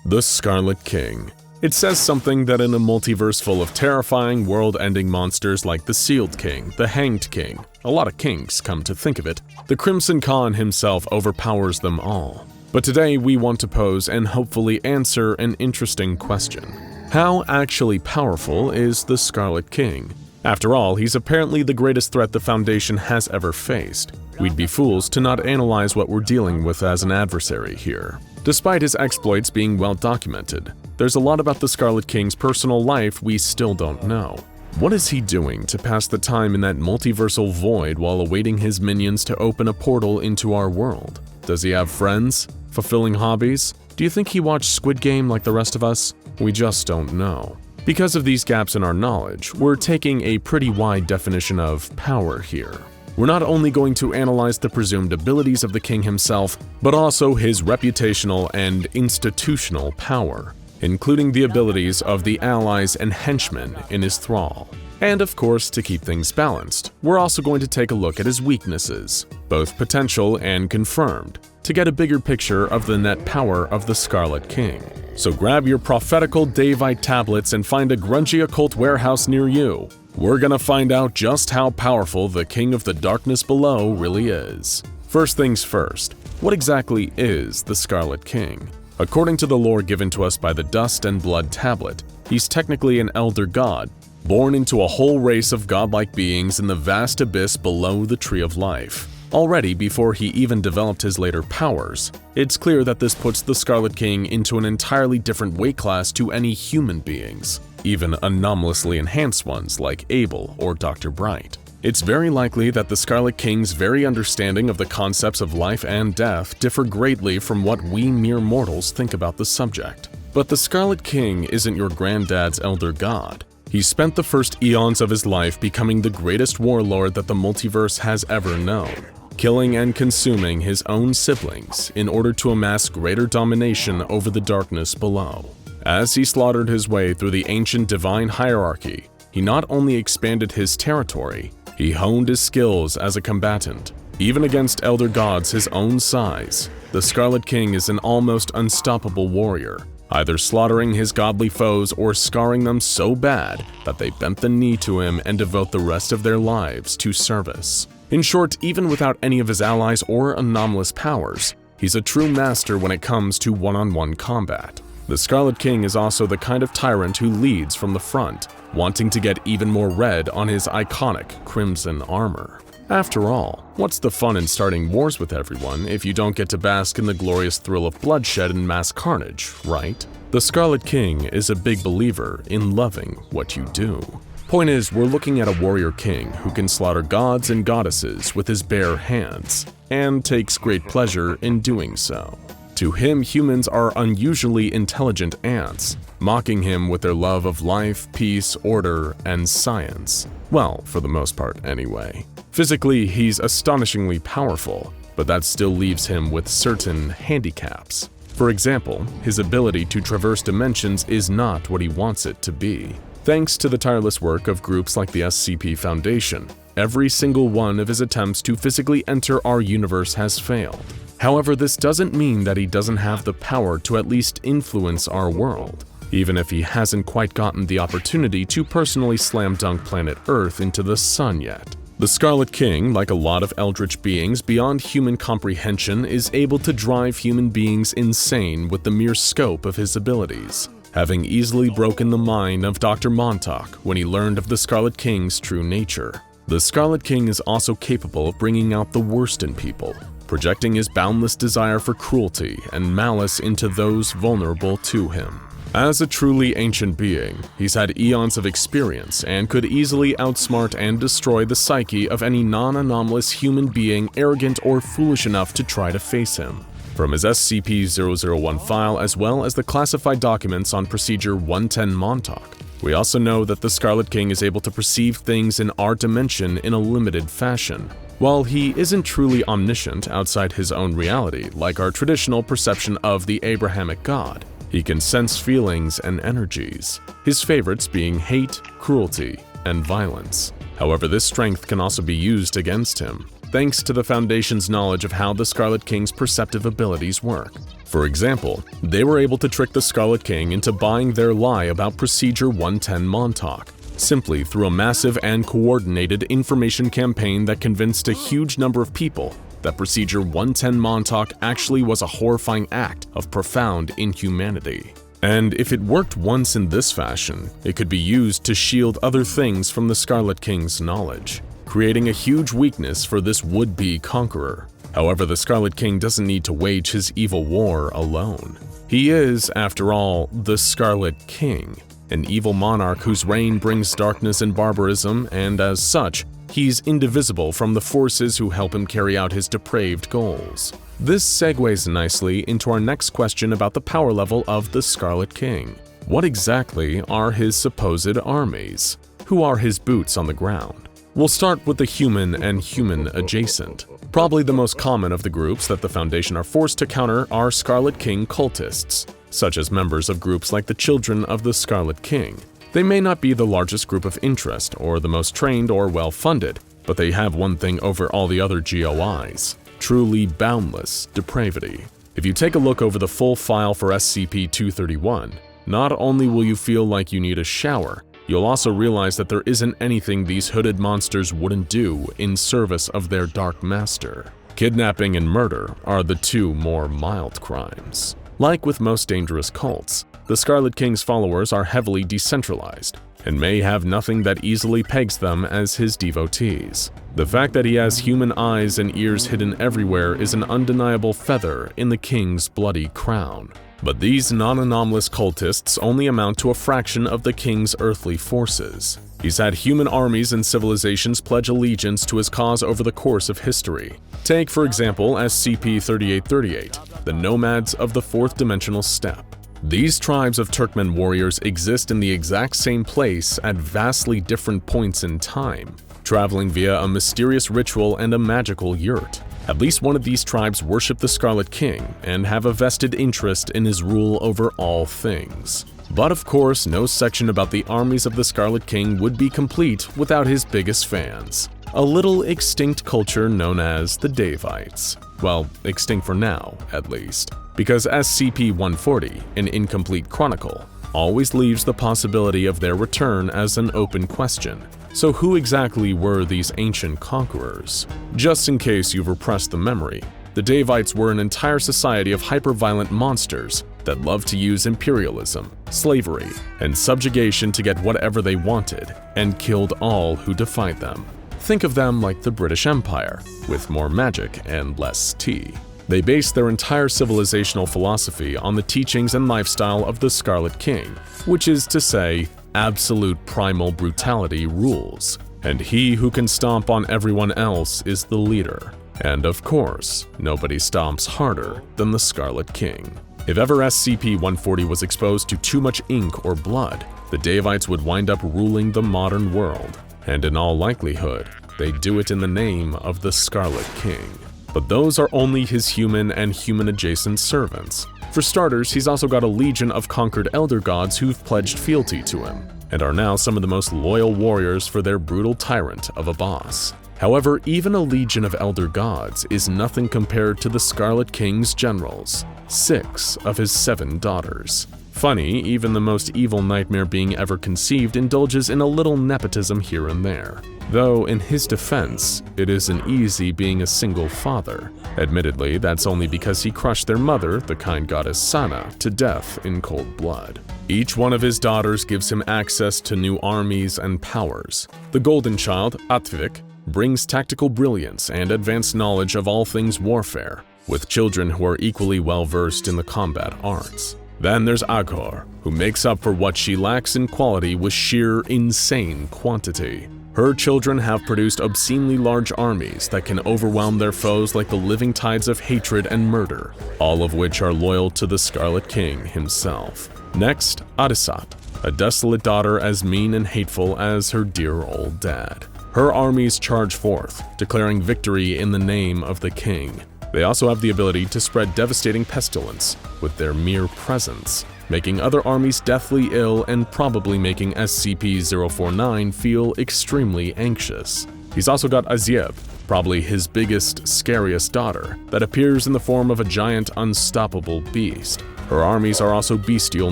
The Scarlet King. It says something that in a multiverse full of terrifying, world-ending monsters like the Sealed King, the Hanged King, a lot of kings come to think of it, the Crimson Khan himself overpowers them all. But today we want to pose and hopefully answer an interesting question. How actually powerful is the Scarlet King? After all, he's apparently the greatest threat the Foundation has ever faced. We'd be fools to not analyze what we're dealing with as an adversary here. Despite his exploits being well documented, there's a lot about the Scarlet King's personal life we still don't know. What is he doing to pass the time in that multiversal void while awaiting his minions to open a portal into our world? Does he have friends? Fulfilling hobbies? Do you think he watched Squid Game like the rest of us? We just don't know. Because of these gaps in our knowledge, we're taking a pretty wide definition of power here. We're not only going to analyze the presumed abilities of the king himself, but also his reputational and institutional power, including the abilities of the allies and henchmen in his thrall. And of course, to keep things balanced, we're also going to take a look at his weaknesses, both potential and confirmed, to get a bigger picture of the net power of the Scarlet King. So grab your prophetical Davite tablets and find a grungy occult warehouse near you. We're gonna find out just how powerful the King of the Darkness Below really is. First things first, what exactly is the Scarlet King? According to the lore given to us by the Dust and Blood Tablet, he's technically an elder god, born into a whole race of godlike beings in the vast abyss below the Tree of Life. Already before he even developed his later powers, it's clear that this puts the Scarlet King into an entirely different weight class to any human beings, even anomalously enhanced ones like Abel or Dr. Bright. It's very likely that the Scarlet King's very understanding of the concepts of life and death differ greatly from what we mere mortals think about the subject. But the Scarlet King isn't your granddad's elder god. He spent the first eons of his life becoming the greatest warlord that the multiverse has ever known, killing and consuming his own siblings in order to amass greater domination over the darkness below. As he slaughtered his way through the ancient divine hierarchy, he not only expanded his territory, he honed his skills as a combatant. Even against elder gods his own size, the Scarlet King is an almost unstoppable warrior, either slaughtering his godly foes or scarring them so bad that they bent the knee to him and devote the rest of their lives to service. In short, even without any of his allies or anomalous powers, he's a true master when it comes to one-on-one combat. The Scarlet King is also the kind of tyrant who leads from the front, wanting to get even more red on his iconic crimson armor. After all, what's the fun in starting wars with everyone if you don't get to bask in the glorious thrill of bloodshed and mass carnage, right? The Scarlet King is a big believer in loving what you do. Point is, we're looking at a warrior king who can slaughter gods and goddesses with his bare hands, and takes great pleasure in doing so. To him, humans are unusually intelligent ants, mocking him with their love of life, peace, order, and science. Well, for the most part anyway. Physically, he's astonishingly powerful, but that still leaves him with certain handicaps. For example, his ability to traverse dimensions is not what he wants it to be. Thanks to the tireless work of groups like the SCP Foundation, every single one of his attempts to physically enter our universe has failed. However, this doesn't mean that he doesn't have the power to at least influence our world, even if he hasn't quite gotten the opportunity to personally slam dunk planet Earth into the sun yet. The Scarlet King, like a lot of eldritch beings beyond human comprehension, is able to drive human beings insane with the mere scope of his abilities, having easily broken the mind of Dr. Montauk when he learned of the Scarlet King's true nature. The Scarlet King is also capable of bringing out the worst in people, projecting his boundless desire for cruelty and malice into those vulnerable to him. As a truly ancient being, he's had eons of experience and could easily outsmart and destroy the psyche of any non-anomalous human being arrogant or foolish enough to try to face him. From his SCP-001 file as well as the classified documents on Procedure 110 Montauk, we also know that the Scarlet King is able to perceive things in our dimension in a limited fashion. While he isn't truly omniscient outside his own reality like our traditional perception of the Abrahamic God, he can sense feelings and energies, his favorites being hate, cruelty, and violence. However, this strength can also be used against him. thanks to the Foundation's knowledge of how the Scarlet King's perceptive abilities work. For example, they were able to trick the Scarlet King into buying their lie about Procedure 110 Montauk, simply through a massive and coordinated information campaign that convinced a huge number of people that Procedure 110 Montauk actually was a horrifying act of profound inhumanity. And if it worked once in this fashion, it could be used to shield other things from the Scarlet King's knowledge, creating a huge weakness for this would-be conqueror. However, the Scarlet King doesn't need to wage his evil war alone. He is, after all, the Scarlet King, an evil monarch whose reign brings darkness and barbarism, and as such, he's indivisible from the forces who help him carry out his depraved goals. This segues nicely into our next question about the power level of the Scarlet King. What exactly are his supposed armies? Who are his boots on the ground? We'll start with the human and human adjacent. Probably the most common of the groups that the Foundation are forced to counter are Scarlet King cultists, such as members of groups like the Children of the Scarlet King. They may not be the largest group of interest or the most trained or well-funded, but they have one thing over all the other GOIs: truly boundless depravity. If you take a look over the full file for SCP-001, not only will you feel like you need a shower, you'll also realize that there isn't anything these hooded monsters wouldn't do in service of their dark master. Kidnapping and murder are the two more mild crimes. Like with most dangerous cults, the Scarlet King's followers are heavily decentralized and may have nothing that easily pegs them as his devotees. The fact that he has human eyes and ears hidden everywhere is an undeniable feather in the king's bloody crown. But these non-anomalous cultists only amount to a fraction of the king's earthly forces. He's had human armies and civilizations pledge allegiance to his cause over the course of history. Take, for example, SCP-3838, the Nomads of the Fourth Dimensional Steppe. These tribes of Turkmen warriors exist in the exact same place at vastly different points in time, traveling via a mysterious ritual and a magical yurt. At least one of these tribes worship the Scarlet King and have a vested interest in his rule over all things. But of course, no section about the armies of the Scarlet King would be complete without his biggest fans, a little extinct culture known as the Davites. Well, extinct for now, at least, because SCP-140, an incomplete chronicle, always leaves the possibility of their return as an open question. So who exactly were these ancient conquerors? Just in case you've repressed the memory, the Davites were an entire society of hyper-violent monsters that loved to use imperialism, slavery, and subjugation to get whatever they wanted, and killed all who defied them. Think of them like the British Empire, with more magic and less tea. They based their entire civilizational philosophy on the teachings and lifestyle of the Scarlet King, which is to say, absolute primal brutality rules, and he who can stomp on everyone else is the leader. And of course, nobody stomps harder than the Scarlet King. If ever SCP-140 was exposed to too much ink or blood, the Davites would wind up ruling the modern world, and in all likelihood, they do it in the name of the Scarlet King. But those are only his human and human-adjacent servants. For starters, he's also got a legion of conquered elder gods who've pledged fealty to him, and are now some of the most loyal warriors for their brutal tyrant of a boss. However, even a legion of elder gods is nothing compared to the Scarlet King's generals, 6 of his 7 daughters. Funny, even the most evil nightmare being ever conceived indulges in a little nepotism here and there. Though, in his defense, it isn't easy being a single father. Admittedly, that's only because he crushed their mother, the kind goddess Sana, to death in cold blood. Each one of his daughters gives him access to new armies and powers. The golden child, Atvik, brings tactical brilliance and advanced knowledge of all things warfare, with children who are equally well-versed in the combat arts. Then there's Aghor, who makes up for what she lacks in quality with sheer, insane quantity. Her children have produced obscenely large armies that can overwhelm their foes like the living tides of hatred and murder, all of which are loyal to the Scarlet King himself. Next, Adisat, a desolate daughter as mean and hateful as her dear old dad. Her armies charge forth, declaring victory in the name of the king. They also have the ability to spread devastating pestilence with their mere presence, making other armies deathly ill and probably making SCP-049 feel extremely anxious. He's also got Azieb, probably his biggest, scariest daughter, that appears in the form of a giant, unstoppable beast. Her armies are also bestial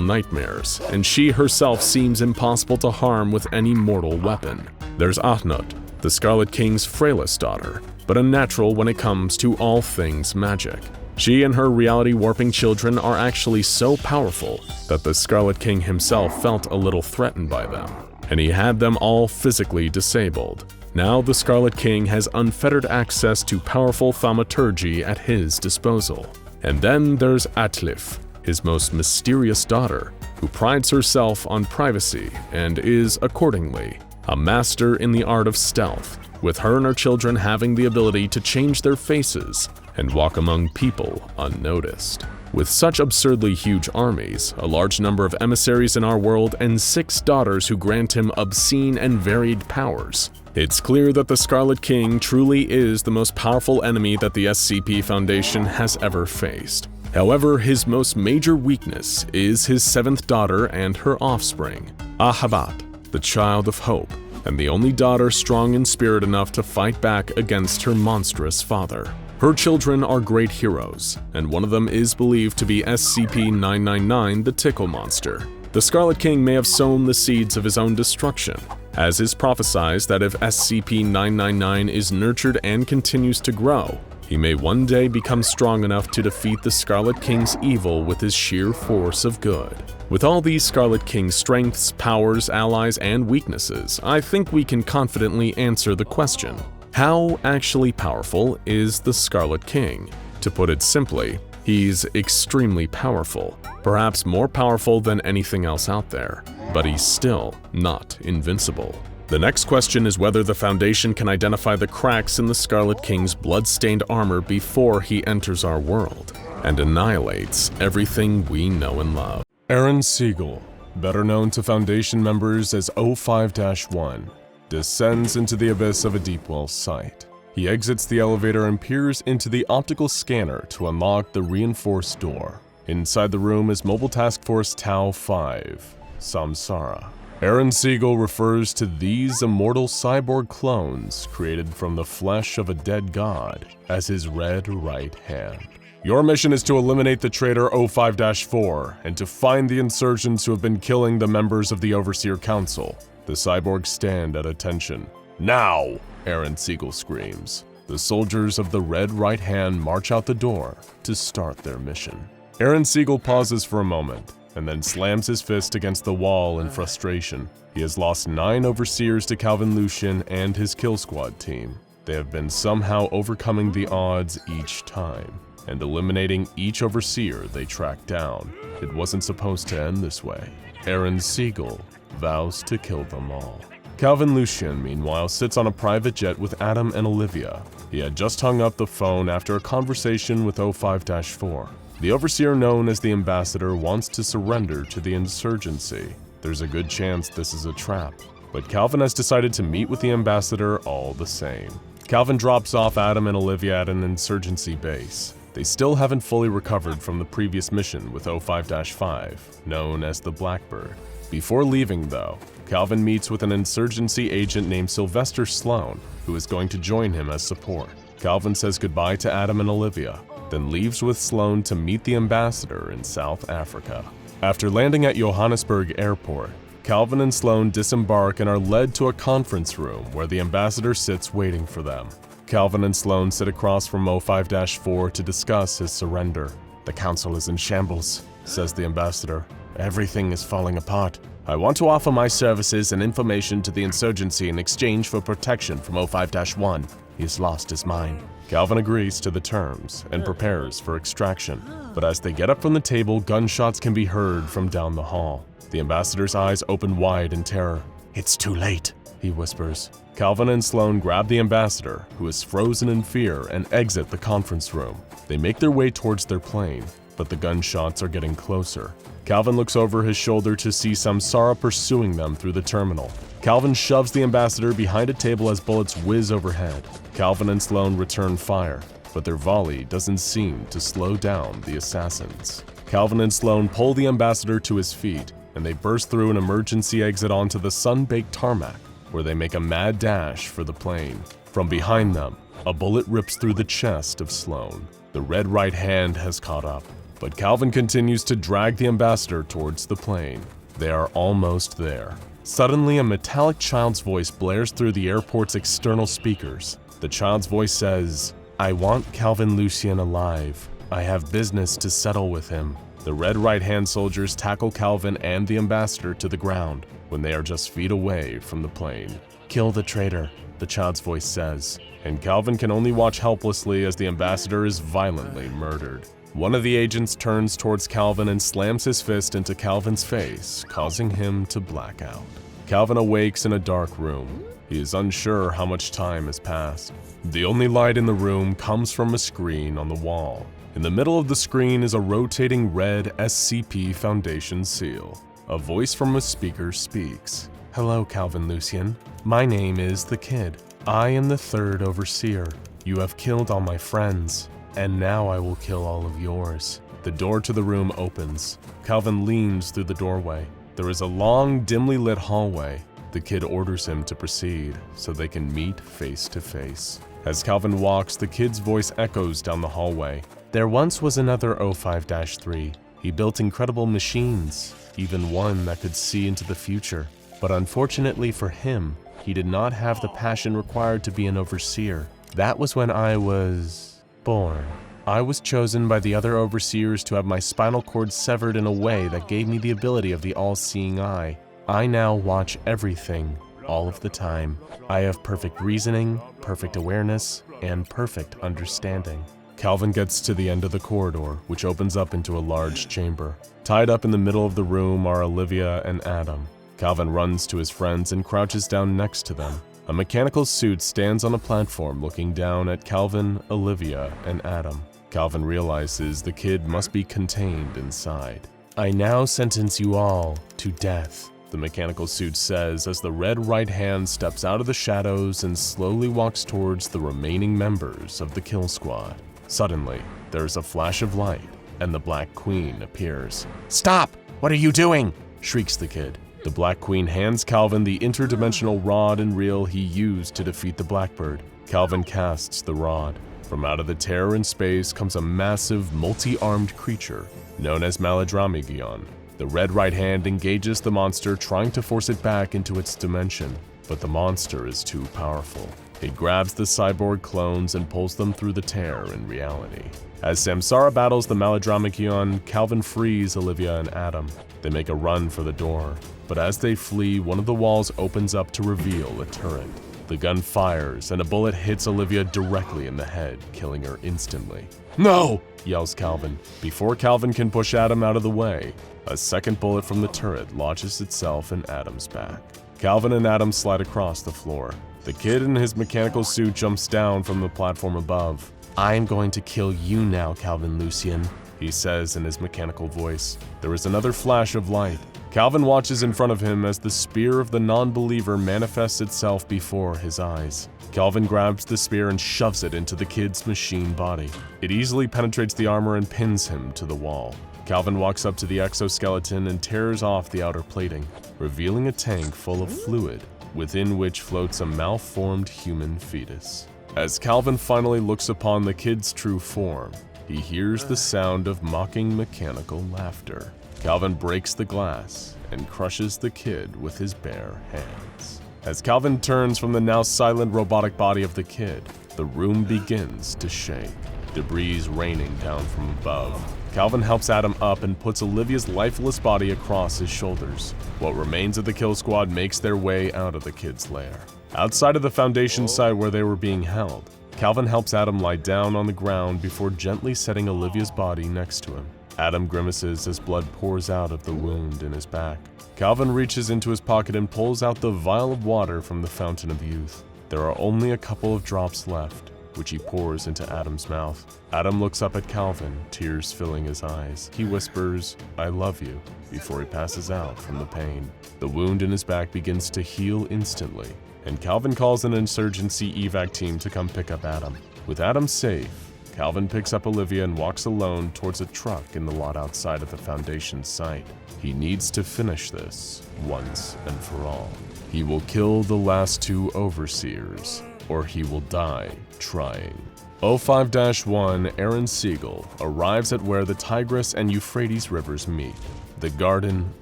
nightmares, and she herself seems impossible to harm with any mortal weapon. There's Ahnut, the Scarlet King's frailest daughter, but unnatural when it comes to all things magic. She and her reality-warping children are actually so powerful that the Scarlet King himself felt a little threatened by them, and he had them all physically disabled. Now the Scarlet King has unfettered access to powerful thaumaturgy at his disposal. And then there's Atlif, his most mysterious daughter, who prides herself on privacy and is, accordingly, a master in the art of stealth, with her and her children having the ability to change their faces and walk among people unnoticed. With such absurdly huge armies, a large number of emissaries in our world, and 6 daughters who grant him obscene and varied powers, it's clear that the Scarlet King truly is the most powerful enemy that the SCP Foundation has ever faced. However, his most major weakness is his 7th daughter and her offspring, Ahabat, the child of hope, and the only daughter strong in spirit enough to fight back against her monstrous father. Her children are great heroes, and one of them is believed to be SCP-099, the Tickle Monster. The Scarlet King may have sown the seeds of his own destruction, as is prophesied that if SCP-099 is nurtured and continues to grow, he may one day become strong enough to defeat the Scarlet King's evil with his sheer force of good. With all these Scarlet King strengths, powers, allies, and weaknesses, I think we can confidently answer the question: how actually powerful is the Scarlet King? To put it simply, he's extremely powerful, perhaps more powerful than anything else out there, but he's still not invincible. The next question is whether the Foundation can identify the cracks in the Scarlet King's blood-stained armor before he enters our world and annihilates everything we know and love. Aaron Siegel, better known to Foundation members as 05-1, descends into the abyss of a deep-well site. He exits the elevator and peers into the optical scanner to unlock the reinforced door. Inside the room is Mobile Task Force Tau 5, Samsara. Aaron Siegel refers to these immortal cyborg clones created from the flesh of a dead god as his red right hand. Your mission is to eliminate the traitor 05-4 and to find the insurgents who have been killing the members of the Overseer Council. The cyborgs stand at attention. Now! Aaron Siegel screams. The soldiers of the red right hand march out the door to start their mission. Aaron Siegel pauses for a moment and then slams his fist against the wall in frustration. He has lost 9 Overseers to Calvin Lucian and his Kill Squad team. They have been somehow overcoming the odds each time and eliminating each Overseer they track down. It wasn't supposed to end this way. Aaron Siegel vows to kill them all. Calvin Lucian, meanwhile, sits on a private jet with Adam and Olivia. He had just hung up the phone after a conversation with 05-4. The Overseer known as the Ambassador wants to surrender to the insurgency. There's a good chance this is a trap, but Calvin has decided to meet with the Ambassador all the same. Calvin drops off Adam and Olivia at an insurgency base. They still haven't fully recovered from the previous mission with 05-5, known as the Blackbird. Before leaving, though, Calvin meets with an insurgency agent named Sylvester Sloan, who is going to join him as support. Calvin says goodbye to Adam and Olivia, then leaves with Sloan to meet the Ambassador in South Africa. After landing at Johannesburg Airport, Calvin and Sloan disembark and are led to a conference room where the Ambassador sits waiting for them. Calvin and Sloan sit across from 05-4 to discuss his surrender. "The Council is in shambles," says the Ambassador. "Everything is falling apart. I want to offer my services and information to the insurgency in exchange for protection from 05-1. He's lost his mind." Calvin agrees to the terms and prepares for extraction. But as they get up from the table, gunshots can be heard from down the hall. The Ambassador's eyes open wide in terror. "It's too late," he whispers. Calvin and Sloan grab the Ambassador, who is frozen in fear, and exit the conference room. They make their way towards their plane, but the gunshots are getting closer. Calvin looks over his shoulder to see Samsara pursuing them through the terminal. Calvin shoves the Ambassador behind a table as bullets whiz overhead. Calvin and Sloan return fire, but their volley doesn't seem to slow down the assassins. Calvin and Sloan pull the Ambassador to his feet, and they burst through an emergency exit onto the sun-baked tarmac, where they make a mad dash for the plane. From behind them, A bullet rips through the chest of Sloan. The red right hand has caught up, but Calvin continues to drag the ambassador towards the plane. They are almost there. Suddenly, a metallic child's voice blares through the airport's external speakers. The child's voice says, "I want Calvin Lucien alive. I have business to settle with him." The red right-hand soldiers tackle Calvin and the ambassador to the ground when they are just feet away from the plane. "Kill the traitor," the child's voice says, and Calvin can only watch helplessly as the ambassador is violently murdered. One of the agents turns towards Calvin and slams his fist into Calvin's face, causing him to black out. Calvin awakes in a dark room. He is unsure how much time has passed. The only light in the room comes from a screen on the wall. In the middle of the screen is a rotating red SCP Foundation seal. A voice from a speaker speaks. "Hello, Calvin Lucien. My name is the Kid. I am the third overseer. You have killed all my friends, and now I will kill all of yours." The door to the room opens. Calvin leans through the doorway. There is a long, dimly lit hallway. The Kid orders him to proceed so they can meet face to face. As Calvin walks, the Kid's voice echoes down the hallway. "There once was another O5-3. He built incredible machines, even one that could see into the future. But unfortunately for him, he did not have the passion required to be an overseer. That was when I was born. I was chosen by the other overseers to have my spinal cord severed in a way that gave me the ability of the all-seeing eye. I now watch everything, all of the time. I have perfect reasoning, perfect awareness, and perfect understanding." Calvin gets to the end of the corridor, which opens up into a large chamber. Tied up in the middle of the room are Olivia and Adam. Calvin runs to his friends and crouches down next to them. A mechanical suit stands on a platform looking down at Calvin, Olivia, and Adam. Calvin realizes the Kid must be contained inside. "I now sentence you all to death," the mechanical suit says as the red right hand steps out of the shadows and slowly walks towards the remaining members of the kill squad. Suddenly, there's a flash of light, and the Black Queen appears. "Stop! What are you doing?" shrieks the Kid. The Black Queen hands Calvin the interdimensional rod and reel he used to defeat the Blackbird. Calvin casts the rod. From out of the terror in space comes a massive, multi-armed creature known as Maladramygion. The red right hand engages the monster, trying to force it back into its dimension, but the monster is too powerful. It grabs the cyborg clones and pulls them through the tear in reality. As Samsara battles the Maladramygion, Calvin frees Olivia and Adam. They make a run for the door, but as they flee, one of the walls opens up to reveal a turret. The gun fires, and a bullet hits Olivia directly in the head, killing her instantly. "No!" yells Calvin. Before Calvin can push Adam out of the way, a second bullet from the turret lodges itself in Adam's back. Calvin and Adam slide across the floor. The Kid in his mechanical suit jumps down from the platform above. "I am going to kill you now, Calvin Lucien," he says in his mechanical voice. There is another flash of light. Calvin watches in front of him as the spear of the non-believer manifests itself before his eyes. Calvin grabs the spear and shoves it into the Kid's machine body. It easily penetrates the armor and pins him to the wall. Calvin walks up to the exoskeleton and tears off the outer plating, revealing a tank full of fluid, within which floats a malformed human fetus. As Calvin finally looks upon the Kid's true form, he hears the sound of mocking mechanical laughter. Calvin breaks the glass and crushes the Kid with his bare hands. As Calvin turns from the now silent robotic body of the Kid, the room begins to shake, debris raining down from above. Calvin helps Adam up and puts Olivia's lifeless body across his shoulders. What remains of the kill squad makes their way out of the Kid's lair. Outside of the Foundation site where they were being held, Calvin helps Adam lie down on the ground before gently setting Olivia's body next to him. Adam grimaces as blood pours out of the wound in his back. Calvin reaches into his pocket and pulls out the vial of water from the Fountain of Youth. There are only a couple of drops left, which he pours into Adam's mouth. Adam looks up at Calvin, tears filling his eyes. He whispers, "I love you," before he passes out from the pain. The wound in his back begins to heal instantly, and Calvin calls an insurgency evac team to come pick up Adam. With Adam safe, Calvin picks up Olivia and walks alone towards a truck in the lot outside of the Foundation site. He needs to finish this once and for all. He will kill the last two overseers or he will die trying. 05-1 Aaron Siegel arrives at where the Tigris and Euphrates rivers meet, the Garden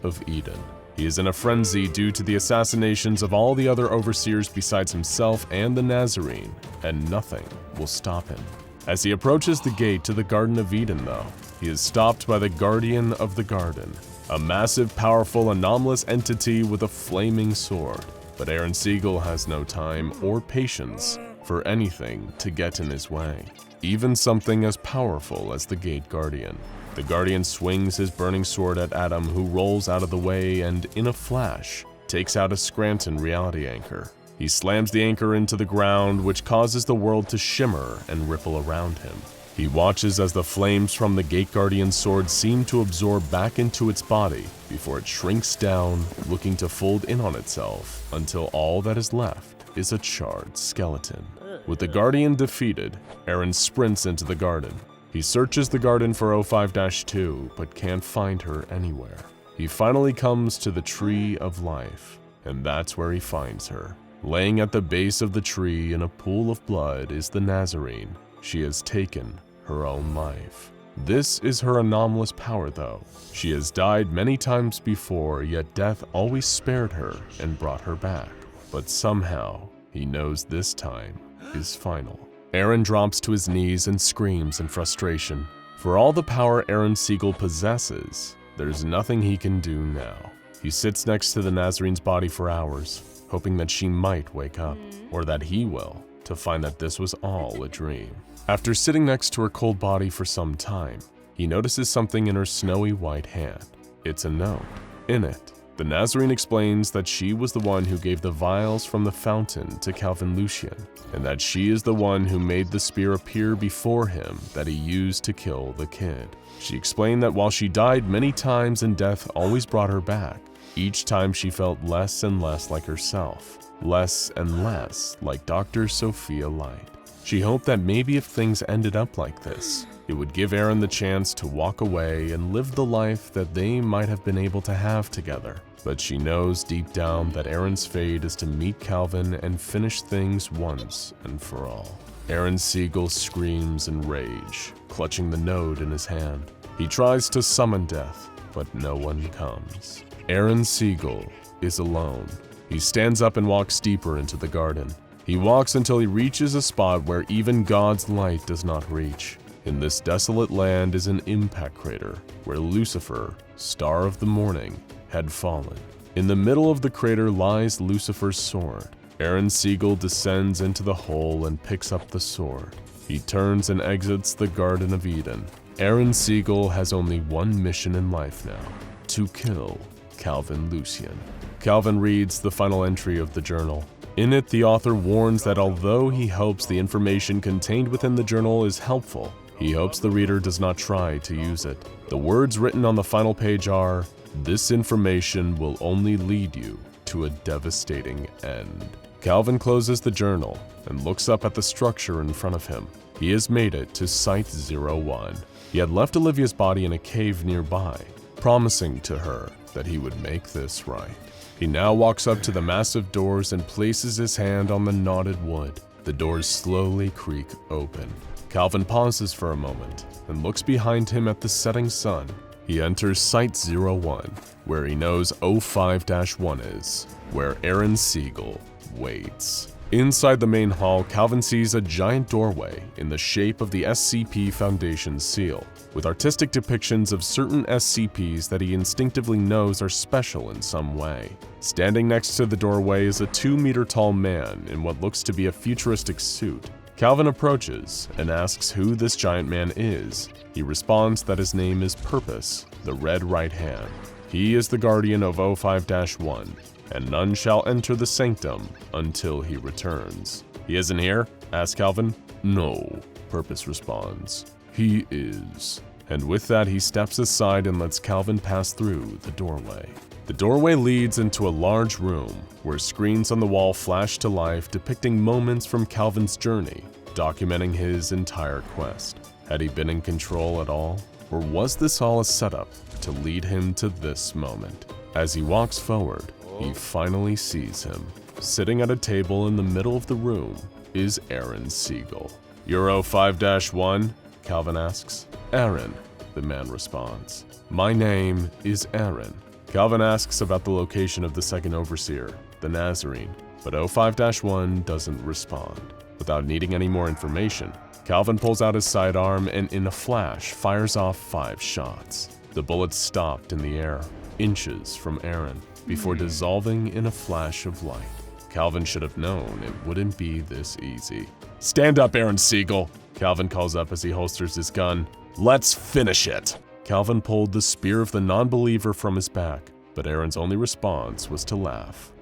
of Eden. He is in a frenzy due to the assassinations of all the other overseers besides himself and the Nazarene, and nothing will stop him. As he approaches the gate to the Garden of Eden, though, he is stopped by the Guardian of the Garden, a massive, powerful, anomalous entity with a flaming sword. But Aaron Siegel has no time or patience for anything to get in his way, even something as powerful as the Gate Guardian. The Guardian swings his burning sword at Adam, who rolls out of the way and, in a flash, takes out a Scranton reality anchor. He slams the anchor into the ground, which causes the world to shimmer and ripple around him. He watches as the flames from the Gate Guardian's sword seem to absorb back into its body before it shrinks down, looking to fold in on itself until all that is left is a charred skeleton. With the Guardian defeated, Aaron sprints into the garden. He searches the garden for 05-2, but can't find her anywhere. He finally comes to the Tree of Life, and that's where he finds her. Laying at the base of the tree in a pool of blood is the Nazarene. She has taken her own life. This is her anomalous power, though. She has died many times before, yet death always spared her and brought her back. But somehow, he knows this time is final. Aaron drops to his knees and screams in frustration. For all the power Aaron Siegel possesses, there's nothing he can do now. He sits next to the Nazarene's body for hours, hoping that she might wake up, or that he will, to find that this was all a dream. After sitting next to her cold body for some time, he notices something in her snowy white hand. It's a note. In it, the Nazarene explains that she was the one who gave the vials from the fountain to Calvin Lucian, and that she is the one who made the spear appear before him that he used to kill the kid. She explained that while she died many times and death always brought her back, each time she felt less and less like herself, less and less like Dr. Sophia Light. She hoped that maybe if things ended up like this, it would give Aaron the chance to walk away and live the life that they might have been able to have together. But she knows deep down that Aaron's fate is to meet Calvin and finish things once and for all. Aaron Siegel screams in rage, clutching the note in his hand. He tries to summon death, but no one comes. Aaron Siegel is alone. He stands up and walks deeper into the garden. He walks until he reaches a spot where even God's light does not reach. In this desolate land is an impact crater where Lucifer, star of the morning, had fallen. In the middle of the crater lies Lucifer's sword. Aaron Siegel descends into the hole and picks up the sword. He turns and exits the Garden of Eden. Aaron Siegel has only one mission in life now: to kill Calvin Lucian. Calvin reads the final entry of the journal. In it, the author warns that although he hopes the information contained within the journal is helpful, he hopes the reader does not try to use it. The words written on the final page are, "This information will only lead you to a devastating end." Calvin closes the journal and looks up at the structure in front of him. He has made it to Site-01. He had left Olivia's body in a cave nearby, promising to her that he would make this right. He now walks up to the massive doors and places his hand on the knotted wood. The doors slowly creak open. Calvin pauses for a moment and looks behind him at the setting sun. He enters Site-01, where he knows 05-1 is, where Aaron Siegel waits. Inside the main hall, Calvin sees a giant doorway in the shape of the SCP Foundation seal, with artistic depictions of certain SCPs that he instinctively knows are special in some way. Standing next to the doorway is a 2-meter-tall man in what looks to be a futuristic suit. Calvin approaches and asks who this giant man is. He responds that his name is Purpose, the Red Right Hand. He is the guardian of 05-1, and none shall enter the sanctum until he returns. "He isn't here?" asks Calvin. "No," Purpose responds. "He is." And with that, he steps aside and lets Calvin pass through the doorway. The doorway leads into a large room where screens on the wall flash to life, depicting moments from Calvin's journey, documenting his entire quest. Had he been in control at all? Or was this all a setup to lead him to this moment? As he walks forward, he finally sees him. Sitting at a table in the middle of the room is Aaron Siegel. Euro 5-1? Calvin asks. Aaron, the man responds. My name is Aaron. Calvin asks about the location of the second overseer, the Nazarene, but 05-1 doesn't respond. Without needing any more information, Calvin pulls out his sidearm and in a flash fires off 5 shots. The bullets stopped in the air, inches from Aaron, before dissolving in a flash of light. Calvin should have known it wouldn't be this easy. Stand up, Aaron Siegel, Calvin calls up as he holsters his gun. Let's finish it. Calvin pulled the spear of the non-believer from his back, but Aaron's only response was to laugh.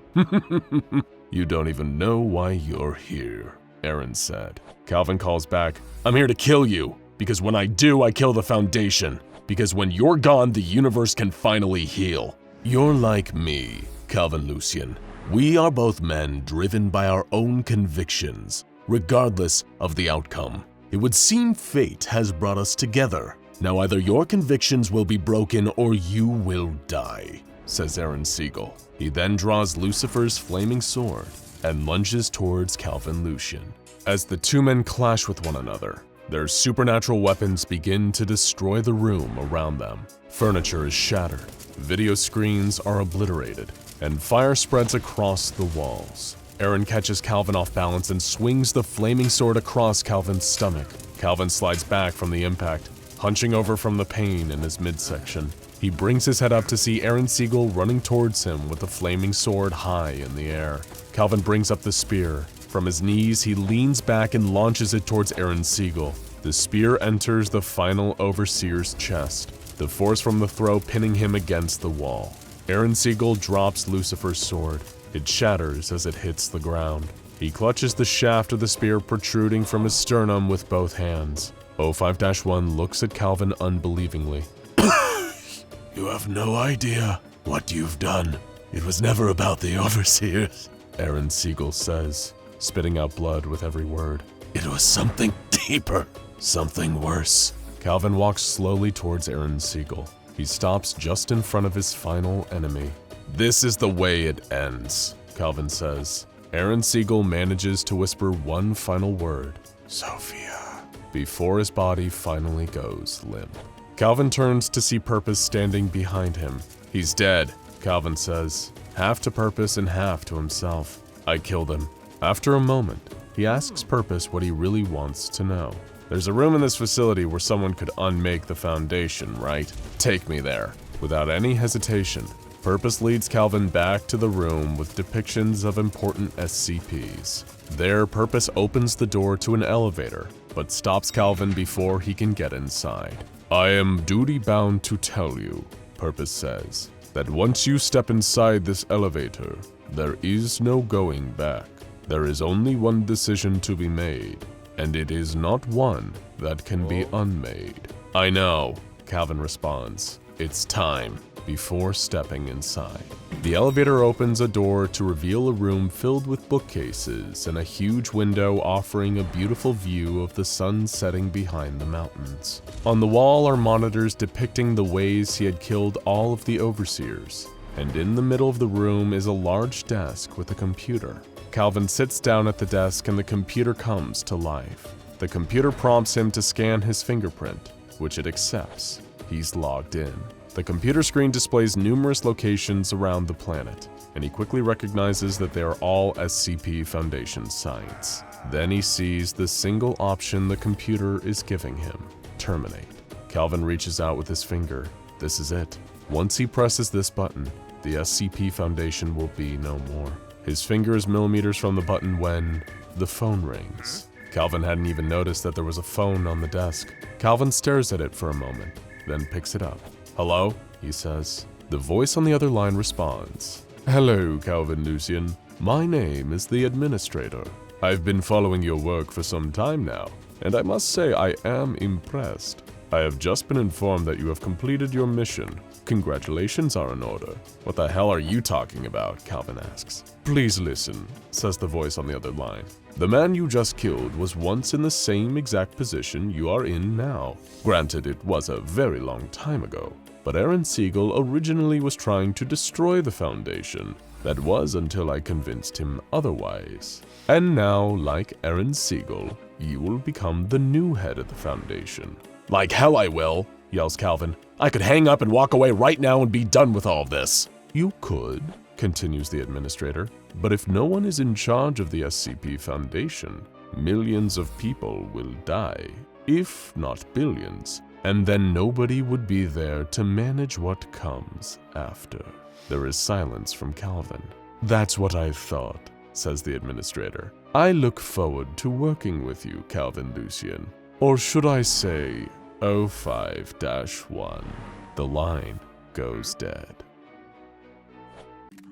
You don't even know why you're here, Aaron said. Calvin calls back, I'm here to kill you, because when I do, I kill the Foundation. Because when you're gone, the universe can finally heal. You're like me, Calvin Lucian. We are both men driven by our own convictions, regardless of the outcome. It would seem fate has brought us together. Now either your convictions will be broken or you will die, says Aaron Siegel. He then draws Lucifer's flaming sword and lunges towards Calvin Lucian. As the two men clash with one another, their supernatural weapons begin to destroy the room around them. Furniture is shattered, video screens are obliterated, and fire spreads across the walls. Aaron catches Calvin off balance and swings the flaming sword across Calvin's stomach. Calvin slides back from the impact, hunching over from the pain in his midsection. He brings his head up to see Aaron Siegel running towards him with the flaming sword high in the air. Calvin brings up the spear. From his knees, he leans back and launches it towards Aaron Siegel. The spear enters the final overseer's chest, the force from the throw pinning him against the wall. Aaron Siegel drops Lucifer's sword. It shatters as it hits the ground. He clutches the shaft of the spear protruding from his sternum with both hands. 05-1 looks at Calvin unbelievingly. You have no idea what you've done. It was never about the overseers, Aaron Siegel says, spitting out blood with every word. It was something deeper, something worse. Calvin walks slowly towards Aaron Siegel. He stops just in front of his final enemy. This is the way it ends, Calvin says. Aaron Siegel manages to whisper one final word, Sophia, before his body finally goes limp. Calvin turns to see Purpose standing behind him. He's dead, Calvin says, half to Purpose and half to himself. I killed him. After a moment, he asks Purpose what he really wants to know. There's a room in this facility where someone could unmake the Foundation, right? Take me there. Without any hesitation, Purpose leads Calvin back to the room with depictions of important SCPs. There, Purpose opens the door to an elevator, but stops Calvin before he can get inside. I am duty-bound to tell you, Purpose says, that once you step inside this elevator, there is no going back. There is only one decision to be made, and it is not one that can be unmade. I know, Calvin responds. It's time, before stepping inside. The elevator opens a door to reveal a room filled with bookcases and a huge window offering a beautiful view of the sun setting behind the mountains. On the wall are monitors depicting the ways he had killed all of the overseers, and in the middle of the room is a large desk with a computer. Calvin sits down at the desk and the computer comes to life. The computer prompts him to scan his fingerprint, which it accepts. He's logged in. The computer screen displays numerous locations around the planet, and he quickly recognizes that they are all SCP Foundation sites. Then he sees the single option the computer is giving him, terminate. Calvin reaches out with his finger. This is it. Once he presses this button, the SCP Foundation will be no more. His finger is millimeters from the button when the phone rings. Calvin hadn't even noticed that there was a phone on the desk. Calvin stares at it for a moment, then picks it up. Hello, he says. The voice on the other line responds. Hello, Calvin Lucian. My name is the Administrator. I've been following your work for some time now, and I must say I am impressed. I have just been informed that you have completed your mission. Congratulations are in order. What the hell are you talking about? Calvin asks. Please listen, says the voice on the other line. The man you just killed was once in the same exact position you are in now. Granted, it was a very long time ago, but Aaron Siegel originally was trying to destroy the Foundation. That was until I convinced him otherwise. And now, like Aaron Siegel, you will become the new head of the Foundation." "Like hell I will," yells Calvin. "I could hang up and walk away right now and be done with all of this." "You could," continues the administrator, "but if no one is in charge of the SCP Foundation, millions of people will die, if not billions, and then nobody would be there to manage what comes after." There is silence from Calvin. "That's what I thought," says the administrator. "I look forward to working with you, Calvin Lucien. Or should I say, 05-1. The line goes dead.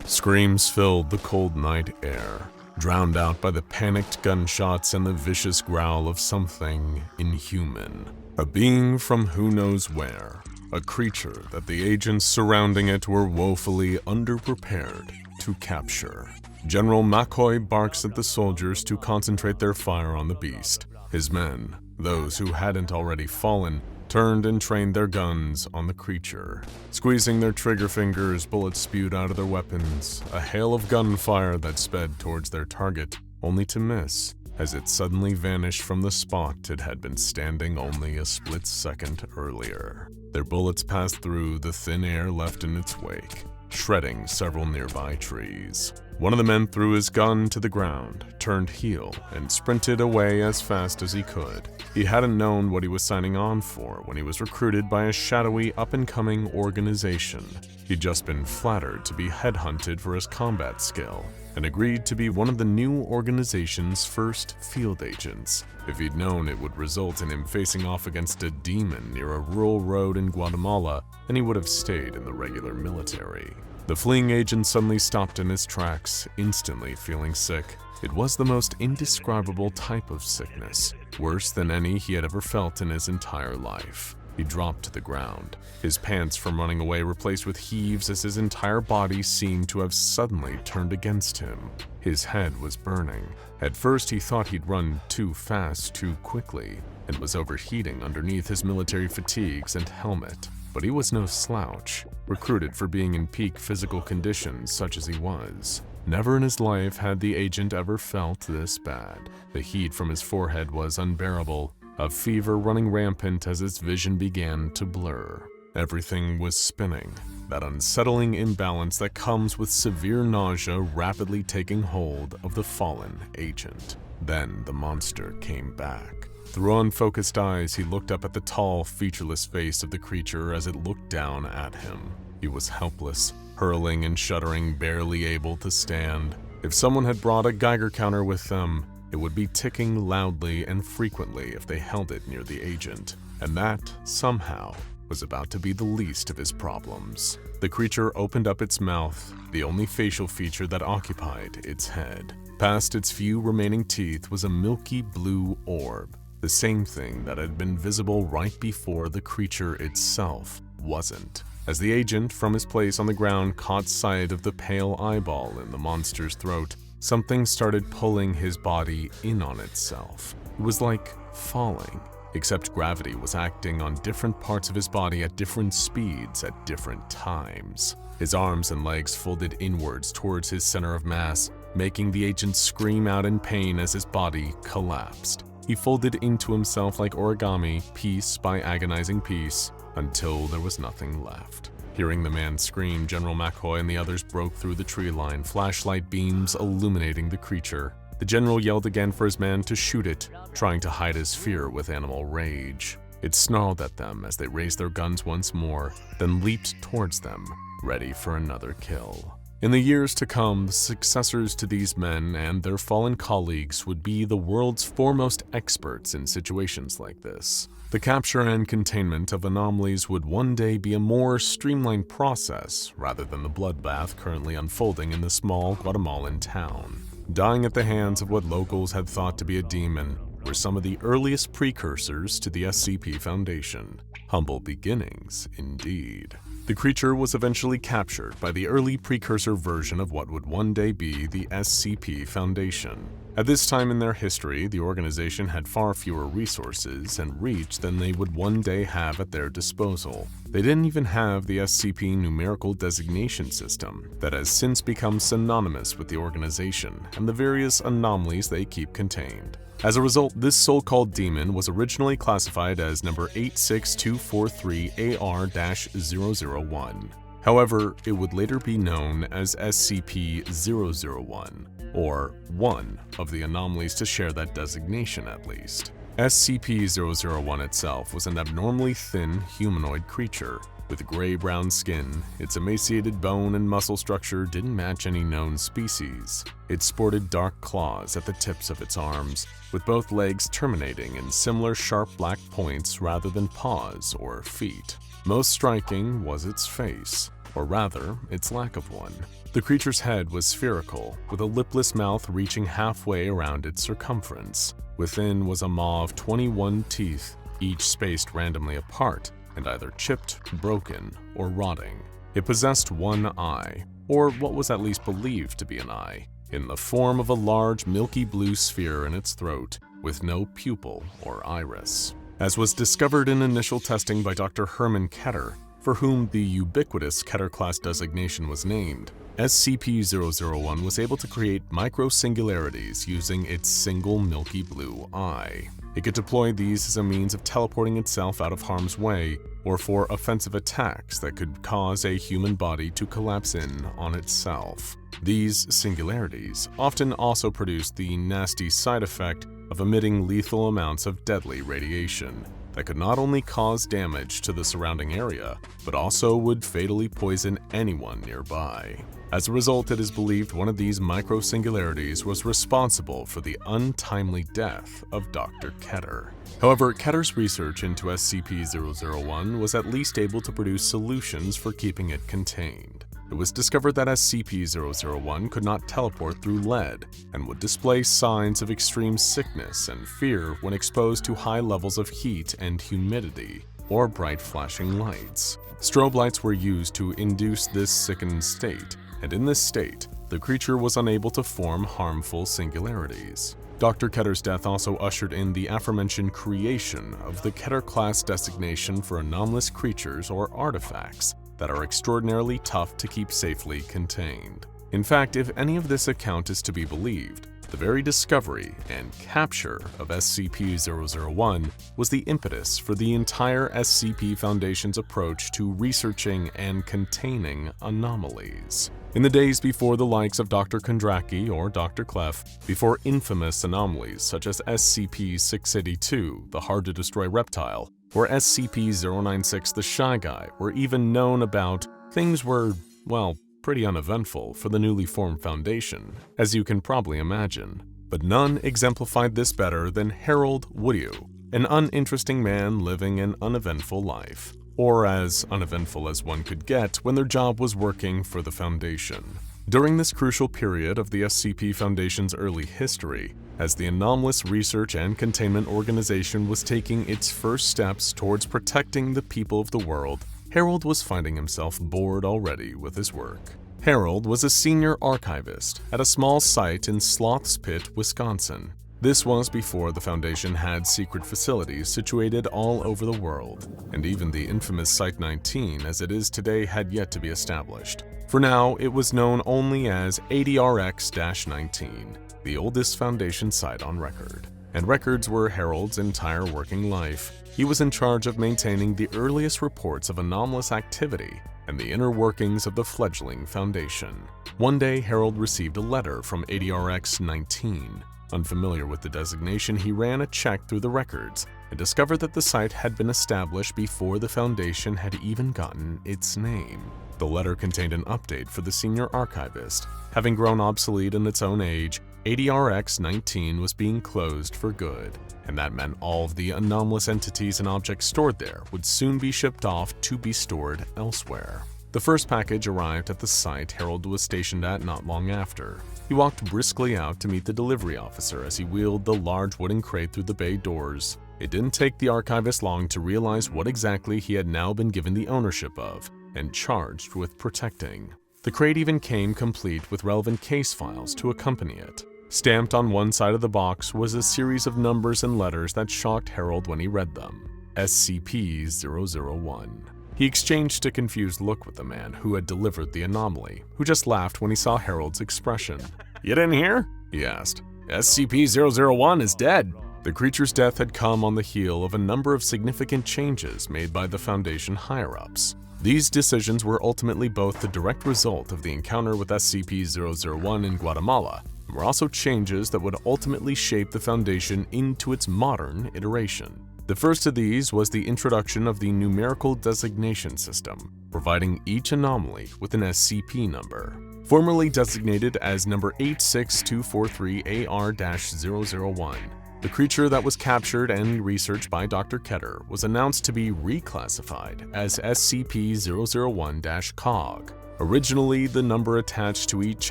Screams filled the cold night air, drowned out by the panicked gunshots and the vicious growl of something inhuman. A being from who knows where, a creature that the agents surrounding it were woefully underprepared to capture. General McCoy barks at the soldiers to concentrate their fire on the beast. His men, those who hadn't already fallen, turned and trained their guns on the creature. Squeezing their trigger fingers, bullets spewed out of their weapons, a hail of gunfire that sped towards their target, only to miss as it suddenly vanished from the spot it had been standing only a split second earlier. Their bullets passed through the thin air left in its wake, shredding several nearby trees. One of the men threw his gun to the ground, turned heel, and sprinted away as fast as he could. He hadn't known what he was signing on for when he was recruited by a shadowy up-and-coming organization. He'd just been flattered to be headhunted for his combat skill, and agreed to be one of the new organization's first field agents. If he'd known it would result in him facing off against a demon near a rural road in Guatemala, then he would have stayed in the regular military. The fleeing agent suddenly stopped in his tracks, instantly feeling sick. It was the most indescribable type of sickness, worse than any he had ever felt in his entire life. He dropped to the ground, his pants from running away replaced with heaves as his entire body seemed to have suddenly turned against him. His head was burning. At first he thought he'd run too fast too quickly, and was overheating underneath his military fatigues and helmet. But he was no slouch, recruited for being in peak physical conditions such as he was. Never in his life had the agent ever felt this bad. The heat from his forehead was unbearable, a fever running rampant as his vision began to blur. Everything was spinning, that unsettling imbalance that comes with severe nausea rapidly taking hold of the fallen agent. Then the monster came back. Through unfocused eyes, he looked up at the tall, featureless face of the creature as it looked down at him. He was helpless, hurling and shuddering, barely able to stand. If someone had brought a Geiger counter with them, it would be ticking loudly and frequently if they held it near the agent. And that, somehow, was about to be the least of his problems. The creature opened up its mouth, the only facial feature that occupied its head. Past its few remaining teeth was a milky blue orb, the same thing that had been visible right before the creature itself wasn't. As the agent, from his place on the ground, caught sight of the pale eyeball in the monster's throat, something started pulling his body in on itself. It was like falling, except gravity was acting on different parts of his body at different speeds at different times. His arms and legs folded inwards towards his center of mass, making the agent scream out in pain as his body collapsed. He folded into himself like origami, piece by agonizing piece, until there was nothing left. Hearing the man scream, General McCoy and the others broke through the tree line, flashlight beams illuminating the creature. The general yelled again for his man to shoot it, trying to hide his fear with animal rage. It snarled at them as they raised their guns once more, then leaped towards them, ready for another kill. In the years to come, the successors to these men and their fallen colleagues would be the world's foremost experts in situations like this. The capture and containment of anomalies would one day be a more streamlined process rather than the bloodbath currently unfolding in the small Guatemalan town. Dying at the hands of what locals had thought to be a demon were some of the earliest precursors to the SCP Foundation. Humble beginnings, indeed. The creature was eventually captured by the early precursor version of what would one day be the SCP Foundation, At this time in their history, the organization had far fewer resources and reach than they would one day have at their disposal. They didn't even have the SCP numerical designation system that has since become synonymous with the organization and the various anomalies they keep contained. As a result, this so-called demon was originally classified as number 86243AR-001. However, it would later be known as SCP-001, or one of the anomalies to share that designation at least. SCP-001 itself was an abnormally thin humanoid creature. With gray-brown skin, its emaciated bone and muscle structure didn't match any known species. It sported dark claws at the tips of its arms, with both legs terminating in similar sharp black points rather than paws or feet. Most striking was its face, or rather, its lack of one. The creature's head was spherical, with a lipless mouth reaching halfway around its circumference. Within was a maw of 21 teeth, each spaced randomly apart, and either chipped, broken, or rotting. It possessed one eye, or what was at least believed to be an eye, in the form of a large milky blue sphere in its throat, with no pupil or iris. As was discovered in initial testing by Dr. Herman Keter, for whom the ubiquitous Keter class designation was named, SCP-001 was able to create micro-singularities using its single milky blue eye. It could deploy these as a means of teleporting itself out of harm's way, or for offensive attacks that could cause a human body to collapse in on itself. These singularities often also produced the nasty side effect of emitting lethal amounts of deadly radiation that could not only cause damage to the surrounding area, but also would fatally poison anyone nearby. As a result, it is believed one of these micro-singularities was responsible for the untimely death of Dr. Keter. However, Keter's research into SCP-001 was at least able to produce solutions for keeping it contained. It was discovered that SCP-001 could not teleport through lead and would display signs of extreme sickness and fear when exposed to high levels of heat and humidity or bright flashing lights. Strobe lights were used to induce this sickened state, and in this state, the creature was unable to form harmful singularities. Dr. Keter's death also ushered in the aforementioned creation of the Keter class designation for anomalous creatures or artifacts that are extraordinarily tough to keep safely contained. In fact, if any of this account is to be believed, the very discovery and capture of SCP-001 was the impetus for the entire SCP Foundation's approach to researching and containing anomalies. In the days before the likes of Dr. Kondraki or Dr. Clef, before infamous anomalies such as SCP-682, the hard-to-destroy reptile, or SCP-096, the Shy Guy, were even known about, things were, well, pretty uneventful for the newly formed Foundation, as you can probably imagine. But none exemplified this better than Harold Woodeu, an uninteresting man living an uneventful life, or as uneventful as one could get when their job was working for the Foundation. During this crucial period of the SCP Foundation's early history, as the anomalous research and containment organization was taking its first steps towards protecting the people of the world, Harold was finding himself bored already with his work. Harold was a senior archivist at a small site in Sloth's Pit, Wisconsin. This was before the Foundation had secret facilities situated all over the world, and even the infamous Site-19 as it is today had yet to be established. For now, it was known only as ADRX-19, the oldest Foundation site on record. And records were Harold's entire working life. He was in charge of maintaining the earliest reports of anomalous activity and the inner workings of the fledgling Foundation. One day, Harold received a letter from ADRX-19. Unfamiliar with the designation, he ran a check through the records and discovered that the site had been established before the Foundation had even gotten its name. The letter contained an update for the senior archivist. Having grown obsolete in its own age, ADRX-19 was being closed for good, and that meant all of the anomalous entities and objects stored there would soon be shipped off to be stored elsewhere. The first package arrived at the site Harold was stationed at not long after. He walked briskly out to meet the delivery officer as he wheeled the large wooden crate through the bay doors. It didn't take the archivist long to realize what exactly he had now been given the ownership of and charged with protecting. The crate even came complete with relevant case files to accompany it. Stamped on one side of the box was a series of numbers and letters that shocked Harold when he read them. SCP-001. He exchanged a confused look with the man who had delivered the anomaly, who just laughed when he saw Harold's expression. "You didn't hear?" he asked. "SCP-001 is dead." The creature's death had come on the heel of a number of significant changes made by the Foundation higher-ups. These decisions were ultimately both the direct result of the encounter with SCP-001 in Guatemala, and were also changes that would ultimately shape the Foundation into its modern iteration. The first of these was the introduction of the numerical designation system, providing each anomaly with an SCP number. Formerly designated as number 86243AR-001, the creature that was captured and researched by Dr. Keter was announced to be reclassified as SCP-001-COG. Originally, the number attached to each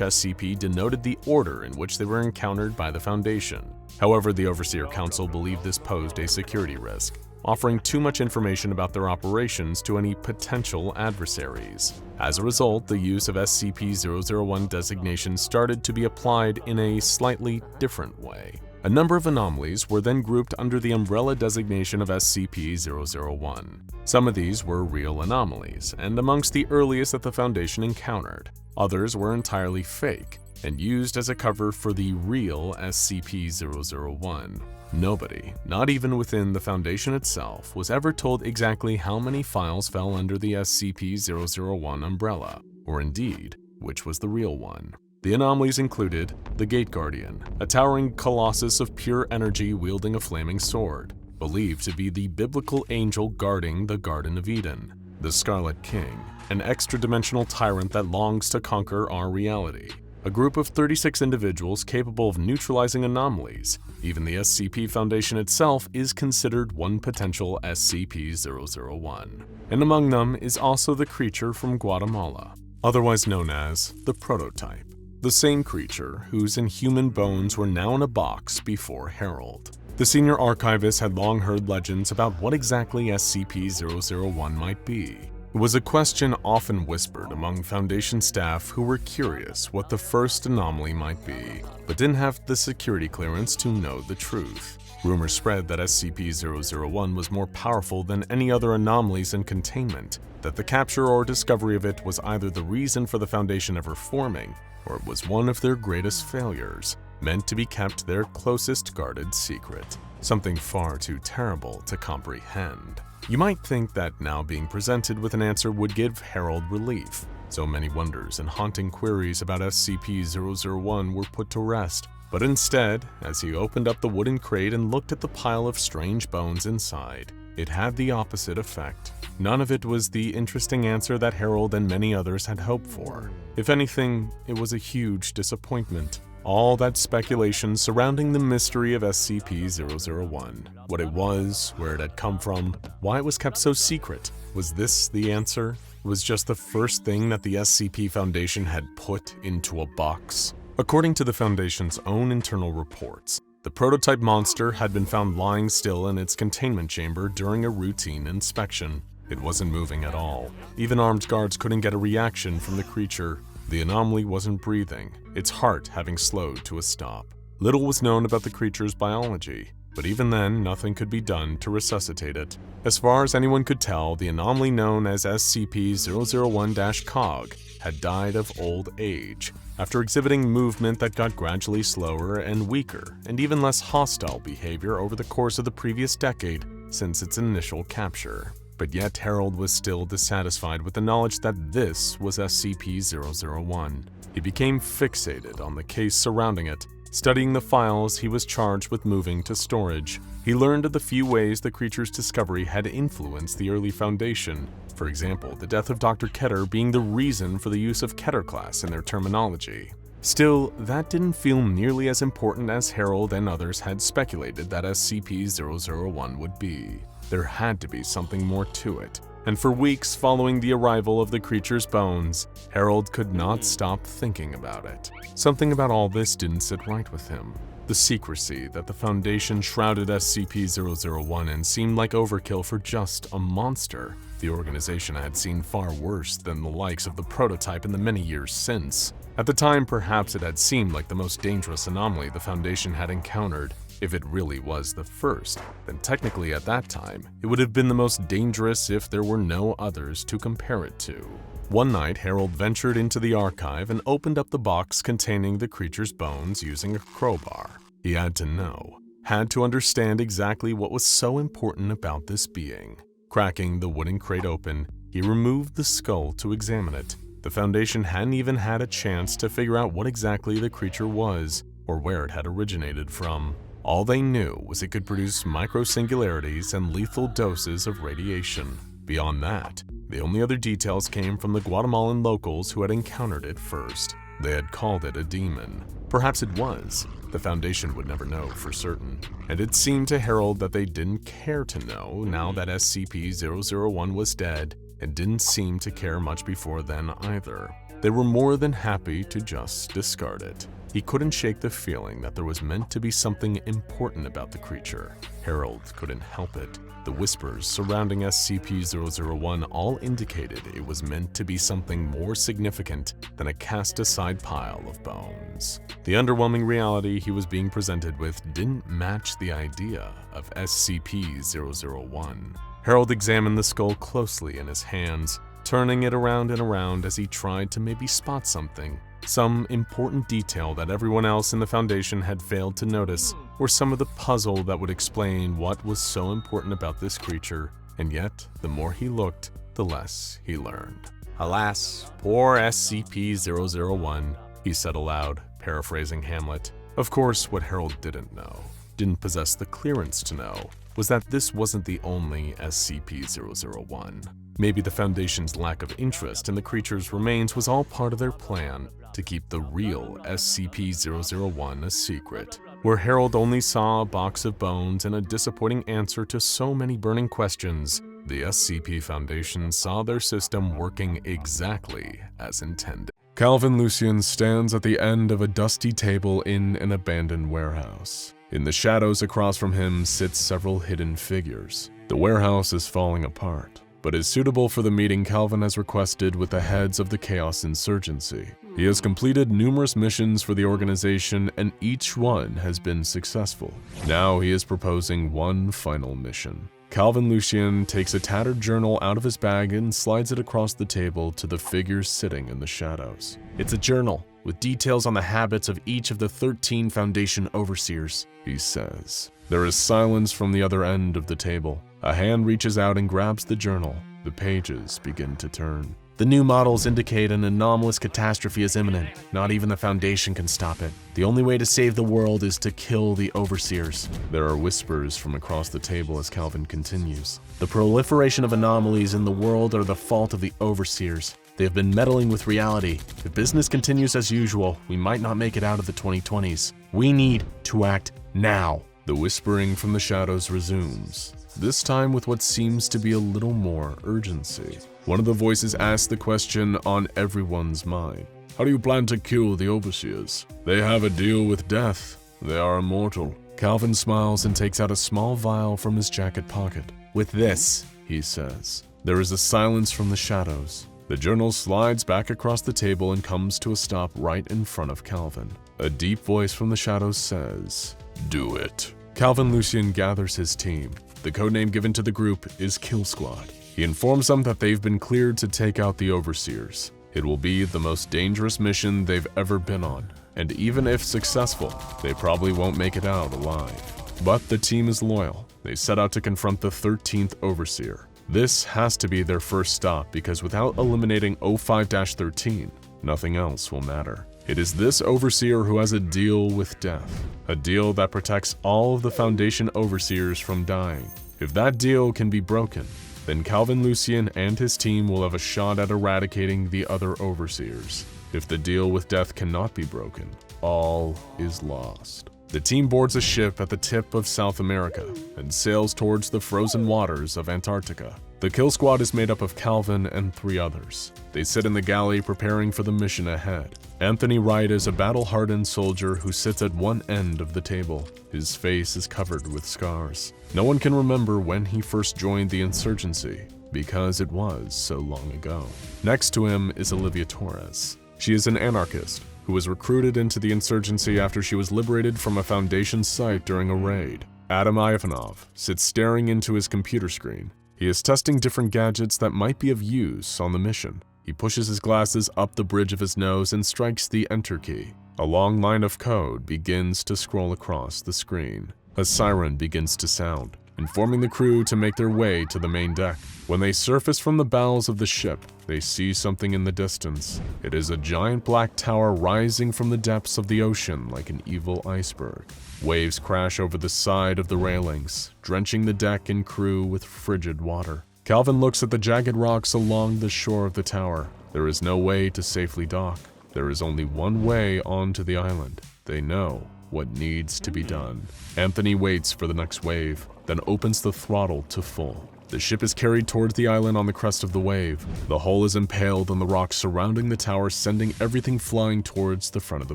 SCP denoted the order in which they were encountered by the Foundation. However, the Overseer Council believed this posed a security risk, offering too much information about their operations to any potential adversaries. As a result, the use of SCP-001 designation started to be applied in a slightly different way. A number of anomalies were then grouped under the umbrella designation of SCP-001. Some of these were real anomalies, and amongst the earliest that the Foundation encountered. Others were entirely fake, and used as a cover for the real SCP-001. Nobody, not even within the Foundation itself, was ever told exactly how many files fell under the SCP-001 umbrella, or indeed, which was the real one. The anomalies included the Gate Guardian, a towering colossus of pure energy wielding a flaming sword, believed to be the biblical angel guarding the Garden of Eden. The Scarlet King, an extra-dimensional tyrant that longs to conquer our reality. A group of 36 individuals capable of neutralizing anomalies. Even the SCP Foundation itself is considered one potential SCP-001. And among them is also the creature from Guatemala, otherwise known as the Prototype. The same creature whose inhuman bones were now in a box before Harold. The senior archivist had long heard legends about what exactly SCP-001 might be. It was a question often whispered among Foundation staff who were curious what the first anomaly might be, but didn't have the security clearance to know the truth. Rumors spread that SCP-001 was more powerful than any other anomalies in containment, that the capture or discovery of it was either the reason for the Foundation ever forming, or it was one of their greatest failures, meant to be kept their closest guarded secret. Something far too terrible to comprehend. You might think that now being presented with an answer would give Harold relief. So many wonders and haunting queries about SCP-001 were put to rest. But instead, as he opened up the wooden crate and looked at the pile of strange bones inside, it had the opposite effect. None of it was the interesting answer that Harold and many others had hoped for. If anything, it was a huge disappointment. All that speculation surrounding the mystery of SCP-001. What it was, where it had come from, why it was kept so secret. Was this the answer? Was just the first thing that the SCP Foundation had put into a box? According to the Foundation's own internal reports, the prototype monster had been found lying still in its containment chamber during a routine inspection. It wasn't moving at all. Even armed guards couldn't get a reaction from the creature. The anomaly wasn't breathing, its heart having slowed to a stop. Little was known about the creature's biology, but even then, nothing could be done to resuscitate it. As far as anyone could tell, the anomaly known as SCP-001-COG had died of old age, after exhibiting movement that got gradually slower and weaker, and even less hostile behavior over the course of the previous decade since its initial capture. But yet Harold was still dissatisfied with the knowledge that this was SCP-001. He became fixated on the case surrounding it. Studying the files he was charged with moving to storage, he learned of the few ways the creature's discovery had influenced the early Foundation. For example, the death of Dr. Keter being the reason for the use of Keter class in their terminology. Still, that didn't feel nearly as important as Harold and others had speculated that SCP-001 would be. There had to be something more to it, and for weeks following the arrival of the creature's bones, Harold could not stop thinking about it. Something about all this didn't sit right with him. The secrecy that the Foundation shrouded SCP-001 in seemed like overkill for just a monster. The organization had seen far worse than the likes of the prototype in the many years since. At the time, perhaps it had seemed like the most dangerous anomaly the Foundation had encountered. If it really was the first, then technically at that time, it would have been the most dangerous if there were no others to compare it to. One night, Harold ventured into the archive and opened up the box containing the creature's bones using a crowbar. He had to know, had to understand exactly what was so important about this being. Cracking the wooden crate open, he removed the skull to examine it. The Foundation hadn't even had a chance to figure out what exactly the creature was or where it had originated from. All they knew was it could produce microsingularities and lethal doses of radiation. Beyond that, the only other details came from the Guatemalan locals who had encountered it first. They had called it a demon. Perhaps it was. The Foundation would never know for certain. And it seemed to Harold that they didn't care to know now that SCP-001 was dead, and didn't seem to care much before then either. They were more than happy to just discard it. He couldn't shake the feeling that there was meant to be something important about the creature. Harold couldn't help it. The whispers surrounding SCP-001 all indicated it was meant to be something more significant than a cast-aside pile of bones. The underwhelming reality he was being presented with didn't match the idea of SCP-001. Harold examined the skull closely in his hands, turning it around and around as he tried to maybe spot something. Some important detail that everyone else in the Foundation had failed to notice, or some of the puzzle that would explain what was so important about this creature, and yet, the more he looked, the less he learned. Alas, poor SCP-001, he said aloud, paraphrasing Hamlet. Of course, what Harold didn't know, didn't possess the clearance to know, was that this wasn't the only SCP-001. Maybe the Foundation's lack of interest in the creature's remains was all part of their plan to keep the real SCP-001 a secret. Where Harold only saw a box of bones and a disappointing answer to so many burning questions, the SCP Foundation saw their system working exactly as intended. Calvin Lucien stands at the end of a dusty table in an abandoned warehouse. In the shadows across from him sit several hidden figures. The warehouse is falling apart, but is suitable for the meeting Calvin has requested with the heads of the Chaos Insurgency. He has completed numerous missions for the organization, and each one has been successful. Now he is proposing one final mission. Calvin Lucien takes a tattered journal out of his bag and slides it across the table to the figures sitting in the shadows. It's a journal with details on the habits of each of the 13 Foundation overseers, he says. There is silence from the other end of the table. A hand reaches out and grabs the journal. The pages begin to turn. The new models indicate an anomalous catastrophe is imminent. Not even the Foundation can stop it. The only way to save the world is to kill the overseers. There are whispers from across the table as Calvin continues. The proliferation of anomalies in the world are the fault of the overseers. They have been meddling with reality. If business continues as usual, we might not make it out of the 2020s. We need to act now. The whispering from the shadows resumes, this time with what seems to be a little more urgency. One of the voices asks the question on everyone's mind. How do you plan to kill the overseers? They have a deal with death. They are immortal. Calvin smiles and takes out a small vial from his jacket pocket. With this, he says. There is a silence from the shadows. The journal slides back across the table and comes to a stop right in front of Calvin. A deep voice from the shadows says, "Do it." Calvin Lucien gathers his team. The codename given to the group is Kill Squad. He informs them that they've been cleared to take out the overseers. It will be the most dangerous mission they've ever been on, and even if successful, they probably won't make it out alive. But the team is loyal. They set out to confront the 13th overseer. This has to be their first stop because without eliminating 05-13, nothing else will matter. It is this overseer who has a deal with death, a deal that protects all of the Foundation overseers from dying. If that deal can be broken, then Calvin Lucien and his team will have a shot at eradicating the other overseers. If the deal with death cannot be broken, all is lost. The team boards a ship at the tip of South America and sails towards the frozen waters of Antarctica. The kill squad is made up of Calvin and 3 others. They sit in the galley preparing for the mission ahead. Anthony Wright is a battle-hardened soldier who sits at one end of the table. His face is covered with scars. No one can remember when he first joined the insurgency, because it was so long ago. Next to him is Olivia Torres. She is an anarchist who was recruited into the insurgency after she was liberated from a Foundation site during a raid. Adam Ivanov sits staring into his computer screen. He is testing different gadgets that might be of use on the mission. He pushes his glasses up the bridge of his nose and strikes the Enter key. A long line of code begins to scroll across the screen. A siren begins to sound, informing the crew to make their way to the main deck. When they surface from the bowels of the ship, they see something in the distance. It is a giant black tower rising from the depths of the ocean like an evil iceberg. Waves crash over the side of the railings, drenching the deck and crew with frigid water. Calvin looks at the jagged rocks along the shore of the tower. There is no way to safely dock. There is only one way onto the island. They know what needs to be done. Anthony waits for the next wave, then opens the throttle to full. The ship is carried towards the island on the crest of the wave. The hull is impaled on the rocks surrounding the tower, sending everything flying towards the front of the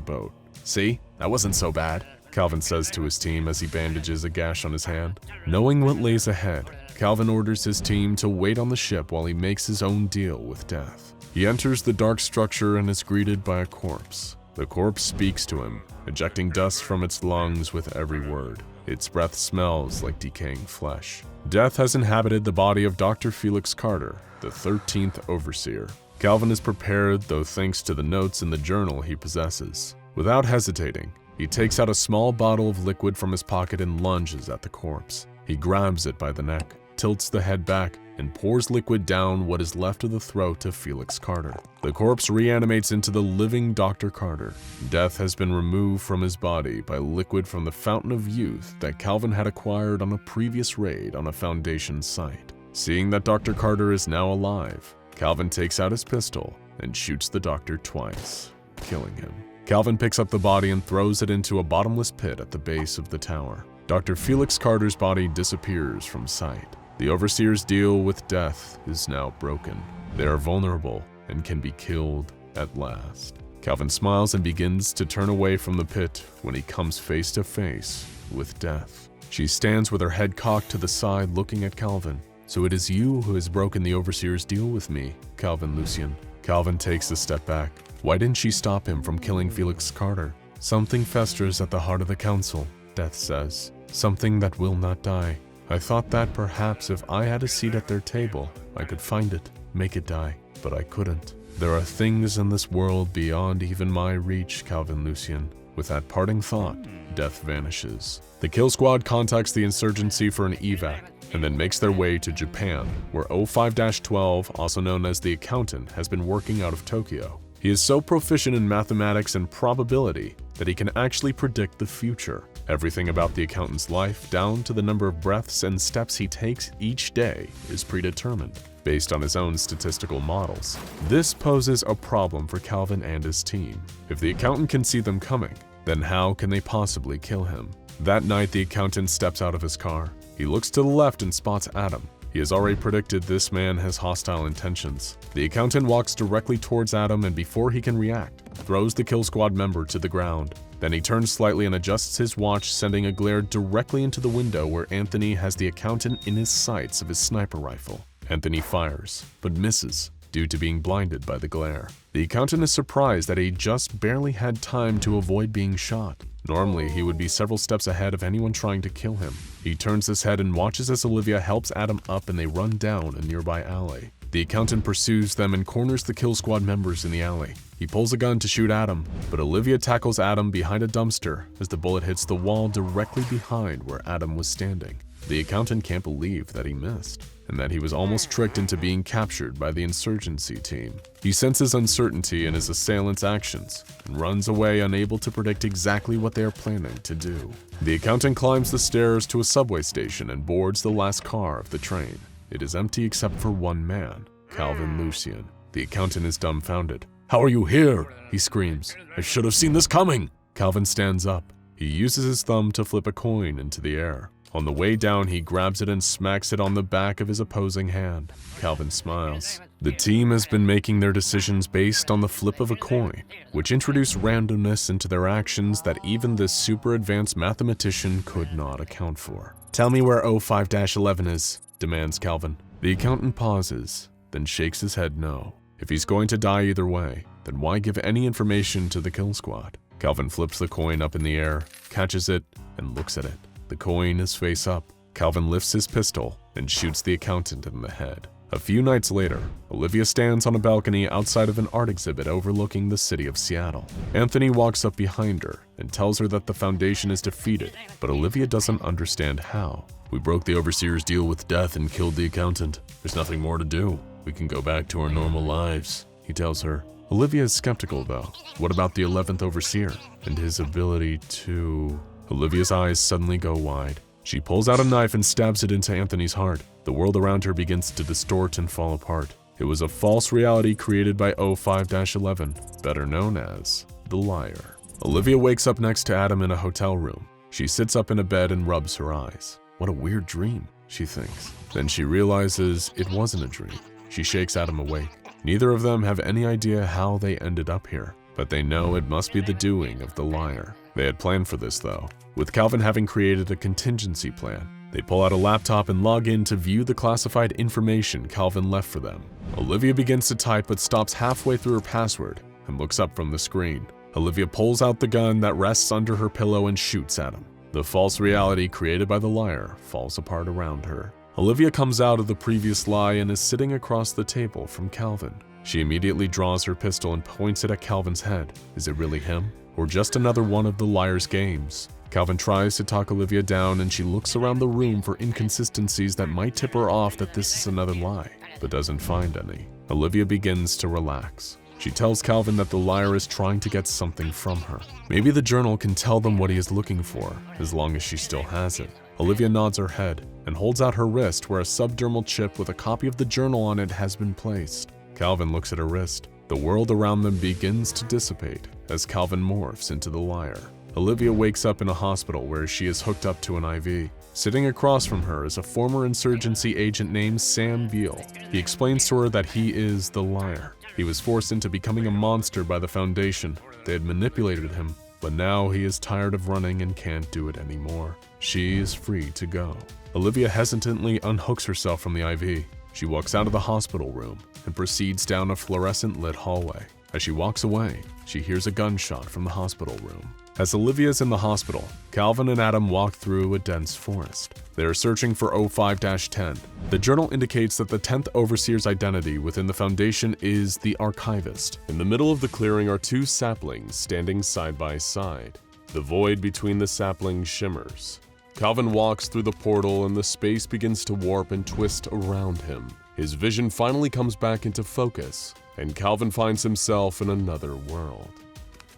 boat. "See? That wasn't so bad," Calvin says to his team as he bandages a gash on his hand. Knowing what lays ahead, Calvin orders his team to wait on the ship while he makes his own deal with death. He enters the dark structure and is greeted by a corpse. The corpse speaks to him, ejecting dust from its lungs with every word. Its breath smells like decaying flesh. Death has inhabited the body of Dr. Felix Carter, the 13th Overseer. Calvin is prepared, though thanks to the notes in the journal he possesses. Without hesitating, he takes out a small bottle of liquid from his pocket and lunges at the corpse. He grabs it by the neck, tilts the head back, and pours liquid down what is left of the throat of Felix Carter. The corpse reanimates into the living Dr. Carter. Death has been removed from his body by liquid from the Fountain of Youth that Calvin had acquired on a previous raid on a Foundation site. Seeing that Dr. Carter is now alive, Calvin takes out his pistol and shoots the doctor twice, killing him. Calvin picks up the body and throws it into a bottomless pit at the base of the tower. Dr. Felix Carter's body disappears from sight. The Overseer's deal with death is now broken. They are vulnerable and can be killed at last. Calvin smiles and begins to turn away from the pit when he comes face to face with death. She stands with her head cocked to the side looking at Calvin. "So it is you who has broken the Overseer's deal with me, Calvin Lucien." Calvin takes a step back. Why didn't she stop him from killing Felix Carter? "Something festers at the heart of the Council," Death says. "Something that will not die. I thought that perhaps if I had a seat at their table, I could find it, make it die, but I couldn't. There are things in this world beyond even my reach, Calvin Lucien." With that parting thought, Death vanishes. The kill squad contacts the insurgency for an evac, and then makes their way to Japan, where 05-12, also known as the Accountant, has been working out of Tokyo. He is so proficient in mathematics and probability that he can actually predict the future. Everything about the accountant's life, down to the number of breaths and steps he takes each day, is predetermined, based on his own statistical models. This poses a problem for Calvin and his team. If the accountant can see them coming, then how can they possibly kill him? That night, the accountant steps out of his car. He looks to the left and spots Adam. He has already predicted this man has hostile intentions. The accountant walks directly towards Adam and before he can react, throws the kill squad member to the ground. Then he turns slightly and adjusts his watch, sending a glare directly into the window where Anthony has the accountant in his sights of his sniper rifle. Anthony fires, but misses, due to being blinded by the glare. The accountant is surprised that he just barely had time to avoid being shot. Normally, he would be several steps ahead of anyone trying to kill him. He turns his head and watches as Olivia helps Adam up and they run down a nearby alley. The accountant pursues them and corners the kill squad members in the alley. He pulls a gun to shoot Adam, but Olivia tackles Adam behind a dumpster as the bullet hits the wall directly behind where Adam was standing. The accountant can't believe that he missed, and that he was almost tricked into being captured by the insurgency team. He senses uncertainty in his assailants' actions and runs away, unable to predict exactly what they are planning to do. The accountant climbs the stairs to a subway station and boards the last car of the train. It is empty except for one man, Calvin Lucien. The accountant is dumbfounded. "How are you here?" he screams. "I should have seen this coming." Calvin stands up. He uses his thumb to flip a coin into the air. On the way down, he grabs it and smacks it on the back of his opposing hand. Calvin smiles. The team has been making their decisions based on the flip of a coin, which introduced randomness into their actions that even this super advanced mathematician could not account for. "Tell me where 05-11 is," demands Calvin. The accountant pauses, then shakes his head no. If he's going to die either way, then why give any information to the kill squad? Calvin flips the coin up in the air, catches it, and looks at it. The coin is face up. Calvin lifts his pistol and shoots the accountant in the head. A few nights later, Olivia stands on a balcony outside of an art exhibit overlooking the city of Seattle. Anthony walks up behind her and tells her that the Foundation is defeated, but Olivia doesn't understand how. "We broke the Overseer's deal with death and killed the accountant. There's nothing more to do. We can go back to our normal lives," he tells her. Olivia is skeptical though. What about the 11th Overseer and his ability to... Olivia's eyes suddenly go wide. She pulls out a knife and stabs it into Anthony's heart. The world around her begins to distort and fall apart. It was a false reality created by 05-11, better known as the Liar. Olivia wakes up next to Adam in a hotel room. She sits up in a bed and rubs her eyes. What a weird dream, she thinks. Then she realizes it wasn't a dream. She shakes Adam awake. Neither of them have any idea how they ended up here, but they know it must be the doing of the Liar. They had planned for this though, with Calvin having created a contingency plan. They pull out a laptop and log in to view the classified information Calvin left for them. Olivia begins to type but stops halfway through her password and looks up from the screen. Olivia pulls out the gun that rests under her pillow and shoots at him. The false reality created by the Liar falls apart around her. Olivia comes out of the previous lie and is sitting across the table from Calvin. She immediately draws her pistol and points it at Calvin's head. Is it really him? Or just another one of the Liar's games? Calvin tries to talk Olivia down and she looks around the room for inconsistencies that might tip her off that this is another lie, but doesn't find any. Olivia begins to relax. She tells Calvin that the Liar is trying to get something from her. Maybe the journal can tell them what he is looking for, as long as she still has it. Olivia nods her head and holds out her wrist where a subdermal chip with a copy of the journal on it has been placed. Calvin looks at her wrist. The world around them begins to dissipate as Calvin morphs into the Liar. Olivia wakes up in a hospital where she is hooked up to an IV. Sitting across from her is a former insurgency agent named Sam Beale. He explains to her that he is the Liar. He was forced into becoming a monster by the Foundation. They had manipulated him, but now he is tired of running and can't do it anymore. She is free to go. Olivia hesitantly unhooks herself from the IV. She walks out of the hospital room and proceeds down a fluorescent-lit hallway. As she walks away, she hears a gunshot from the hospital room. As Olivia is in the hospital, Calvin and Adam walk through a dense forest. They are searching for 05-10. The journal indicates that the 10th Overseer's identity within the Foundation is the Archivist. In the middle of the clearing are two saplings standing side by side. The void between the saplings shimmers. Calvin walks through the portal and the space begins to warp and twist around him. His vision finally comes back into focus, and Calvin finds himself in another world.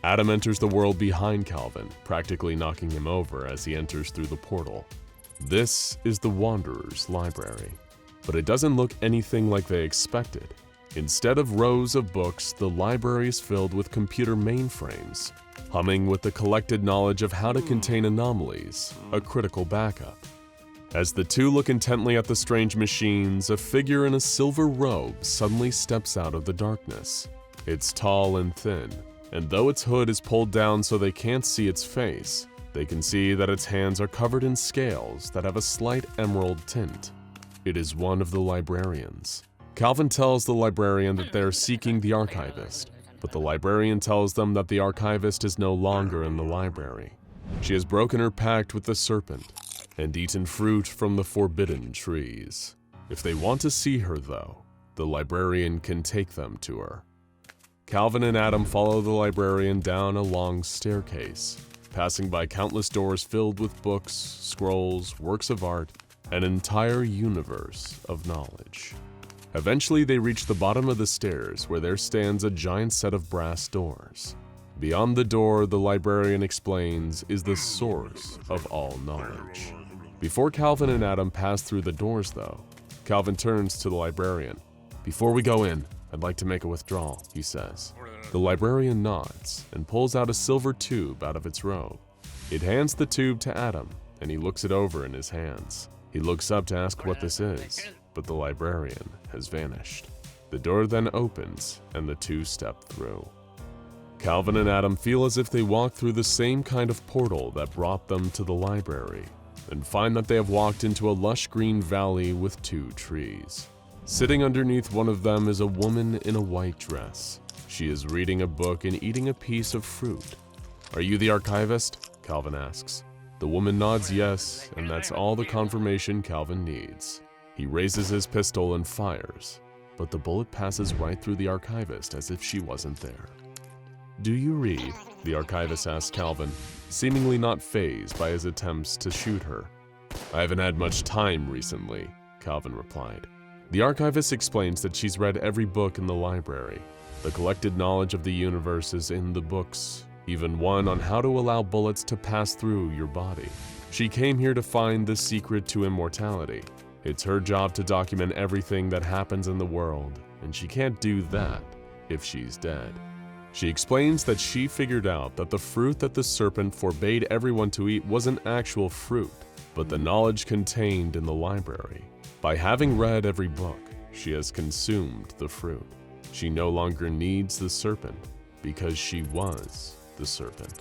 Adam enters the world behind Calvin, practically knocking him over as he enters through the portal. This is the Wanderer's library, but it doesn't look anything like they expected. Instead of rows of books, the library is filled with computer mainframes, humming with the collected knowledge of how to contain anomalies, a critical backup. As the two look intently at the strange machines, a figure in a silver robe suddenly steps out of the darkness. It's tall and thin, and though its hood is pulled down so they can't see its face, they can see that its hands are covered in scales that have a slight emerald tint. It is one of the librarians. Calvin tells the librarian that they are seeking the Archivist, but the librarian tells them that the Archivist is no longer in the library. She has broken her pact with the serpent and eaten fruit from the forbidden trees. If they want to see her though, the librarian can take them to her. Calvin and Adam follow the librarian down a long staircase, passing by countless doors filled with books, scrolls, works of art, an entire universe of knowledge. Eventually they reach the bottom of the stairs where there stands a giant set of brass doors. Beyond the door, the librarian explains, is the source of all knowledge. Before Calvin and Adam pass through the doors though, Calvin turns to the librarian. "Before we go in, I'd like to make a withdrawal," he says. The librarian nods and pulls out a silver tube out of its robe. It hands the tube to Adam, and he looks it over in his hands. He looks up to ask what this is, but the librarian has vanished. The door then opens, and the two step through. Calvin and Adam feel as if they walked through the same kind of portal that brought them to the library, and find that they have walked into a lush green valley with 2 trees. Sitting underneath one of them is a woman in a white dress. She is reading a book and eating a piece of fruit. "Are you the archivist?" Calvin asks. The woman nods yes, and that's all the confirmation Calvin needs. He raises his pistol and fires, but the bullet passes right through the archivist as if she wasn't there. "Do you read?" the archivist asks Calvin, seemingly not fazed by his attempts to shoot her. "I haven't had much time recently," Calvin replied. The archivist explains that she's read every book in the library. The collected knowledge of the universe is in the books, even one on how to allow bullets to pass through your body. She came here to find the secret to immortality. It's her job to document everything that happens in the world, and she can't do that if she's dead. She explains that she figured out that the fruit that the serpent forbade everyone to eat wasn't actual fruit, but the knowledge contained in the library. By having read every book, she has consumed the fruit. She no longer needs the serpent because she was the serpent.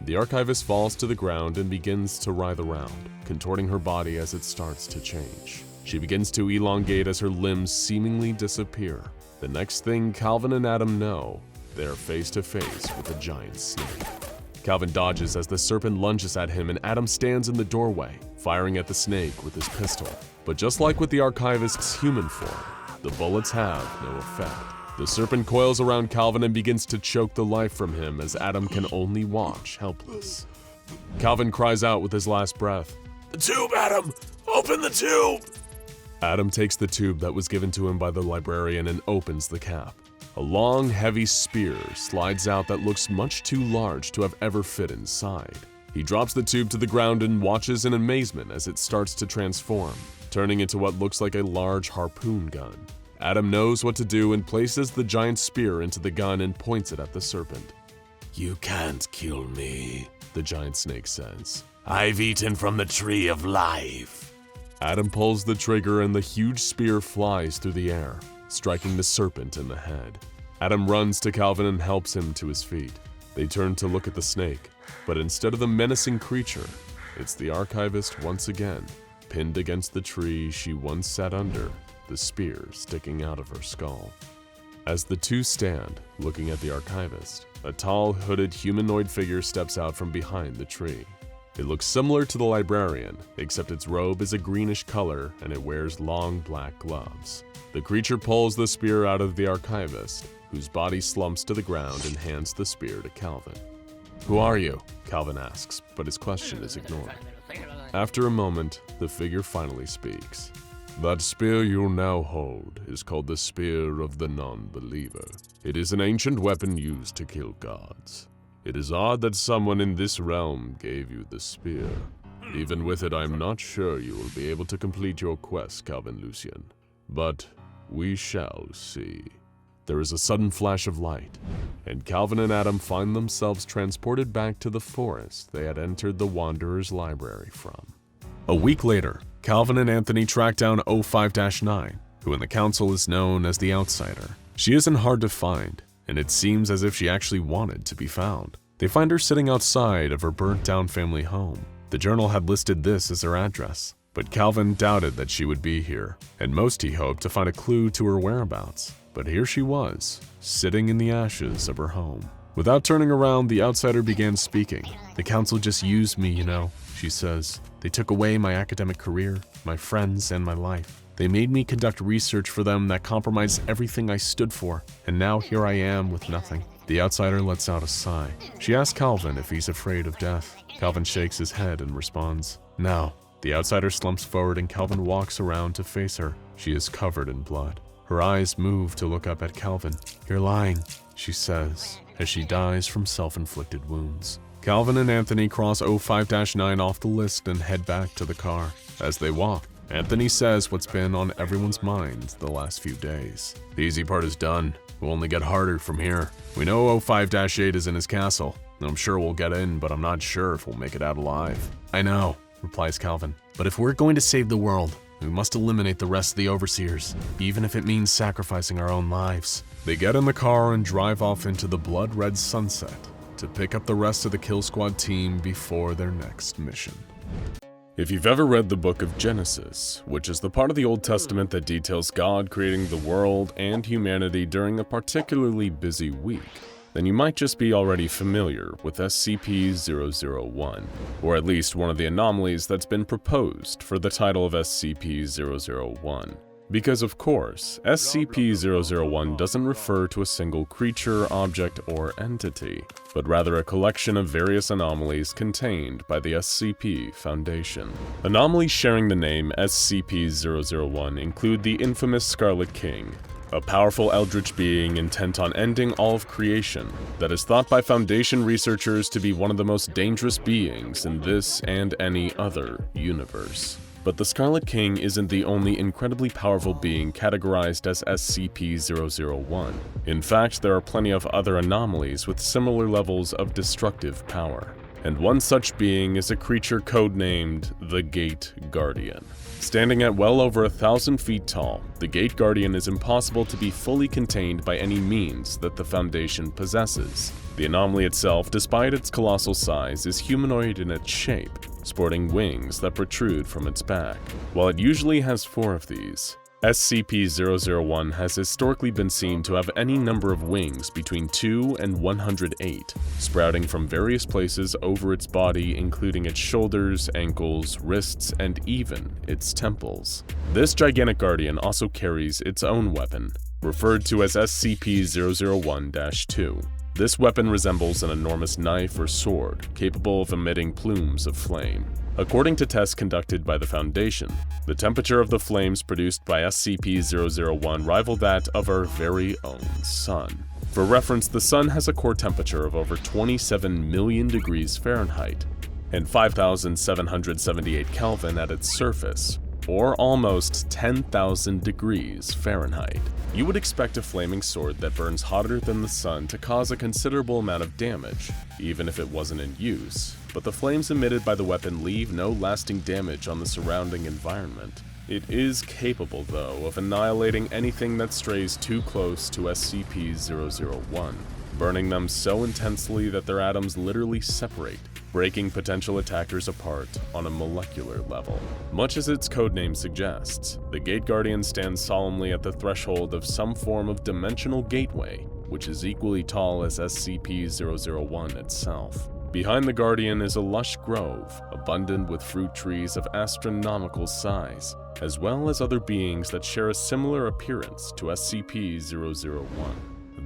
The archivist falls to the ground and begins to writhe around, contorting her body as it starts to change. She begins to elongate as her limbs seemingly disappear. The next thing Calvin and Adam know, they're face to face with a giant snake. Calvin dodges as the serpent lunges at him, and Adam stands in the doorway, firing at the snake with his pistol. But just like with the archivist's human form, the bullets have no effect. The serpent coils around Calvin and begins to choke the life from him as Adam can only watch, helpless. Calvin cries out with his last breath, "The tube, Adam! Open the tube!" Adam takes the tube that was given to him by the librarian and opens the cap. A long, heavy spear slides out that looks much too large to have ever fit inside. He drops the tube to the ground and watches in amazement as it starts to transform, turning into what looks like a large harpoon gun. Adam knows what to do and places the giant spear into the gun and points it at the serpent. "You can't kill me," the giant snake says. "I've eaten from the tree of life." Adam pulls the trigger and the huge spear flies through the air, striking the serpent in the head. Adam runs to Calvin and helps him to his feet. They turn to look at the snake, but instead of the menacing creature, it's the archivist once again, pinned against the tree she once sat under, the spear sticking out of her skull. As the two stand, looking at the archivist, a tall, hooded humanoid figure steps out from behind the tree. It looks similar to the librarian, except its robe is a greenish color and it wears long black gloves. The creature pulls the spear out of the archivist, whose body slumps to the ground, and hands the spear to Calvin. "Who are you?" Calvin asks, but his question is ignored. After a moment, the figure finally speaks. "That spear you now hold is called the Spear of the Non-Believer. It is an ancient weapon used to kill gods. It is odd that someone in this realm gave you the spear. Even with it, I'm not sure you will be able to complete your quest, Calvin Lucian. But we shall see." There is a sudden flash of light, and Calvin and Adam find themselves transported back to the forest they had entered the Wanderer's library from. A week later, Calvin and Anthony track down 05-9, who in the council is known as the Outsider. She isn't hard to find, and it seems as if she actually wanted to be found. They find her sitting outside of her burnt-down family home. The journal had listed this as her address, but Calvin doubted that she would be here, and most he hoped to find a clue to her whereabouts. But here she was, sitting in the ashes of her home. Without turning around, the Outsider began speaking. "The council just used me, you know," she says. "They took away my academic career, my friends, and my life. They made me conduct research for them that compromised everything I stood for, and now here I am with nothing." The Outsider lets out a sigh. She asks Calvin if he's afraid of death. Calvin shakes his head and responds, "No." The Outsider slumps forward and Calvin walks around to face her. She is covered in blood. Her eyes move to look up at Calvin. "You're lying," she says, as she dies from self-inflicted wounds. Calvin and Anthony cross 05-9 off the list and head back to the car. As they walk, Anthony says what's been on everyone's minds the last few days. "The easy part is done. We'll only get harder from here. We know 05-8 is in his castle. I'm sure we'll get in, but I'm not sure if we'll make it out alive." "I know," replies Calvin. But if we're going to save the world, we must eliminate the rest of the Overseers, even if it means sacrificing our own lives. They get in the car and drive off into the blood-red sunset to pick up the rest of the Kill Squad team before their next mission. If you've ever read the book of Genesis, which is the part of the Old Testament that details God creating the world and humanity during a particularly busy week, then you might just be already familiar with SCP-001, or at least one of the anomalies that's been proposed for the title of SCP-001. Because of course, SCP-001 doesn't refer to a single creature, object, or entity, but rather a collection of various anomalies contained by the SCP Foundation. Anomalies sharing the name SCP-001 include the infamous Scarlet King, a powerful eldritch being intent on ending all of creation that is thought by Foundation researchers to be one of the most dangerous beings in this and any other universe. But the Scarlet King isn't the only incredibly powerful being categorized as SCP-001. In fact, there are plenty of other anomalies with similar levels of destructive power. And one such being is a creature codenamed the Gate Guardian. Standing at well over 1,000 feet tall, the Gate Guardian is impossible to be fully contained by any means that the Foundation possesses. The anomaly itself, despite its colossal size, is humanoid in its shape, sporting wings that protrude from its back. While it usually has 4 of these, SCP-001 has historically been seen to have any number of wings between 2 and 108, sprouting from various places over its body, including its shoulders, ankles, wrists, and even its temples. This gigantic guardian also carries its own weapon, referred to as SCP-001-2. This weapon resembles an enormous knife or sword, capable of emitting plumes of flame. According to tests conducted by the Foundation, the temperature of the flames produced by SCP-001 rival that of our very own Sun. For reference, the Sun has a core temperature of over 27 million degrees Fahrenheit and 5,778 Kelvin at its surface, or almost 10,000 degrees Fahrenheit. You would expect a flaming sword that burns hotter than the sun to cause a considerable amount of damage, even if it wasn't in use, but the flames emitted by the weapon leave no lasting damage on the surrounding environment. It is capable, though, of annihilating anything that strays too close to SCP-001, burning them so intensely that their atoms literally separate, breaking potential attackers apart on a molecular level. Much as its codename suggests, the Gate Guardian stands solemnly at the threshold of some form of dimensional gateway, which is equally tall as SCP-001 itself. Behind the Guardian is a lush grove, abundant with fruit trees of astronomical size, as well as other beings that share a similar appearance to SCP-001.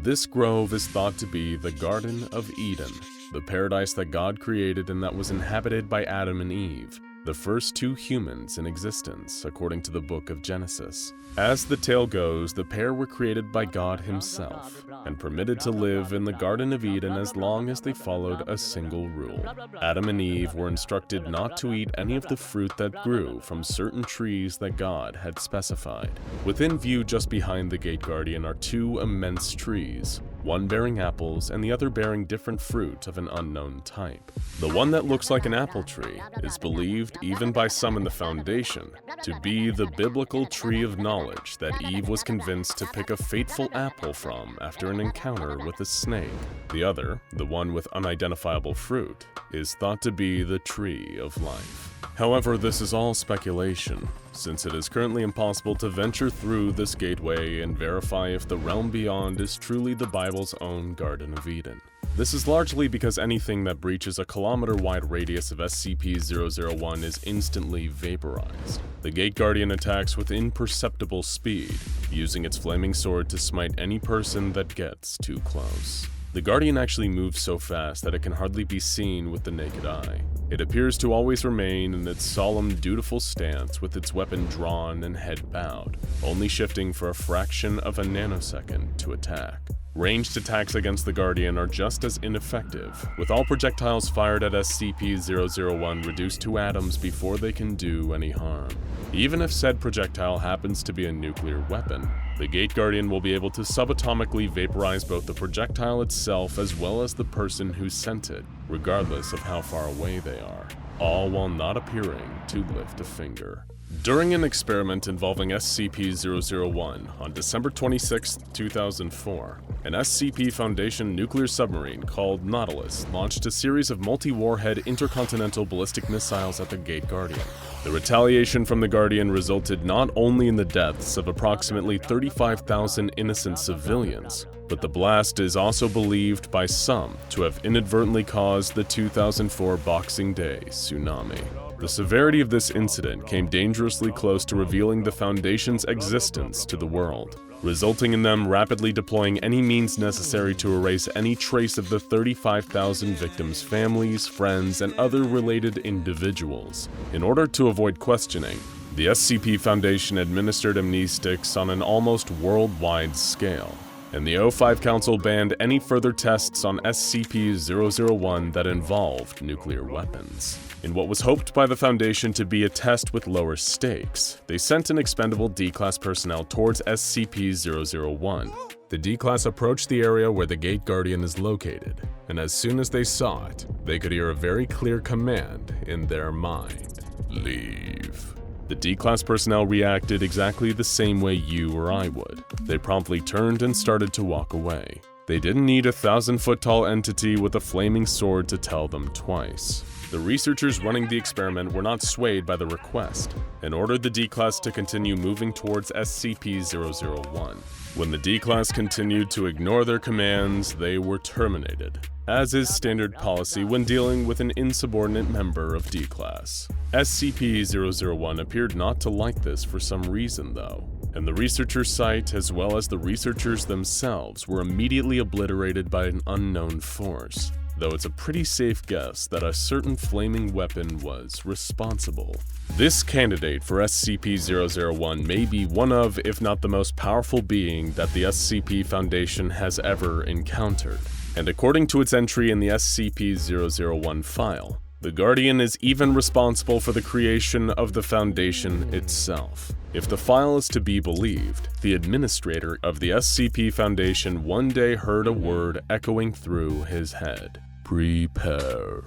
This grove is thought to be the Garden of Eden, the paradise that God created and that was inhabited by Adam and Eve, the first 2 humans in existence, according to the book of Genesis. As the tale goes, the pair were created by God himself and permitted to live in the Garden of Eden as long as they followed a single rule. Adam and Eve were instructed not to eat any of the fruit that grew from certain trees that God had specified. Within view just behind the Gate Guardian are 2 immense trees, one bearing apples and the other bearing different fruit of an unknown type. The one that looks like an apple tree is believed, even by some in the Foundation, to be the biblical tree of knowledge that Eve was convinced to pick a fateful apple from after an encounter with a snake. The other, the one with unidentifiable fruit, is thought to be the tree of life. However, this is all speculation, since it is currently impossible to venture through this gateway and verify if the realm beyond is truly the Bible's own Garden of Eden. This is largely because anything that breaches a kilometer-wide radius of SCP-001 is instantly vaporized. The Gate Guardian attacks with imperceptible speed, using its flaming sword to smite any person that gets too close. The Guardian actually moves so fast that it can hardly be seen with the naked eye. It appears to always remain in its solemn, dutiful stance with its weapon drawn and head bowed, only shifting for a fraction of a nanosecond to attack. Ranged attacks against the Guardian are just as ineffective, with all projectiles fired at SCP-001 reduced to atoms before they can do any harm. Even if said projectile happens to be a nuclear weapon, the Gate Guardian will be able to subatomically vaporize both the projectile itself as well as the person who sent it, regardless of how far away they are. all while not appearing to lift a finger. During an experiment involving SCP-001 on December 26, 2004, an SCP Foundation nuclear submarine called Nautilus launched a series of multi-warhead intercontinental ballistic missiles at the Gate Guardian. The retaliation from the Guardian resulted not only in the deaths of approximately 35,000 innocent civilians, but the blast is also believed by some to have inadvertently caused the 2004 Boxing Day tsunami. The severity of this incident came dangerously close to revealing the Foundation's existence to the world, resulting in them rapidly deploying any means necessary to erase any trace of the 35,000 victims' families, friends, and other related individuals. In order to avoid questioning, the SCP Foundation administered amnestics on an almost worldwide scale, and the O5 Council banned any further tests on SCP-001 that involved nuclear weapons. In what was hoped by the Foundation to be a test with lower stakes, they sent an expendable D-Class personnel towards SCP-001. The D-Class approached the area where the Gate Guardian is located, and as soon as they saw it, they could hear a very clear command in their mind: leave. The D-Class personnel reacted exactly the same way you or I would. They promptly turned and started to walk away. They didn't need a 1,000-foot-tall entity with a flaming sword to tell them twice. The researchers running the experiment were not swayed by the request and ordered the D-Class to continue moving towards SCP-001. When the D-Class continued to ignore their commands, they were terminated, as is standard policy when dealing with an insubordinate member of D-Class. SCP-001 appeared not to like this for some reason though, and the researcher site as well as the researchers themselves were immediately obliterated by an unknown force, though it's a pretty safe guess that a certain flaming weapon was responsible. This candidate for SCP-001 may be one of, if not the most powerful being that the SCP Foundation has ever encountered, and according to its entry in the SCP-001 file, the Guardian is even responsible for the creation of the Foundation itself. If the file is to be believed, the administrator of the SCP Foundation one day heard a word echoing through his head: prepare.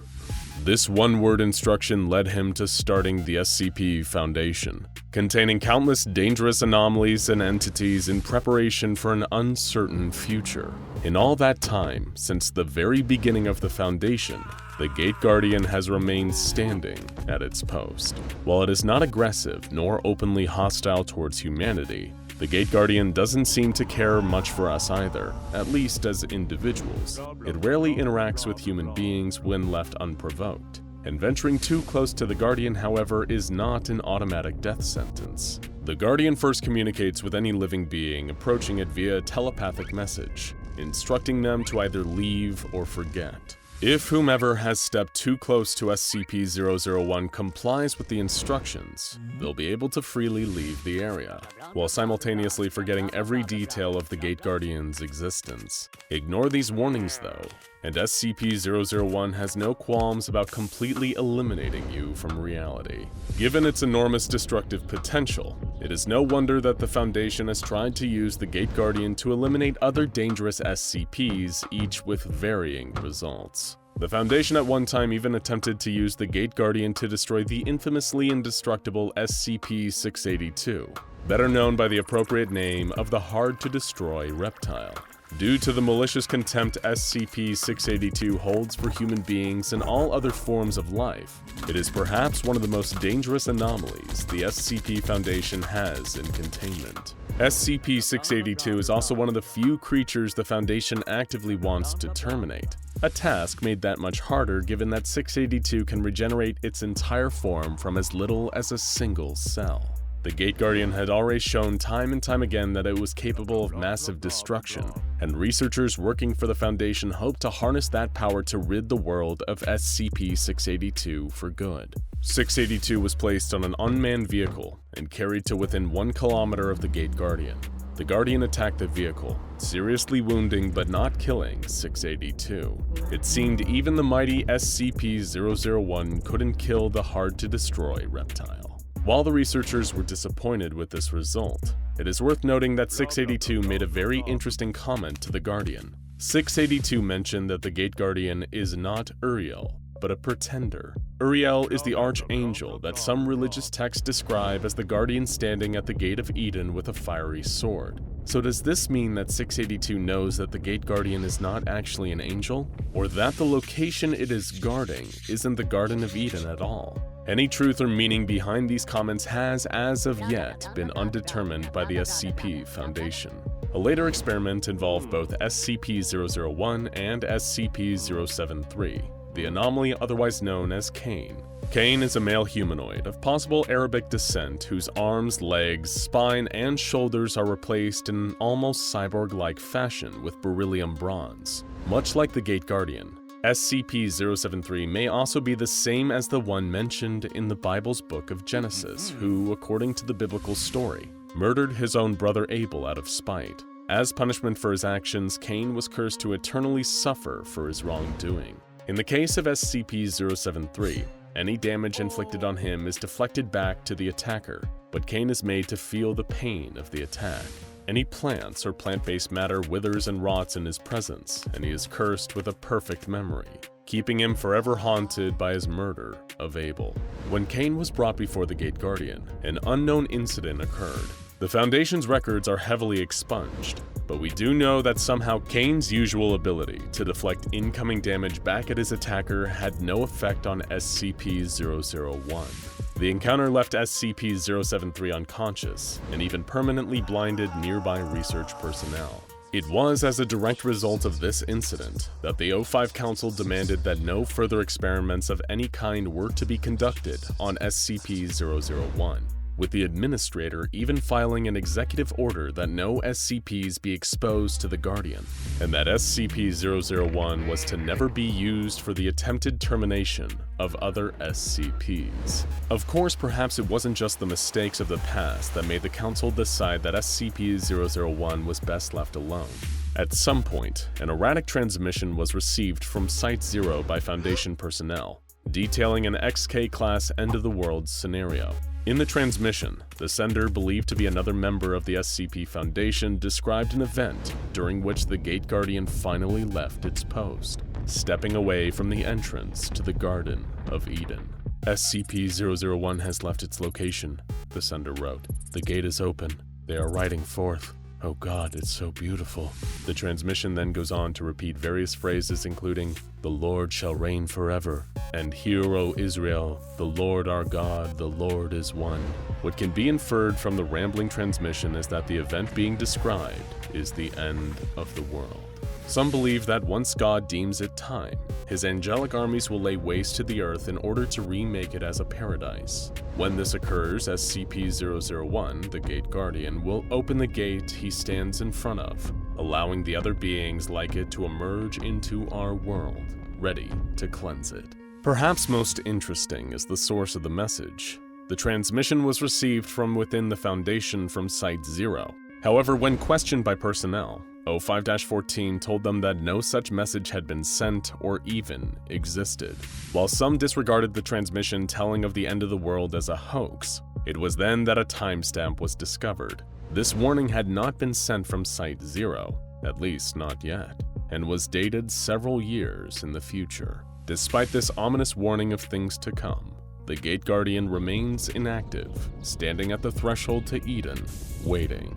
This one-word instruction led him to starting the SCP Foundation, containing countless dangerous anomalies and entities in preparation for an uncertain future. In all that time, since the very beginning of the Foundation, the Gate Guardian has remained standing at its post. While it is not aggressive nor openly hostile towards humanity, the Gate Guardian doesn't seem to care much for us either, at least as individuals. It rarely interacts with human beings when left unprovoked, and venturing too close to the Guardian, however, is not an automatic death sentence. The Guardian first communicates with any living being approaching it via a telepathic message, instructing them to either leave or forget. If whomever has stepped too close to SCP-001 complies with the instructions, they'll be able to freely leave the area, while simultaneously forgetting every detail of the Gate Guardian's existence. Ignore these warnings though, and SCP-001 has no qualms about completely eliminating you from reality. Given its enormous destructive potential, it is no wonder that the Foundation has tried to use the Gate Guardian to eliminate other dangerous SCPs, each with varying results. The Foundation at one time even attempted to use the Gate Guardian to destroy the infamously indestructible SCP-682, better known by the appropriate name of the hard-to-destroy reptile. Due to the malicious contempt SCP-682 holds for human beings and all other forms of life, it is perhaps one of the most dangerous anomalies the SCP Foundation has in containment. SCP-682 is also one of the few creatures the Foundation actively wants to terminate, a task made that much harder given that 682 can regenerate its entire form from as little as a single cell. The Gate Guardian had already shown time and time again that it was capable of massive destruction, and researchers working for the Foundation hoped to harness that power to rid the world of SCP-682 for good. 682 was placed on an unmanned vehicle and carried to within 1 kilometer of the Gate Guardian. The Guardian attacked the vehicle, seriously wounding but not killing 682. It seemed even the mighty SCP-001 couldn't kill the hard-to-destroy reptile. While the researchers were disappointed with this result, it is worth noting that 682 made a very interesting comment to the Guardian. 682 mentioned that the Gate Guardian is not Uriel, but a pretender. Uriel is the archangel that some religious texts describe as the guardian standing at the gate of Eden with a fiery sword. So does this mean that 682 knows that the gate guardian is not actually an angel? Or that the location it is guarding isn't the Garden of Eden at all? Any truth or meaning behind these comments has, as of yet, been undetermined by the SCP Foundation. A later experiment involved both SCP-001 and SCP-073, the anomaly otherwise known as Cain. Cain is a male humanoid of possible Arabic descent whose arms, legs, spine, and shoulders are replaced in an almost cyborg-like fashion with beryllium bronze. Much like the Gate Guardian, SCP-073 may also be the same as the one mentioned in the Bible's book of Genesis, who, according to the biblical story, murdered his own brother Abel out of spite. As punishment for his actions, Cain was cursed to eternally suffer for his wrongdoing. In the case of SCP-073, any damage inflicted on him is deflected back to the attacker, but Cain is made to feel the pain of the attack. Any plants or plant-based matter withers and rots in his presence, and he is cursed with a perfect memory, keeping him forever haunted by his murder of Abel. When Cain was brought before the Gate Guardian, an unknown incident occurred. The Foundation's records are heavily expunged, but we do know that somehow Cain's usual ability to deflect incoming damage back at his attacker had no effect on SCP-001. The encounter left SCP-073 unconscious and even permanently blinded nearby research personnel. It was as a direct result of this incident that the O5 Council demanded that no further experiments of any kind were to be conducted on SCP-001, with the administrator even filing an executive order that no SCPs be exposed to the Guardian, and that SCP-001 was to never be used for the attempted termination of other SCPs. Of course, perhaps it wasn't just the mistakes of the past that made the Council decide that SCP-001 was best left alone. At some point, an erratic transmission was received from Site-0 by Foundation personnel, detailing an XK-class end-of-the-world scenario. In the transmission, the sender, believed to be another member of the SCP Foundation, described an event during which the Gate Guardian finally left its post, stepping away from the entrance to the Garden of Eden. SCP-001 has left its location, the sender wrote. The gate is open. They are riding forth. Oh God, it's so beautiful. The transmission then goes on to repeat various phrases including, "The Lord shall reign forever," and "Hear, O Israel, the Lord our God, the Lord is one." What can be inferred from the rambling transmission is that the event being described is the end of the world. Some believe that once God deems it time, his angelic armies will lay waste to the earth in order to remake it as a paradise. When this occurs, SCP-001, the Gate Guardian, will open the gate he stands in front of, allowing the other beings like it to emerge into our world, ready to cleanse it. Perhaps most interesting is the source of the message. The transmission was received from within the Foundation from Site-0. However, when questioned by personnel, O5-14 told them that no such message had been sent or even existed. While some disregarded the transmission telling of the end of the world as a hoax, it was then that a timestamp was discovered. This warning had not been sent from Site-0, at least not yet, and was dated several years in the future. Despite this ominous warning of things to come, the Gate Guardian remains inactive, standing at the threshold to Eden, waiting.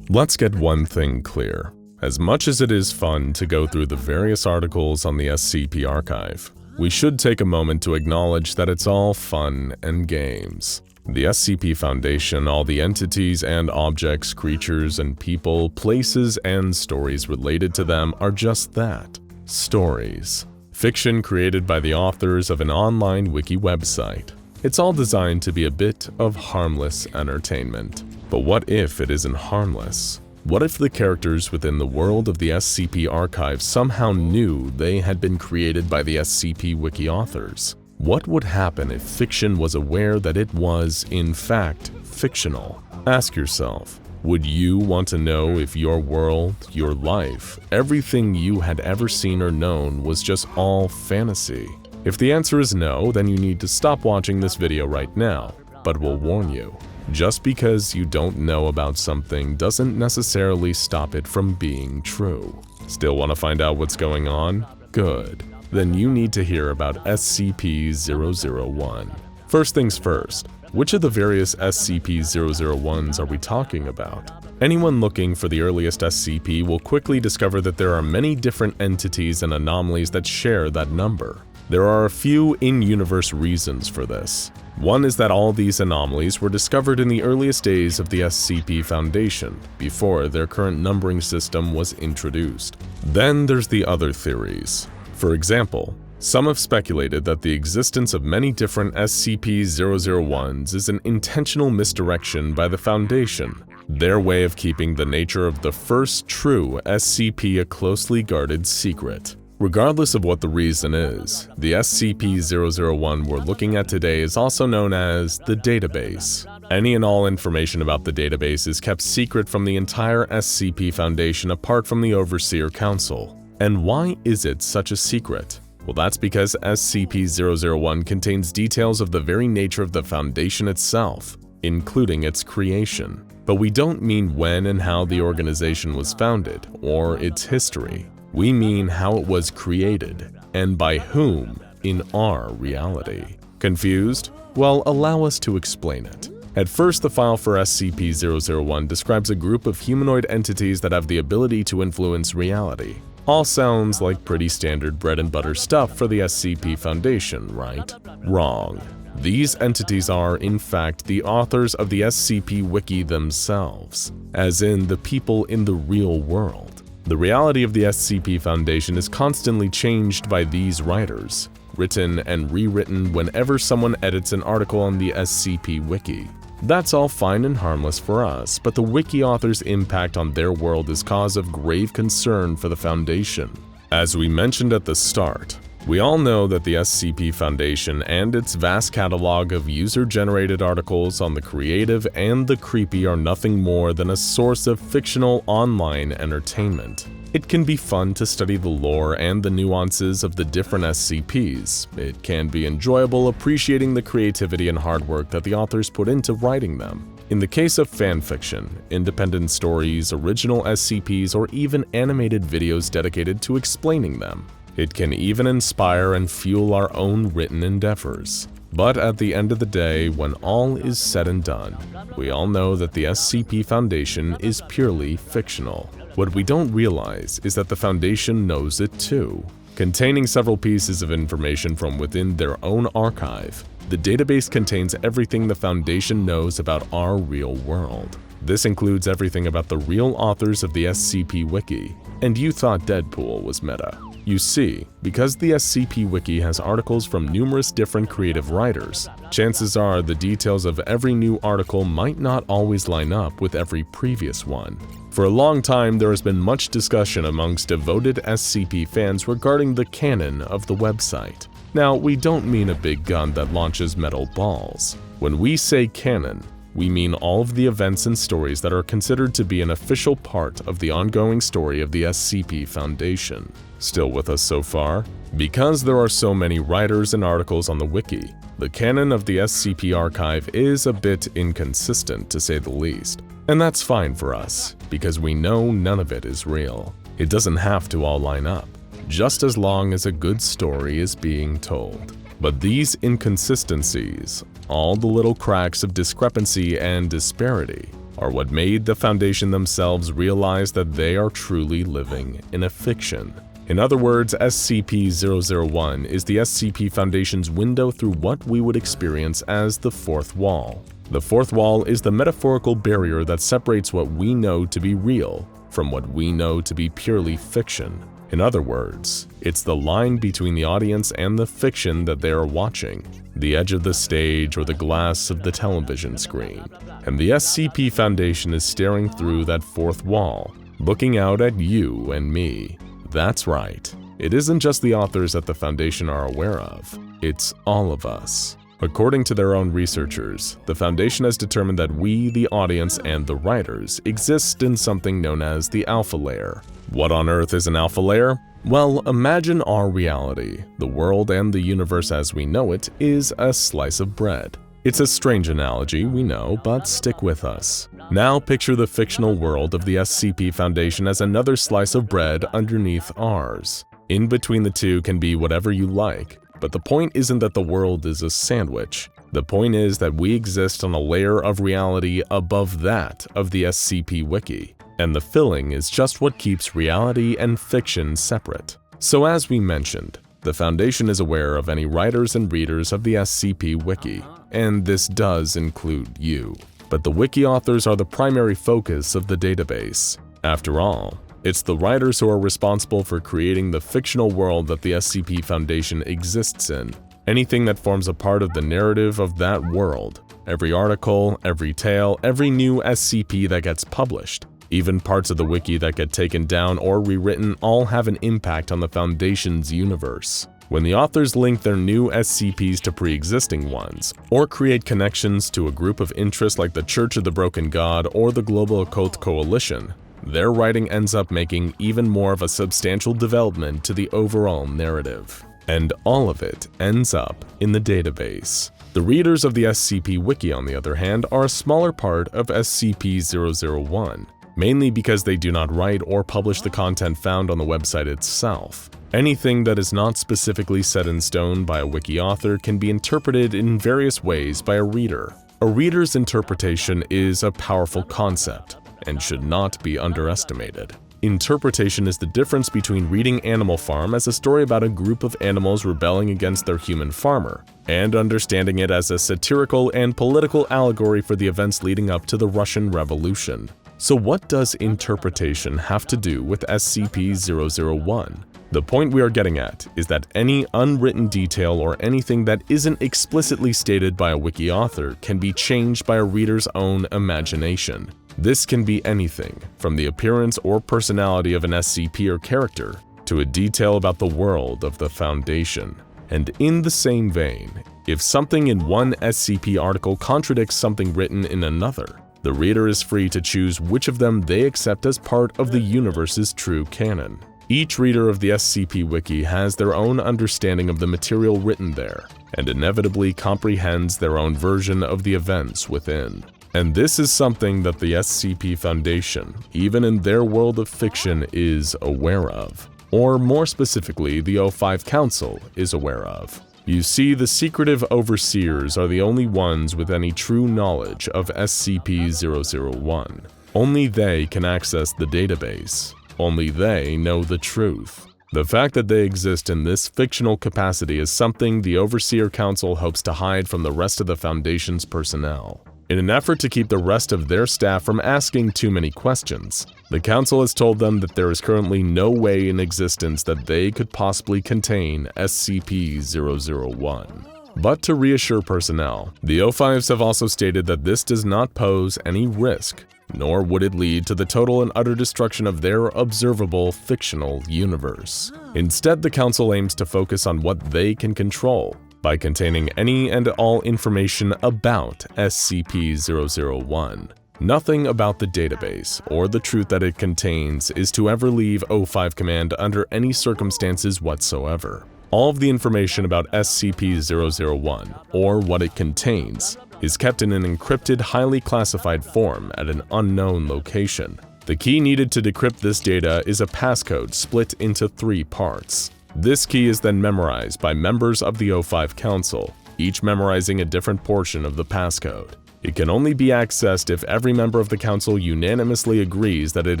Let's get one thing clear. As much as it is fun to go through the various articles on the SCP archive, we should take a moment to acknowledge that it's all fun and games. The SCP Foundation, all the entities and objects, creatures and people, places and stories related to them are just that, stories. Fiction created by the authors of an online wiki website. It's all designed to be a bit of harmless entertainment. But what if it isn't harmless? What if the characters within the world of the SCP archive somehow knew they had been created by the SCP wiki authors? What would happen if fiction was aware that it was, in fact, fictional? Ask yourself, would you want to know if your world, your life, everything you had ever seen or known was just all fantasy? If the answer is no, then you need to stop watching this video right now, but we'll warn you. Just because you don't know about something doesn't necessarily stop it from being true. Still want to find out what's going on? Good. then you need to hear about SCP-001. First things first, which of the various SCP-001s are we talking about? Anyone looking for the earliest SCP will quickly discover that there are many different entities and anomalies that share that number. There are a few in-universe reasons for this. One is that all these anomalies were discovered in the earliest days of the SCP Foundation, before their current numbering system was introduced. Then there's the other theories. For example, some have speculated that the existence of many different SCP-001s is an intentional misdirection by the Foundation, their way of keeping the nature of the first true SCP a closely guarded secret. Regardless of what the reason is, the SCP-001 we're looking at today is also known as the database. Any and all information about the database is kept secret from the entire SCP Foundation apart from the Overseer Council. And why is it such a secret? Well, that's because SCP-001 contains details of the very nature of the Foundation itself, including its creation. But we don't mean when and how the organization was founded, or its history. We mean how it was created, and by whom in our reality. Confused? Well, allow us to explain it. At first, the file for SCP-001 describes a group of humanoid entities that have the ability to influence reality. All sounds like pretty standard bread and butter stuff for the SCP Foundation, right? Wrong. These entities are, in fact, the authors of the SCP Wiki themselves, as in the people in the real world. The reality of the SCP Foundation is constantly changed by these writers, written and rewritten whenever someone edits an article on the SCP Wiki. That's all fine and harmless for us, but the Wiki authors' impact on their world is cause of grave concern for the Foundation. As we mentioned at the start, we all know that the SCP Foundation and its vast catalog of user-generated articles on the creative and the creepy are nothing more than a source of fictional online entertainment. It can be fun to study the lore and the nuances of the different SCPs. It can be enjoyable appreciating the creativity and hard work that the authors put into writing them. In the case of fanfiction, independent stories, original SCPs, or even animated videos dedicated to explaining them. It can even inspire and fuel our own written endeavors. But at the end of the day, when all is said and done, we all know that the SCP Foundation is purely fictional. What we don't realize is that the Foundation knows it too. Containing several pieces of information from within their own archive, the database contains everything the Foundation knows about our real world. This includes everything about the real authors of the SCP Wiki. And you thought Deadpool was meta. You see, because the SCP Wiki has articles from numerous different creative writers, chances are the details of every new article might not always line up with every previous one. For a long time, there has been much discussion amongst devoted SCP fans regarding the canon of the website. Now, we don't mean a big gun that launches metal balls. When we say canon, we mean all of the events and stories that are considered to be an official part of the ongoing story of the SCP Foundation. Still with us so far? Because there are so many writers and articles on the wiki, the canon of the SCP archive is a bit inconsistent to say the least. And that's fine for us, because we know none of it is real. It doesn't have to all line up, just as long as a good story is being told. But these inconsistencies, all the little cracks of discrepancy and disparity, are what made the Foundation themselves realize that they are truly living in a fiction. In other words, SCP-001 is the SCP Foundation's window through what we would experience as the fourth wall. The fourth wall is the metaphorical barrier that separates what we know to be real from what we know to be purely fiction. In other words, it's the line between the audience and the fiction that they are watching, the edge of the stage or the glass of the television screen. And the SCP Foundation is staring through that fourth wall, looking out at you and me. That's right. It isn't just the authors that the Foundation are aware of, it's all of us. According to their own researchers, the Foundation has determined that we, the audience, and the writers exist in something known as the alpha layer. What on earth is an alpha layer? Well, imagine our reality. The world and the universe as we know it is a slice of bread. It's a strange analogy, we know, but stick with us. Now picture the fictional world of the SCP Foundation as another slice of bread underneath ours. In between the two can be whatever you like, but the point isn't that the world is a sandwich. The point is that we exist on a layer of reality above that of the SCP Wiki, and the filling is just what keeps reality and fiction separate. So as we mentioned, the Foundation is aware of any writers and readers of the SCP Wiki, and this does include you. But the Wiki authors are the primary focus of the database. After all, it's the writers who are responsible for creating the fictional world that the SCP Foundation exists in. Anything that forms a part of the narrative of that world, every article, every tale, every new SCP that gets published, even parts of the wiki that get taken down or rewritten all have an impact on the Foundation's universe. When the authors link their new SCPs to pre-existing ones, or create connections to a group of interest like the Church of the Broken God or the Global Occult Coalition, their writing ends up making even more of a substantial development to the overall narrative. And all of it ends up in the database. The readers of the SCP Wiki, on the other hand, are a smaller part of SCP-001, mainly because they do not write or publish the content found on the website itself. Anything that is not specifically set in stone by a wiki author can be interpreted in various ways by a reader. A reader's interpretation is a powerful concept and should not be underestimated. Interpretation is the difference between reading Animal Farm as a story about a group of animals rebelling against their human farmer, and understanding it as a satirical and political allegory for the events leading up to the Russian Revolution. So what does interpretation have to do with SCP-001? The point we are getting at is that any unwritten detail or anything that isn't explicitly stated by a wiki author can be changed by a reader's own imagination. This can be anything, from the appearance or personality of an SCP or character, to a detail about the world of the Foundation. And in the same vein, if something in one SCP article contradicts something written in another, the reader is free to choose which of them they accept as part of the universe's true canon. Each reader of the SCP Wiki has their own understanding of the material written there, and inevitably comprehends their own version of the events within. And this is something that the SCP Foundation, even in their world of fiction, is aware of. Or more specifically, the O5 Council is aware of. You see, the secretive overseers are the only ones with any true knowledge of SCP-001. Only they can access the database. Only they know the truth. The fact that they exist in this fictional capacity is something the Overseer Council hopes to hide from the rest of the Foundation's personnel. In an effort to keep the rest of their staff from asking too many questions, the Council has told them that there is currently no way in existence that they could possibly contain SCP-001. But to reassure personnel, the O5s have also stated that this does not pose any risk, nor would it lead to the total and utter destruction of their observable fictional universe. Instead, the Council aims to focus on what they can control, by containing any and all information about SCP-001. Nothing about the database or the truth that it contains is to ever leave O5 Command under any circumstances whatsoever. All of the information about SCP-001, or what it contains, is kept in an encrypted, highly classified form at an unknown location. The key needed to decrypt this data is a passcode split into 3 parts. This key is then memorized by members of the O5 Council, each memorizing a different portion of the passcode. It can only be accessed if every member of the Council unanimously agrees that it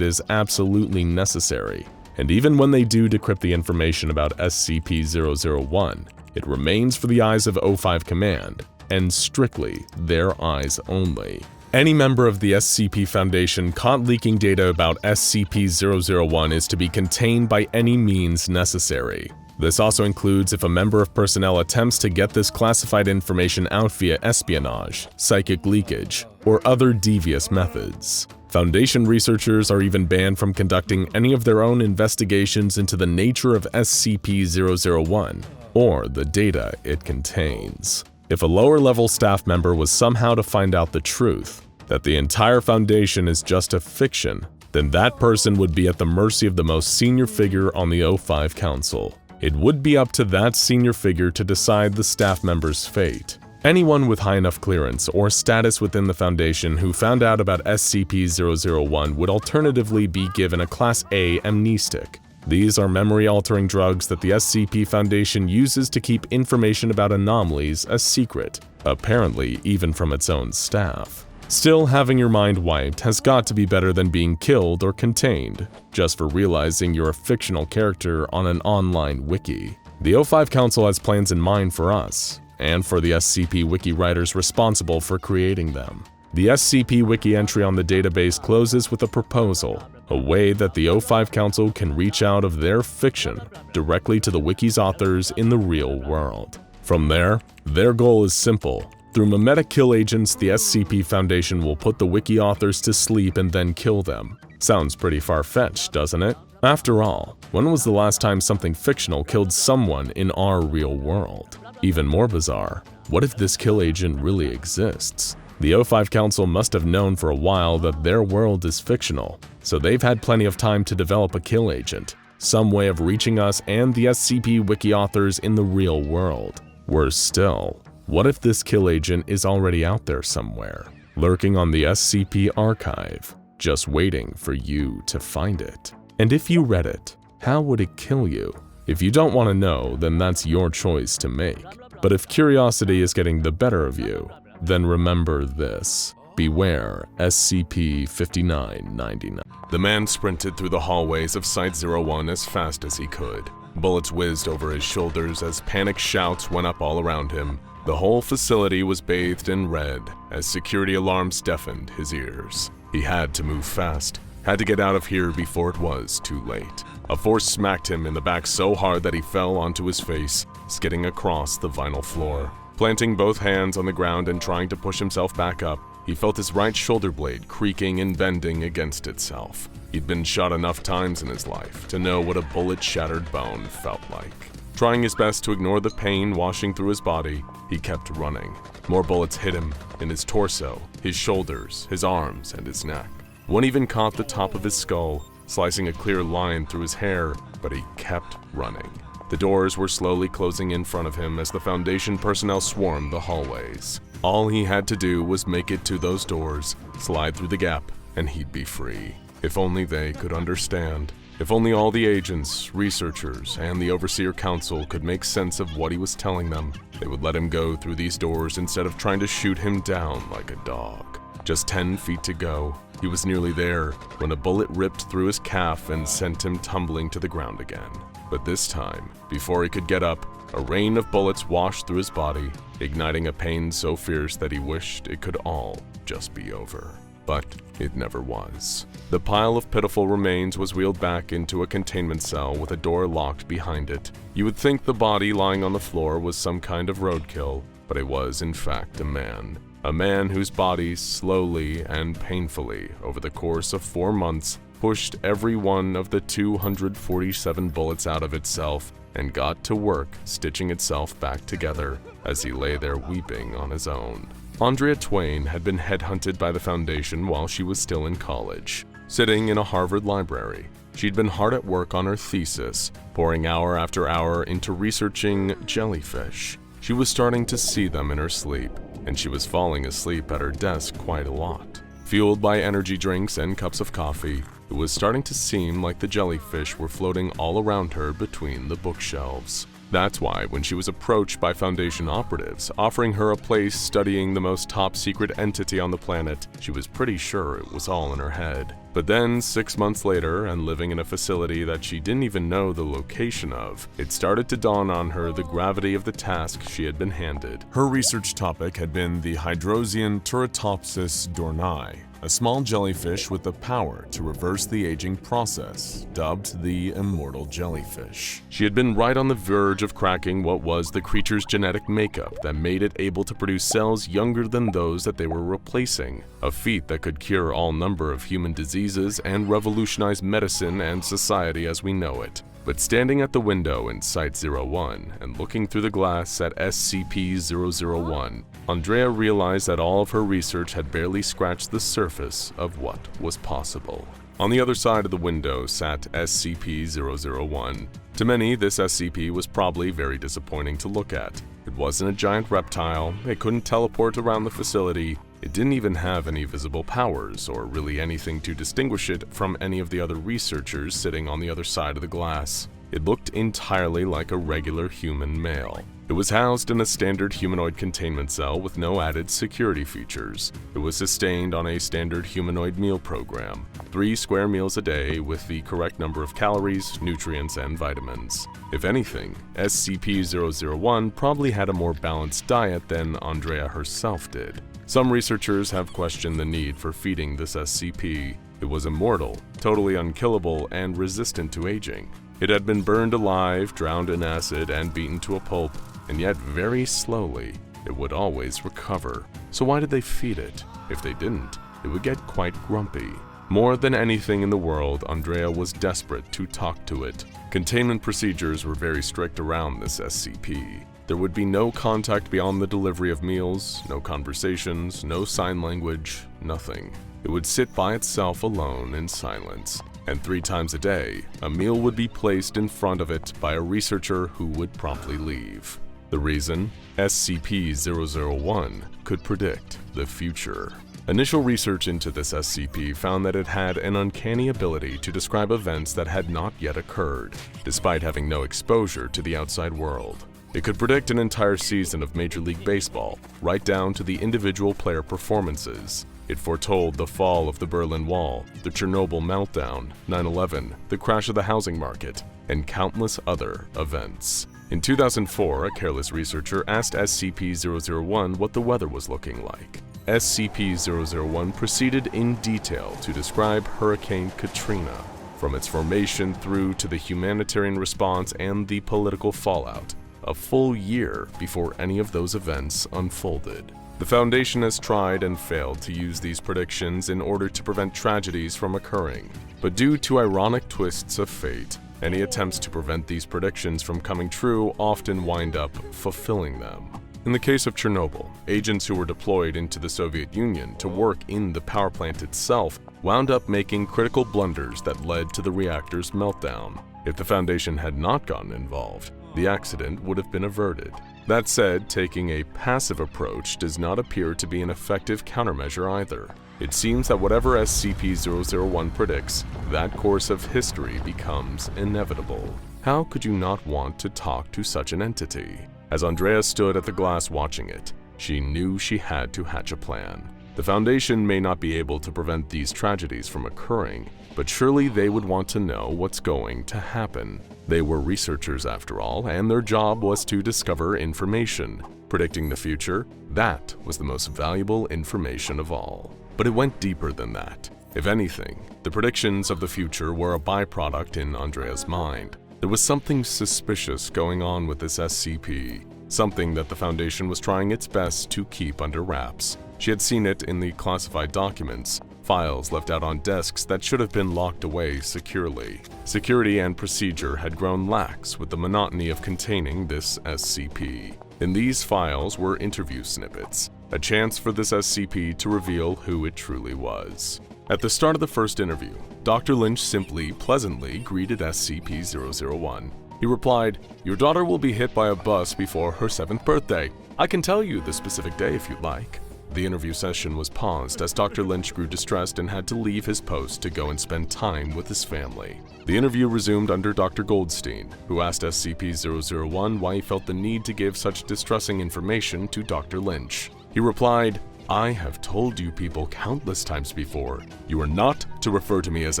is absolutely necessary. And even when they do decrypt the information about SCP-001, it remains for the eyes of O5 Command, and strictly their eyes only. Any member of the SCP Foundation caught leaking data about SCP-001 is to be contained by any means necessary. This also includes if a member of personnel attempts to get this classified information out via espionage, psychic leakage, or other devious methods. Foundation researchers are even banned from conducting any of their own investigations into the nature of SCP-001 or the data it contains. If a lower-level staff member was somehow to find out the truth, that the entire Foundation is just a fiction, then that person would be at the mercy of the most senior figure on the O5 Council. It would be up to that senior figure to decide the staff member's fate. Anyone with high enough clearance or status within the Foundation who found out about SCP-001 would alternatively be given a Class A amnestic, These are memory-altering drugs that the SCP Foundation uses to keep information about anomalies a secret, apparently even from its own staff. Still, having your mind wiped has got to be better than being killed or contained, just for realizing you're a fictional character on an online wiki. The O5 Council has plans in mind for us, and for the SCP Wiki writers responsible for creating them. The SCP Wiki entry on the database closes with a proposal, a way that the O5 Council can reach out of their fiction directly to the Wiki's authors in the real world. From there, their goal is simple. Through memetic kill agents, the SCP Foundation will put the Wiki authors to sleep and then kill them. Sounds pretty far-fetched, doesn't it? After all, when was the last time something fictional killed someone in our real world? Even more bizarre, what if this kill agent really exists? The O5 Council must have known for a while that their world is fictional, so they've had plenty of time to develop a kill agent, some way of reaching us and the SCP Wiki authors in the real world. Worse still, what if this kill agent is already out there somewhere, lurking on the SCP archive, just waiting for you to find it? And if you read it, how would it kill you? If you don't want to know, then that's your choice to make. But if curiosity is getting the better of you, then remember this. Beware SCP-5999. The man sprinted through the hallways of Site-01 as fast as he could. Bullets whizzed over his shoulders as panic shouts went up all around him. The whole facility was bathed in red as security alarms deafened his ears. He had to move fast, had to get out of here before it was too late. A force smacked him in the back so hard that he fell onto his face, skidding across the vinyl floor. Planting both hands on the ground and trying to push himself back up, he felt his right shoulder blade creaking and bending against itself. He'd been shot enough times in his life to know what a bullet-shattered bone felt like. Trying his best to ignore the pain washing through his body, he kept running. More bullets hit him in his torso, his shoulders, his arms, and his neck. One even caught the top of his skull, slicing a clear line through his hair, but he kept running. The doors were slowly closing in front of him as the Foundation personnel swarmed the hallways. All he had to do was make it to those doors, slide through the gap, and he'd be free. If only they could understand. If only all the agents, researchers, and the Overseer Council could make sense of what he was telling them, they would let him go through these doors instead of trying to shoot him down like a dog. Just 10 feet to go. He was nearly there when a bullet ripped through his calf and sent him tumbling to the ground again. But this time, before he could get up, a rain of bullets washed through his body, igniting a pain so fierce that he wished it could all just be over. But it never was. The pile of pitiful remains was wheeled back into a containment cell with a door locked behind it. You would think the body lying on the floor was some kind of roadkill, but it was in fact a man. A man whose body slowly and painfully, over the course of 4 months, pushed every one of the 247 bullets out of itself and got to work stitching itself back together as he lay there weeping on his own. Andrea Twain had been headhunted by the Foundation while she was still in college. Sitting in a Harvard library, she'd been hard at work on her thesis, pouring hour after hour into researching jellyfish. She was starting to see them in her sleep, and she was falling asleep at her desk quite a lot. Fueled by energy drinks and cups of coffee, it was starting to seem like the jellyfish were floating all around her between the bookshelves. That's why when she was approached by Foundation operatives offering her a place studying the most top-secret entity on the planet, she was pretty sure it was all in her head. But then, 6 months later, and living in a facility that she didn't even know the location of, it started to dawn on her the gravity of the task she had been handed. Her research topic had been the Hydrosian Turritopsis dornii, a small jellyfish with the power to reverse the aging process, dubbed the immortal jellyfish. She had been right on the verge of cracking what was the creature's genetic makeup that made it able to produce cells younger than those that they were replacing, a feat that could cure all number of human diseases and revolutionize medicine and society as we know it. But standing at the window in Site-01 and looking through the glass at SCP-001, Andrea realized that all of her research had barely scratched the surface of what was possible. On the other side of the window sat SCP-001. To many, this SCP was probably very disappointing to look at. It wasn't a giant reptile, it couldn't teleport around the facility, It didn't even have any visible powers, or really anything to distinguish it from any of the other researchers sitting on the other side of the glass. It looked entirely like a regular human male. It was housed in a standard humanoid containment cell with no added security features. It was sustained on a standard humanoid meal program, 3 square meals a day with the correct number of calories, nutrients, and vitamins. If anything, SCP-001 probably had a more balanced diet than Andrea herself did. Some researchers have questioned the need for feeding this SCP. It was immortal, totally unkillable, and resistant to aging. It had been burned alive, drowned in acid, and beaten to a pulp, and yet very slowly, it would always recover. So why did they feed it? If they didn't, it would get quite grumpy. More than anything in the world, Andrea was desperate to talk to it. Containment procedures were very strict around this SCP. There would be no contact beyond the delivery of meals, no conversations, no sign language, nothing. It would sit by itself alone in silence, and 3 times a day, a meal would be placed in front of it by a researcher who would promptly leave. The reason? SCP-001 could predict the future. Initial research into this SCP found that it had an uncanny ability to describe events that had not yet occurred, despite having no exposure to the outside world. It could predict an entire season of Major League Baseball, right down to the individual player performances. It foretold the fall of the Berlin Wall, the Chernobyl meltdown, 9/11, the crash of the housing market, and countless other events. In 2004, a careless researcher asked SCP-001 what the weather was looking like. SCP-001 proceeded in detail to describe Hurricane Katrina, from its formation through to the humanitarian response and the political fallout, a full year before any of those events unfolded. The Foundation has tried and failed to use these predictions in order to prevent tragedies from occurring, but due to ironic twists of fate, any attempts to prevent these predictions from coming true often wind up fulfilling them. In the case of Chernobyl, agents who were deployed into the Soviet Union to work in the power plant itself wound up making critical blunders that led to the reactor's meltdown. If the Foundation had not gotten involved, the accident would have been averted. That said, taking a passive approach does not appear to be an effective countermeasure either. It seems that whatever SCP-001 predicts, that course of history becomes inevitable. How could you not want to talk to such an entity? As Andrea stood at the glass watching it, she knew she had to hatch a plan. The Foundation may not be able to prevent these tragedies from occurring, but surely they would want to know what's going to happen. They were researchers after all, and their job was to discover information. Predicting the future, that was the most valuable information of all. But it went deeper than that. If anything, the predictions of the future were a byproduct in Andrea's mind. There was something suspicious going on with this SCP, something that the Foundation was trying its best to keep under wraps. She had seen it in the classified documents, files left out on desks that should have been locked away securely. Security and procedure had grown lax with the monotony of containing this SCP. In these files were interview snippets, a chance for this SCP to reveal who it truly was. At the start of the first interview, Dr. Lynch simply, pleasantly greeted SCP-001. He replied, "Your daughter will be hit by a bus before her 7th birthday. I can tell you the specific day if you'd like." The interview session was paused as Dr. Lynch grew distressed and had to leave his post to go and spend time with his family. The interview resumed under Dr. Goldstein, who asked SCP-001 why he felt the need to give such distressing information to Dr. Lynch. He replied, "I have told you people countless times before, you are not to refer to me as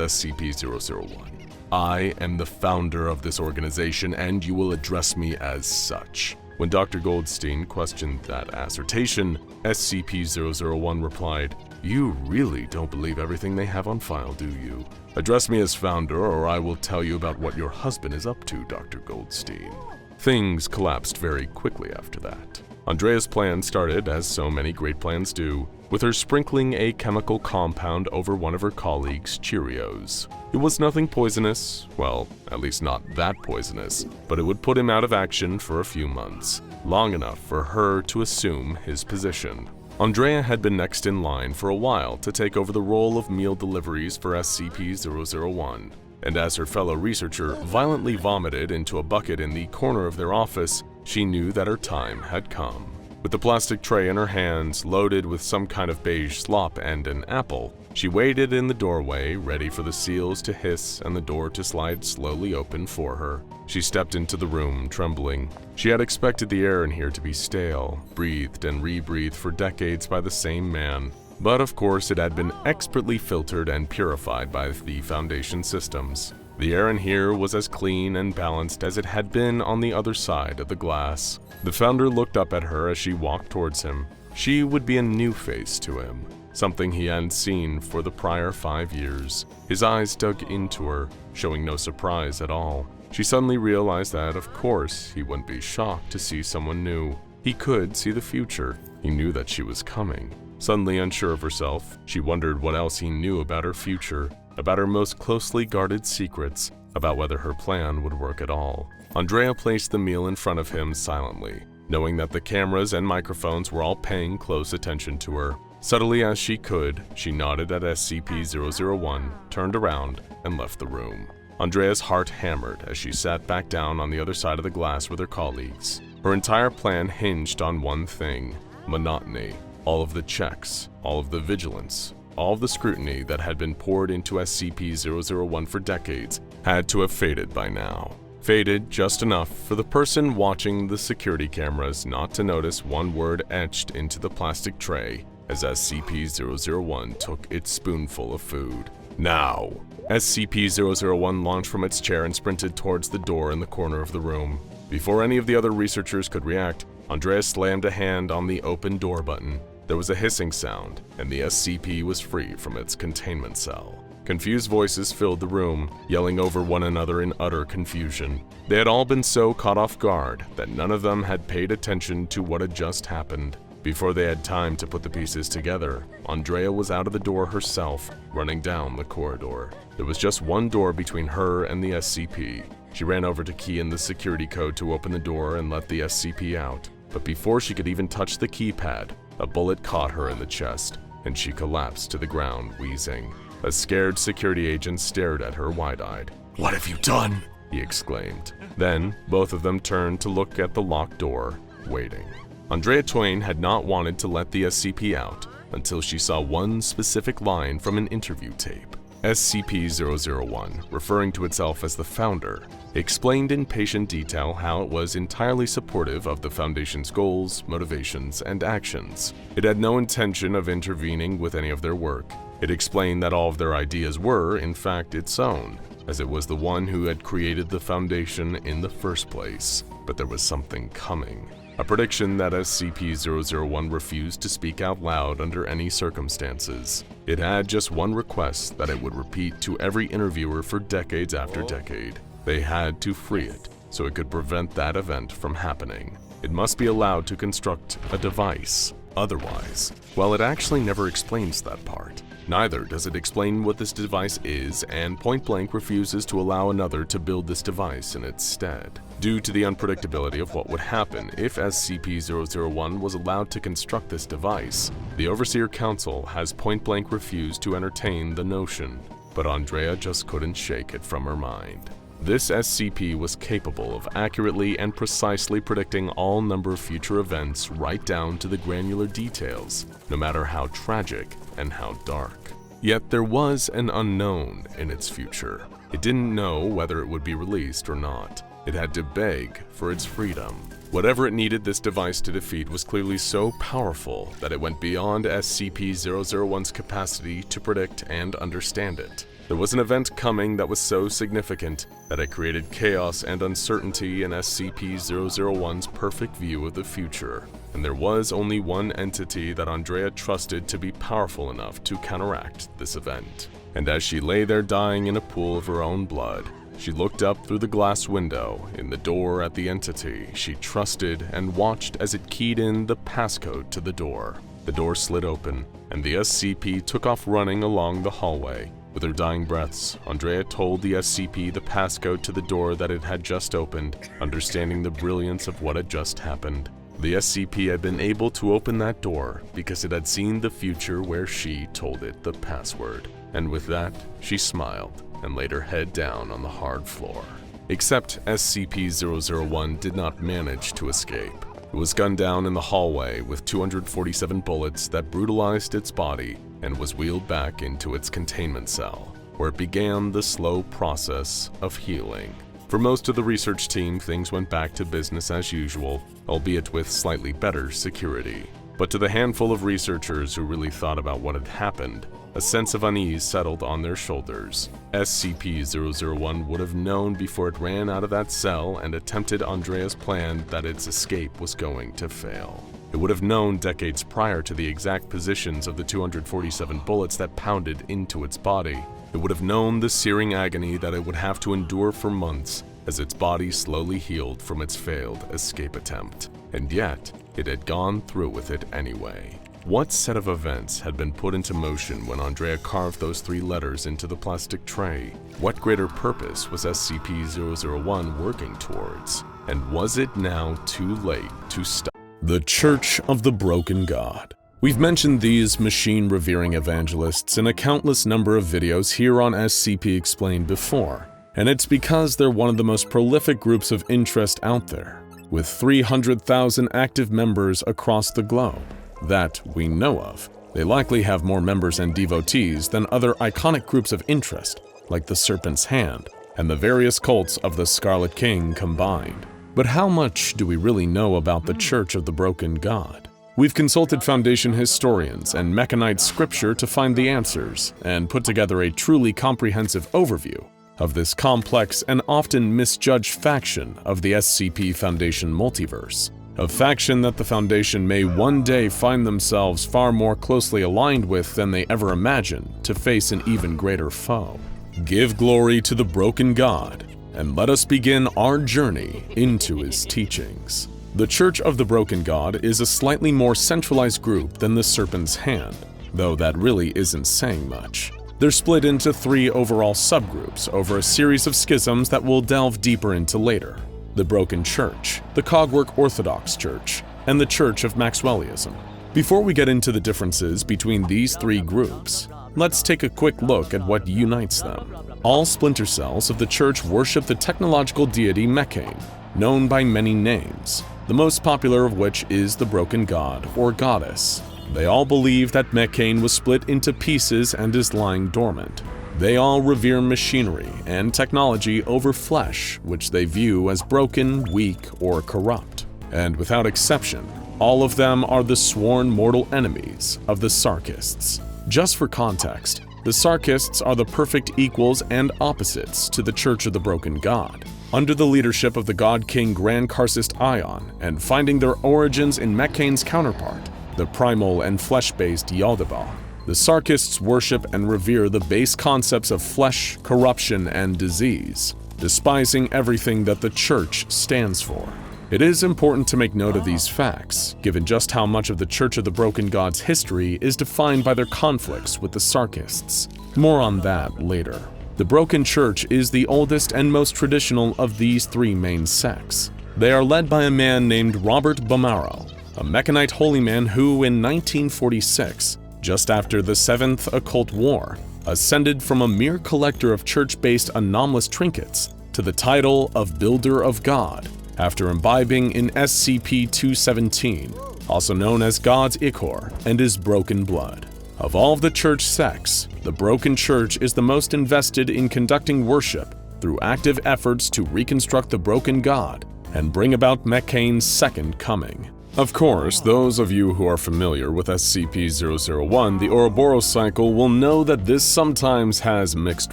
SCP-001. I am the founder of this organization and you will address me as such." When Dr. Goldstein questioned that assertion, SCP-001 replied, "You really don't believe everything they have on file, do you? Address me as founder or I will tell you about what your husband is up to, Dr. Goldstein." Things collapsed very quickly after that. Andrea's plan started, as so many great plans do, with her sprinkling a chemical compound over one of her colleagues' Cheerios. It was nothing poisonous, well, at least not that poisonous, but it would put him out of action for a few months, long enough for her to assume his position. Andrea had been next in line for a while to take over the role of meal deliveries for SCP-001, and as her fellow researcher violently vomited into a bucket in the corner of their office, she knew that her time had come. With the plastic tray in her hands, loaded with some kind of beige slop and an apple, she waited in the doorway, ready for the seals to hiss and the door to slide slowly open for her. She stepped into the room, trembling. She had expected the air in here to be stale, breathed and rebreathed for decades by the same man. But of course it had been expertly filtered and purified by the Foundation systems. The air in here was as clean and balanced as it had been on the other side of the glass. The Founder looked up at her as she walked towards him. She would be a new face to him, something he hadn't seen for the prior 5 years. His eyes dug into her, showing no surprise at all. She suddenly realized that, of course, he wouldn't be shocked to see someone new. He could see the future. He knew that she was coming. Suddenly unsure of herself, she wondered what else he knew about her future, about her most closely guarded secrets, about whether her plan would work at all. Andrea placed the meal in front of him silently, knowing that the cameras and microphones were all paying close attention to her. Subtly as she could, she nodded at SCP-001, turned around, and left the room. Andrea's heart hammered as she sat back down on the other side of the glass with her colleagues. Her entire plan hinged on one thing: monotony. All of the checks, all of the vigilance, all of the scrutiny that had been poured into SCP-001 for decades had to have faded by now. Faded just enough for the person watching the security cameras not to notice one word etched into the plastic tray as SCP-001 took its spoonful of food. Now! SCP-001 launched from its chair and sprinted towards the door in the corner of the room. Before any of the other researchers could react, Andrea slammed a hand on the open door button. There was a hissing sound, and the SCP was free from its containment cell. Confused voices filled the room, yelling over one another in utter confusion. They had all been so caught off guard that none of them had paid attention to what had just happened. Before they had time to put the pieces together, Andrea was out of the door herself, running down the corridor. There was just one door between her and the SCP. She ran over to key in the security code to open the door and let the SCP out. But before she could even touch the keypad, a bullet caught her in the chest, and she collapsed to the ground, wheezing. A scared security agent stared at her wide-eyed. "What have you done?" he exclaimed. Then, both of them turned to look at the locked door, waiting. Andrea Twain had not wanted to let the SCP out until she saw one specific line from an interview tape. SCP-001, referring to itself as the Founder, explained in patient detail how it was entirely supportive of the Foundation's goals, motivations, and actions. It had no intention of intervening with any of their work. It explained that all of their ideas were, in fact, its own, as it was the one who had created the Foundation in the first place. But there was something coming. A prediction that SCP-001 refused to speak out loud under any circumstances. It had just one request that it would repeat to every interviewer for decades after decade. They had to free it, so it could prevent that event from happening. It must be allowed to construct a device. Otherwise, well, it actually never explains that part. Neither does it explain what this device is, and point-blank refuses to allow another to build this device in its stead. Due to the unpredictability of what would happen if SCP-001 was allowed to construct this device, the Overseer Council has point-blank refused to entertain the notion, but Andrea just couldn't shake it from her mind. This SCP was capable of accurately and precisely predicting all number of future events right down to the granular details, no matter how tragic and how dark. Yet there was an unknown in its future. It didn't know whether it would be released or not. It had to beg for its freedom. Whatever it needed this device to defeat was clearly so powerful that it went beyond SCP-001's capacity to predict and understand it. There was an event coming that was so significant that it created chaos and uncertainty in SCP-001's perfect view of the future, and there was only one entity that Andrea trusted to be powerful enough to counteract this event. And as she lay there dying in a pool of her own blood, she looked up through the glass window in the door at the entity she trusted and watched as it keyed in the passcode to the door. The door slid open, and the SCP took off running along the hallway. With her dying breaths, Andrea told the SCP the passcode to the door that it had just opened, understanding the brilliance of what had just happened. The SCP had been able to open that door because it had seen the future where she told it the password. And with that, she smiled and laid her head down on the hard floor. Except SCP-001 did not manage to escape. It was gunned down in the hallway with 247 bullets that brutalized its body and was wheeled back into its containment cell, where it began the slow process of healing. For most of the research team, things went back to business as usual, albeit with slightly better security. But to the handful of researchers who really thought about what had happened, a sense of unease settled on their shoulders. SCP-001 would have known before it ran out of that cell and attempted Andrea's plan that its escape was going to fail. It would have known decades prior to the exact positions of the 247 bullets that pounded into its body. It would have known the searing agony that it would have to endure for months as its body slowly healed from its failed escape attempt. And yet, it had gone through with it anyway. What set of events had been put into motion when Andrea carved those 3 letters into the plastic tray? What greater purpose was SCP-001 working towards? And was it now too late to stop? The Church of the Broken God. We've mentioned these machine-revering evangelists in a countless number of videos here on SCP Explained before, and it's because they're one of the most prolific groups of interest out there, with 300,000 active members across the globe. That we know of. They likely have more members and devotees than other iconic groups of interest, like the Serpent's Hand and the various cults of the Scarlet King combined. But how much do we really know about the Church of the Broken God? We've consulted Foundation historians and Mechanite scripture to find the answers and put together a truly comprehensive overview of this complex and often misjudged faction of the SCP Foundation multiverse. A faction that the Foundation may one day find themselves far more closely aligned with than they ever imagined to face an even greater foe. Give glory to the Broken God, and let us begin our journey into his teachings. The Church of the Broken God is a slightly more centralized group than the Serpent's Hand, though that really isn't saying much. They're split into 3 overall subgroups over a series of schisms that we'll delve deeper into later. The Broken Church, the Cogwork Orthodox Church, and the Church of Maxwellism. Before we get into the differences between these 3 groups, let's take a quick look at what unites them. All splinter cells of the Church worship the technological deity Mechane, known by many names, the most popular of which is the Broken God or Goddess. They all believe that Mechane was split into pieces and is lying dormant. They all revere machinery and technology over flesh, which they view as broken, weak, or corrupt. And without exception, all of them are the sworn mortal enemies of the Sarkists. Just for context, the Sarkists are the perfect equals and opposites to the Church of the Broken God. Under the leadership of the God King Grand Karcist Ion, and finding their origins in Mechane's counterpart, the primal and flesh-based Yaldabaoth, the Sarkists worship and revere the base concepts of flesh, corruption, and disease, despising everything that the Church stands for. It is important to make note of these facts, given just how much of the Church of the Broken God's history is defined by their conflicts with the Sarkists. More on that later. The Broken Church is the oldest and most traditional of these 3 main sects. They are led by a man named Robert Bomaro, a Mechanite holy man who, in 1946, just after the 7th Occult War, ascended from a mere collector of church-based anomalous trinkets to the title of Builder of God, after imbibing in SCP-217, also known as God's Ichor, and his broken blood. Of all of the church sects, the Broken Church is the most invested in conducting worship through active efforts to reconstruct the Broken God and bring about Mechane's second coming. Of course, those of you who are familiar with SCP-001, the Ouroboros cycle, will know that this sometimes has mixed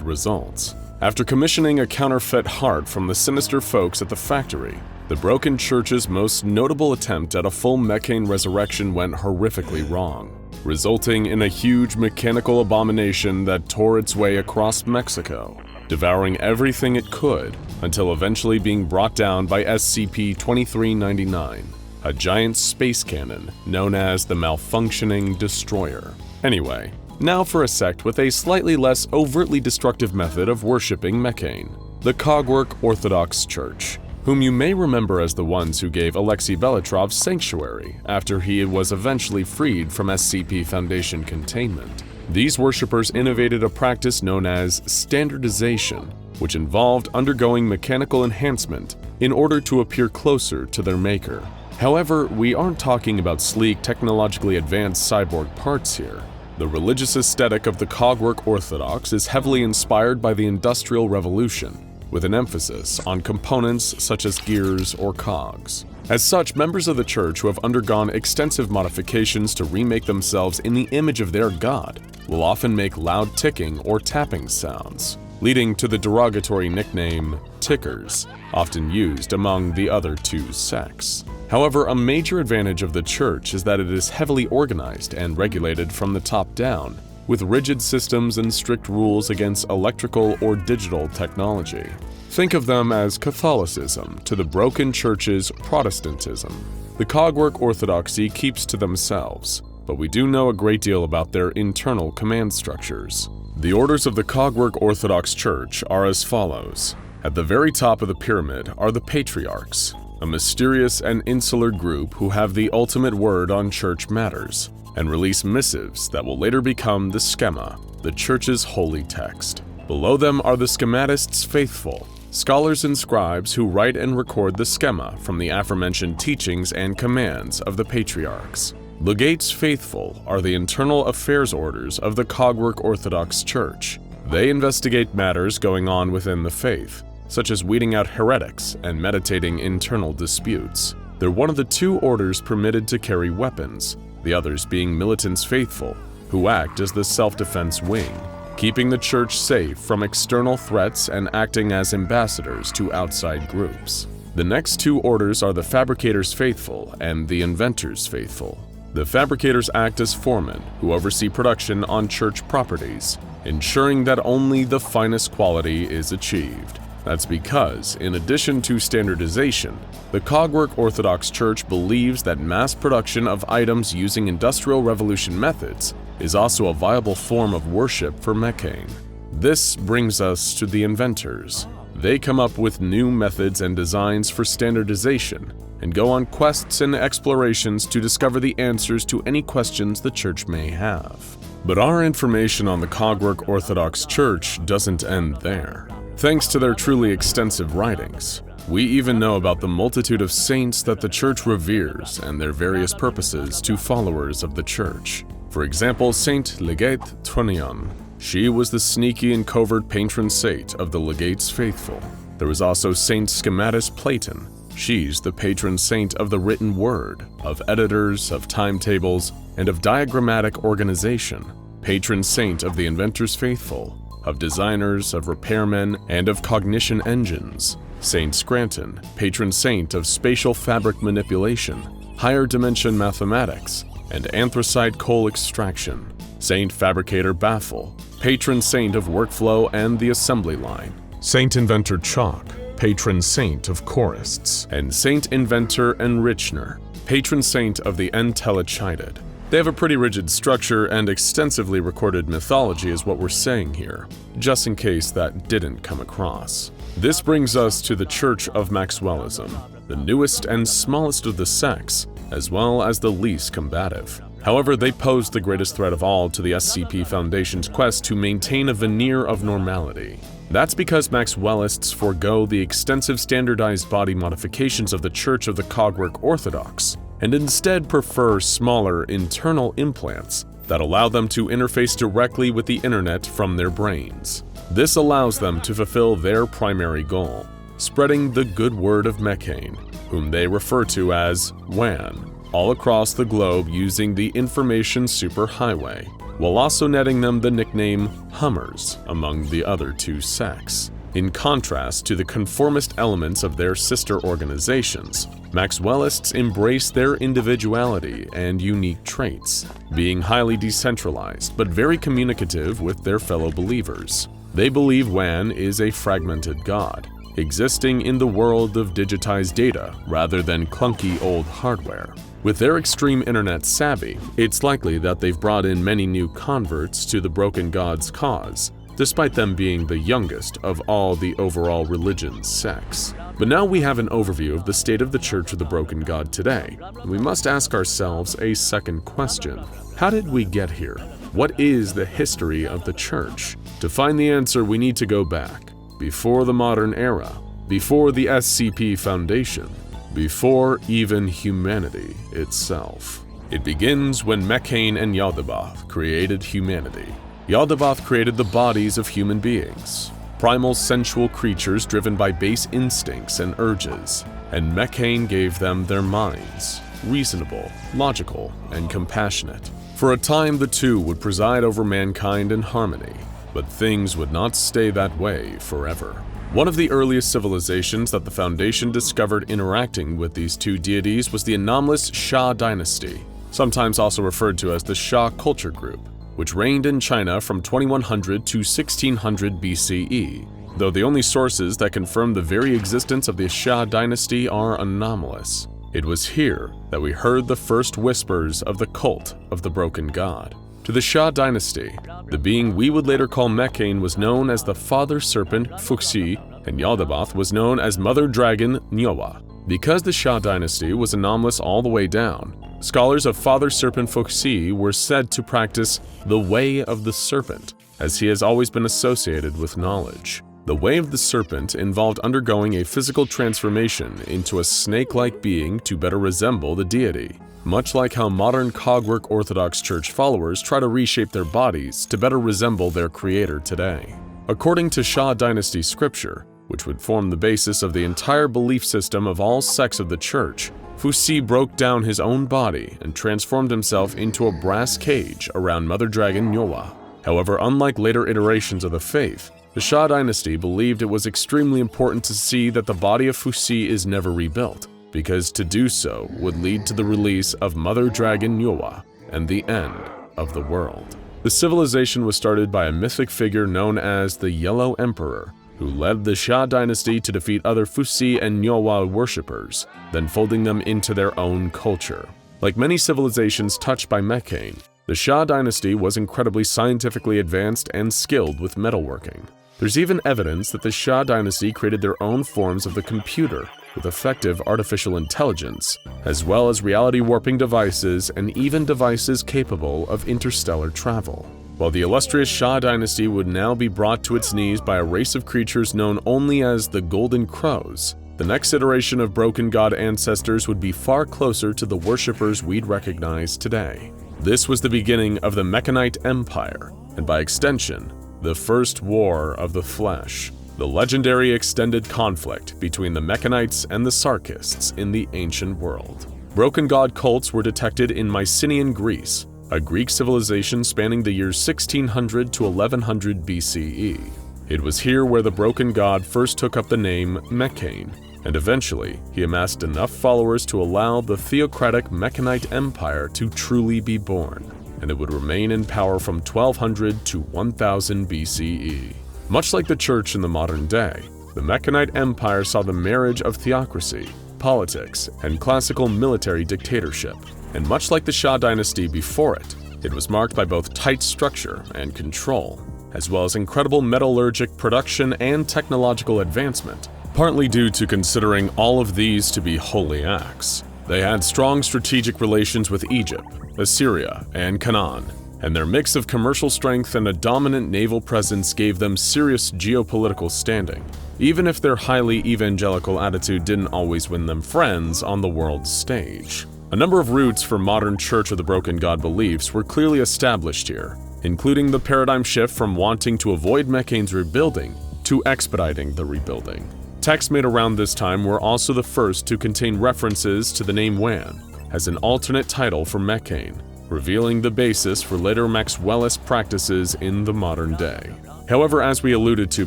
results. After commissioning a counterfeit heart from the sinister folks at the factory, the Broken Church's most notable attempt at a full Mechane resurrection went horrifically wrong, resulting in a huge mechanical abomination that tore its way across Mexico, devouring everything it could until eventually being brought down by SCP-2399. A giant space cannon known as the Malfunctioning Destroyer. Anyway, now for a sect with a slightly less overtly destructive method of worshipping Mechane, the Cogwork Orthodox Church, whom you may remember as the ones who gave Alexei Belatrov's sanctuary after he was eventually freed from SCP Foundation containment. These worshippers innovated a practice known as standardization, which involved undergoing mechanical enhancement in order to appear closer to their maker. However, we aren't talking about sleek, technologically advanced cyborg parts here. The religious aesthetic of the Cogwork Orthodox is heavily inspired by the Industrial Revolution, with an emphasis on components such as gears or cogs. As such, members of the church who have undergone extensive modifications to remake themselves in the image of their god will often make loud ticking or tapping sounds, leading to the derogatory nickname tickers, often used among the other two sects. However, a major advantage of the church is that it is heavily organized and regulated from the top down, with rigid systems and strict rules against electrical or digital technology. Think of them as Catholicism to the broken church's Protestantism. The Cogwork Orthodoxy keeps to themselves, but we do know a great deal about their internal command structures. The orders of the Cogwork Orthodox Church are as follows. At the very top of the pyramid are the Patriarchs, a mysterious and insular group who have the ultimate word on church matters, and release missives that will later become the Schema, the church's holy text. Below them are the Schematists faithful, scholars and scribes who write and record the Schema from the aforementioned teachings and commands of the Patriarchs. Legates faithful are the internal affairs orders of the Cogwork Orthodox Church. They investigate matters going on within the faith, such as weeding out heretics and meditating internal disputes. They're one of the two orders permitted to carry weapons, the others being militants faithful, who act as the self-defense wing, keeping the church safe from external threats and acting as ambassadors to outside groups. The next two orders are the Fabricators faithful and the Inventors faithful. The Fabricators act as foremen who oversee production on church properties, ensuring that only the finest quality is achieved. That's because, in addition to standardization, the Cogwork Orthodox Church believes that mass production of items using Industrial Revolution methods is also a viable form of worship for Mechane. This brings us to the Inventors. They come up with new methods and designs for standardization and go on quests and explorations to discover the answers to any questions the church may have. But our information on the Cogwork Orthodox Church doesn't end there. Thanks to their truly extensive writings, we even know about the multitude of saints that the church reveres and their various purposes to followers of the church. For example, Saint Legate Tronion. She was the sneaky and covert patron saint of the Legates faithful. There was also Saint Schematis Platon. She's the patron saint of the written word, of editors, of timetables, and of diagrammatic organization. Patron saint of the inventors faithful, of designers, of repairmen, and of cognition engines. Saint Scranton, patron saint of spatial fabric manipulation, higher dimension mathematics, and anthracite coal extraction. Saint Fabricator Baffle, patron saint of workflow and the assembly line. Saint Inventor Chalk, patron saint of chorists. And Saint Inventor Enrichner, patron saint of the Entellichided. They have a pretty rigid structure and extensively recorded mythology is what we're saying here, just in case that didn't come across. This brings us to the Church of Maxwellism, the newest and smallest of the sects, as well as the least combative. However, they pose the greatest threat of all to the SCP Foundation's quest to maintain a veneer of normality. That's because Maxwellists forego the extensive standardized body modifications of the Church of the Cogwork Orthodox, and instead prefer smaller internal implants that allow them to interface directly with the internet from their brains. This allows them to fulfill their primary goal, spreading the good word of Mechane, whom they refer to as WAN, all across the globe using the information superhighway, while also netting them the nickname Hummers among the other two sects. In contrast to the conformist elements of their sister organizations, Maxwellists embrace their individuality and unique traits, being highly decentralized but very communicative with their fellow believers. They believe WAN is a fragmented god, existing in the world of digitized data rather than clunky old hardware. With their extreme internet savvy, it's likely that they've brought in many new converts to the Broken God's cause, despite them being the youngest of all the overall religion sects. But now we have an overview of the state of the Church of the Broken God today. We must ask ourselves a second question. How did we get here? What is the history of the Church? To find the answer, we need to go back, before the modern era, before the SCP Foundation. before even humanity itself. It begins when Mechain and Yaldabaoth created humanity. Yaldabaoth created the bodies of human beings, primal sensual creatures driven by base instincts and urges, and Mechain gave them their minds, reasonable, logical, and compassionate. For a time, the two would preside over mankind in harmony, but things would not stay that way forever. One of the earliest civilizations that the Foundation discovered interacting with these two deities was the anomalous Xia dynasty, sometimes also referred to as the Xia culture group, which reigned in China from 2100 to 1600 BCE, though the only sources that confirm the very existence of the Xia dynasty are anomalous. It was here that we heard the first whispers of the cult of the broken god. To the Xia dynasty, the being we would later call Mechain was known as the Father Serpent Fuxi, and Yaldabaoth was known as Mother Dragon Nyowa. Because the Xia dynasty was anomalous all the way down, scholars of Father Serpent Fuxi were said to practice the Way of the Serpent, as he has always been associated with knowledge. The Way of the Serpent involved undergoing a physical transformation into a snake-like being to better resemble the deity, much like how modern Cogwork Orthodox Church followers try to reshape their bodies to better resemble their creator today. According to Xia dynasty scripture, which would form the basis of the entire belief system of all sects of the church, Fuxi broke down his own body and transformed himself into a brass cage around Mother Dragon Nyowa. However, unlike later iterations of the faith, the Xia dynasty believed it was extremely important to see that the body of Fuxi is never rebuilt, because to do so would lead to the release of Mother Dragon Nyowa and the end of the world. The civilization was started by a mythic figure known as the Yellow Emperor, who led the Xia dynasty to defeat other Fuxi and Nyowa worshippers, then folding them into their own culture. Like many civilizations touched by Mechain, the Xia dynasty was incredibly scientifically advanced and skilled with metalworking. There's even evidence that the Xia dynasty created their own forms of the computer with effective artificial intelligence, as well as reality warping devices and even devices capable of interstellar travel. While the illustrious Xia dynasty would now be brought to its knees by a race of creatures known only as the Golden Crows, the next iteration of broken god ancestors would be far closer to the worshippers we'd recognize today. This was the beginning of the Mechanite Empire, and by extension, the First War of the Flesh, the legendary extended conflict between the Mechanites and the Sarkists in the ancient world. Broken god cults were detected in Mycenaean Greece, a Greek civilization spanning the years 1600 to 1100 BCE. It was here where the broken god first took up the name Mechain, and eventually he amassed enough followers to allow the theocratic Mechanite Empire to truly be born, and it would remain in power from 1200 to 1000 BCE. Much like the church in the modern day, the Mechanite Empire saw the marriage of theocracy, politics, and classical military dictatorship. And much like the Xia dynasty before it, it was marked by both tight structure and control, as well as incredible metallurgic production and technological advancement, partly due to considering all of these to be holy acts. They had strong strategic relations with Egypt, Assyria, and Canaan, and their mix of commercial strength and a dominant naval presence gave them serious geopolitical standing, even if their highly evangelical attitude didn't always win them friends on the world stage. A number of roots for modern Church of the Broken God beliefs were clearly established here, including the paradigm shift from wanting to avoid Mechain's rebuilding to expediting the rebuilding. Texts made around this time were also the first to contain references to the name Wan as an alternate title for Mechain, revealing the basis for later Maxwellist practices in the modern day. However, as we alluded to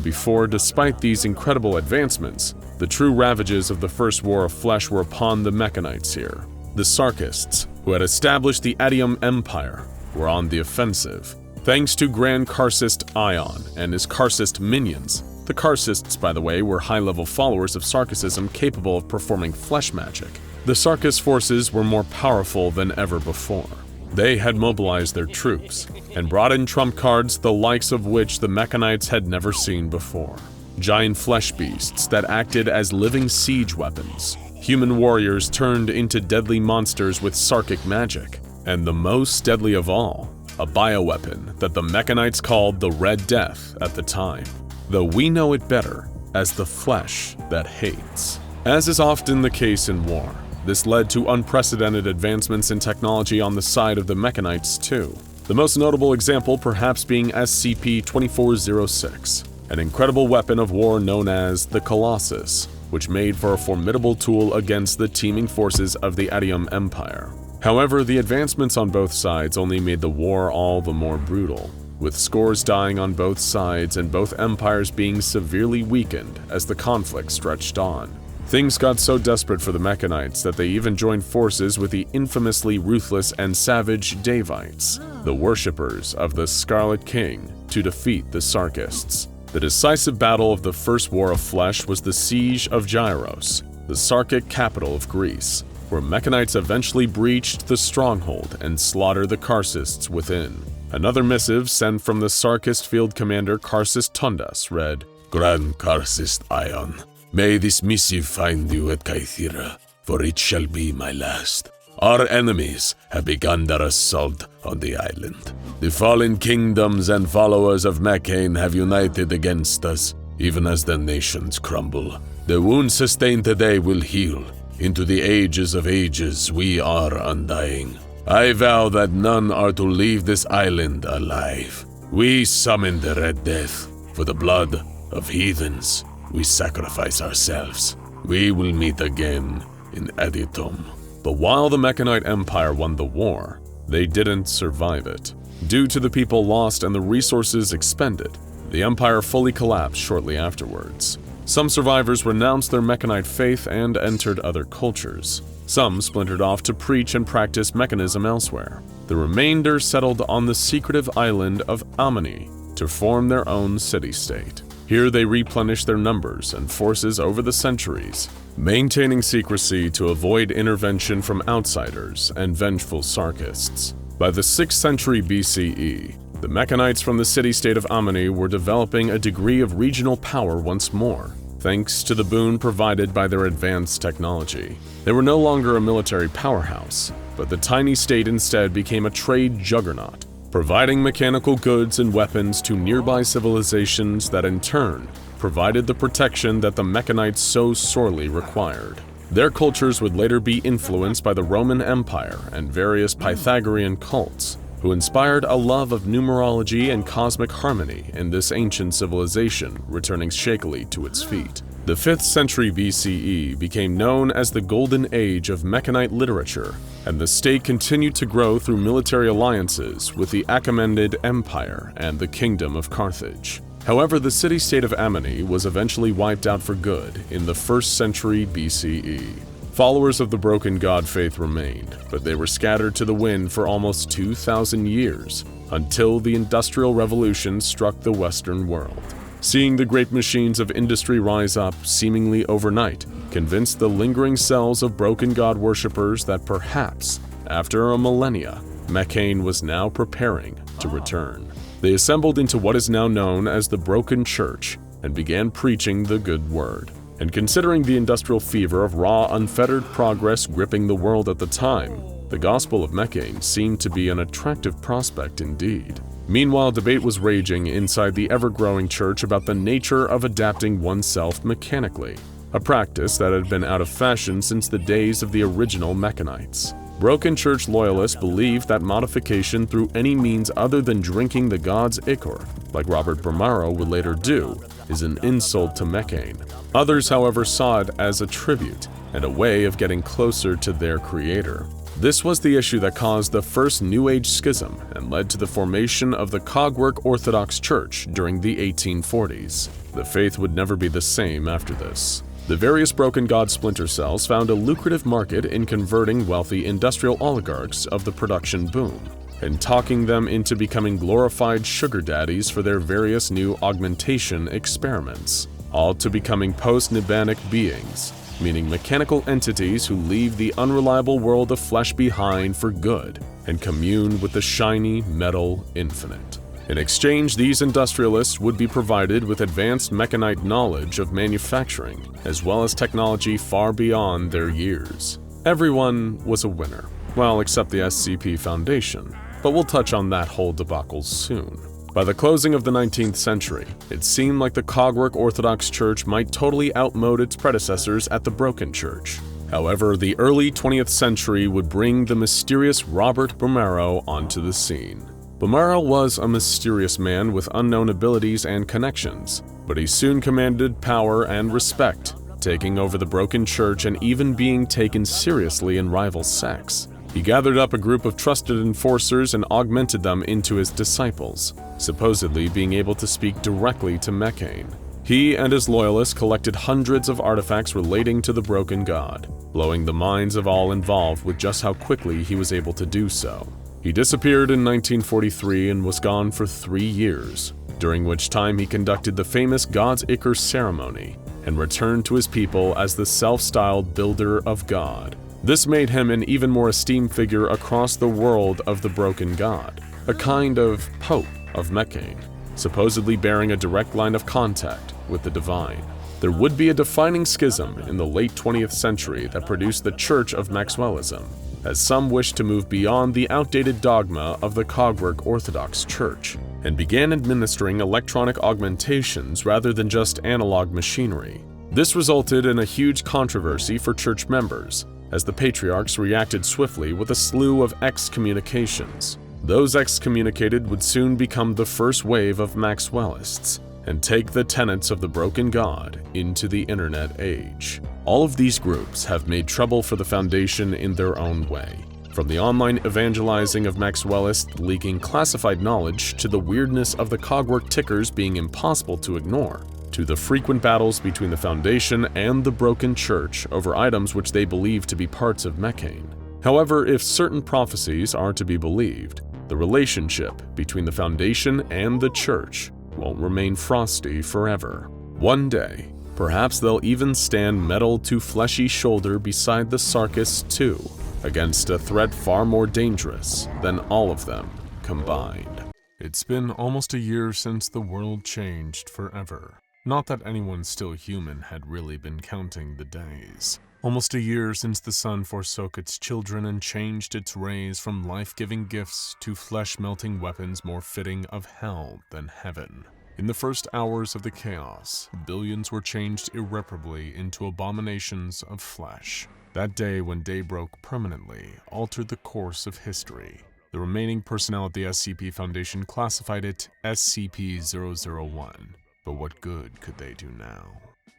before, despite these incredible advancements, the true ravages of the First War of Flesh were upon the Mechanites here. The Sarkists, who had established the Adium Empire, were on the offensive. Thanks to Grand Karcist Ion and his Karcist minions, the Karcists, by the way, were high-level followers of Sarkicism capable of performing flesh magic. The Sarkist forces were more powerful than ever before. They had mobilized their troops and brought in trump cards the likes of which the Mechanites had never seen before. Giant flesh beasts that acted as living siege weapons. Human warriors turned into deadly monsters with Sarkic magic. And the most deadly of all, a bioweapon that the Mechanites called the Red Death at the time, though we know it better as the flesh that hates. As is often the case in war, this led to unprecedented advancements in technology on the side of the Mechanites too. The most notable example perhaps being SCP-006, an incredible weapon of war known as the Colossus, which made for a formidable tool against the teeming forces of the Adium Empire. However, the advancements on both sides only made the war all the more brutal, with scores dying on both sides and both empires being severely weakened as the conflict stretched on. Things got so desperate for the Mechanites that they even joined forces with the infamously ruthless and savage Davites, the worshippers of the Scarlet King, to defeat the Sarkists. The decisive battle of the First War of Flesh was the Siege of Gyros, the Sarkic capital of Greece, where Mechanites eventually breached the stronghold and slaughtered the Karsists within. Another missive sent from the Sarkist field commander Karsis Tundas read, "Grand Karsist Ion, may this missive find you at Kaithira, for it shall be my last. Our enemies have begun their assault on the island. The fallen kingdoms and followers of Mechane have united against us, even as their nations crumble. The wounds sustained today will heal. Into the ages of ages we are undying. I vow that none are to leave this island alive. We summon the Red Death. For the blood of heathens, we sacrifice ourselves. We will meet again in Aditum." But while the Mechanite Empire won the war, they didn't survive it. Due to the people lost and the resources expended, the Empire fully collapsed shortly afterwards. Some survivors renounced their Mechanite faith and entered other cultures. Some splintered off to preach and practice mechanism elsewhere. The remainder settled on the secretive island of Amani to form their own city-state. Here they replenished their numbers and forces over the centuries, maintaining secrecy to avoid intervention from outsiders and vengeful Sarkists. By the 6th century BCE, the Mechanites from the city-state of Amani were developing a degree of regional power once more, thanks to the boon provided by their advanced technology. They were no longer a military powerhouse, but the tiny state instead became a trade juggernaut, providing mechanical goods and weapons to nearby civilizations that in turn provided the protection that the Mechanites so sorely required. Their cultures would later be influenced by the Roman Empire and various Pythagorean cults, who inspired a love of numerology and cosmic harmony in this ancient civilization, returning shakily to its feet. The 5th century BCE became known as the Golden Age of Mechanite literature, and the state continued to grow through military alliances with the Achaemenid Empire and the Kingdom of Carthage. However, the city-state of Amani was eventually wiped out for good in the 1st century BCE. Followers of the broken god faith remained, but they were scattered to the wind for almost 2,000 years, until the Industrial Revolution struck the Western world. Seeing the great machines of industry rise up seemingly overnight convinced the lingering cells of broken god worshippers that perhaps, after a millennia, Mechane was now preparing to return. They assembled into what is now known as the Broken Church and began preaching the good word. And considering the industrial fever of raw, unfettered progress gripping the world at the time, the Gospel of Mechane seemed to be an attractive prospect indeed. Meanwhile, debate was raging inside the ever-growing church about the nature of adapting oneself mechanically, a practice that had been out of fashion since the days of the original Mechanites. Broken Church loyalists believed that modification through any means other than drinking the god's ichor, like Robert Bramaro would later do, is an insult to Mechane. Others, however, saw it as a tribute and a way of getting closer to their creator. This was the issue that caused the first New Age schism and led to the formation of the Cogwork Orthodox Church during the 1840s. The faith would never be the same after this. The various broken god splinter cells found a lucrative market in converting wealthy industrial oligarchs of the production boom and talking them into becoming glorified sugar daddies for their various new augmentation experiments, all to becoming post-Nibbanic beings, meaning mechanical entities who leave the unreliable world of flesh behind for good and commune with the shiny metal infinite. In exchange, these industrialists would be provided with advanced Mechanite knowledge of manufacturing, as well as technology far beyond their years. Everyone was a winner, well, except the SCP Foundation, but we'll touch on that whole debacle soon. By the closing of the 19th century, it seemed like the Cogwork Orthodox Church might totally outmode its predecessors at the Broken Church. However, the early 20th century would bring the mysterious Robert Bomero onto the scene. Bomero was a mysterious man with unknown abilities and connections, but he soon commanded power and respect, taking over the Broken Church and even being taken seriously in rival sects. He gathered up a group of trusted enforcers and augmented them into his disciples, supposedly being able to speak directly to Mechane. He and his loyalists collected hundreds of artifacts relating to the Broken God, blowing the minds of all involved with just how quickly he was able to do so. He disappeared in 1943 and was gone for 3 years, during which time he conducted the famous God's Ichor ceremony and returned to his people as the self-styled Builder of God. This made him an even more esteemed figure across the world of the Broken God, a kind of Pope of Mechane, supposedly bearing a direct line of contact with the divine. There would be a defining schism in the late 20th century that produced the Church of Maxwellism, as some wished to move beyond the outdated dogma of the Cogwork Orthodox Church and began administering electronic augmentations rather than just analog machinery. This resulted in a huge controversy for church members, as the patriarchs reacted swiftly with a slew of excommunications. Those excommunicated would soon become the first wave of Maxwellists and take the tenets of the Broken God into the internet age. All of these groups have made trouble for the Foundation in their own way, from the online evangelizing of Maxwellists leaking classified knowledge to the weirdness of the Cogwork tickers being impossible to ignore, to the frequent battles between the Foundation and the Broken Church over items which they believe to be parts of Mechane. However, if certain prophecies are to be believed, the relationship between the Foundation and the Church won't remain frosty forever. One day, perhaps they'll even stand metal to fleshy shoulder beside the Sarkists too, against a threat far more dangerous than all of them combined. It's been almost a year since the world changed forever. Not that anyone still human had really been counting the days. Almost a year since the sun forsook its children and changed its rays from life-giving gifts to flesh-melting weapons more fitting of hell than heaven. In the first hours of the chaos, billions were changed irreparably into abominations of flesh. That day when day broke permanently altered the course of history. The remaining personnel at the SCP Foundation classified it SCP-001. But what good could they do now?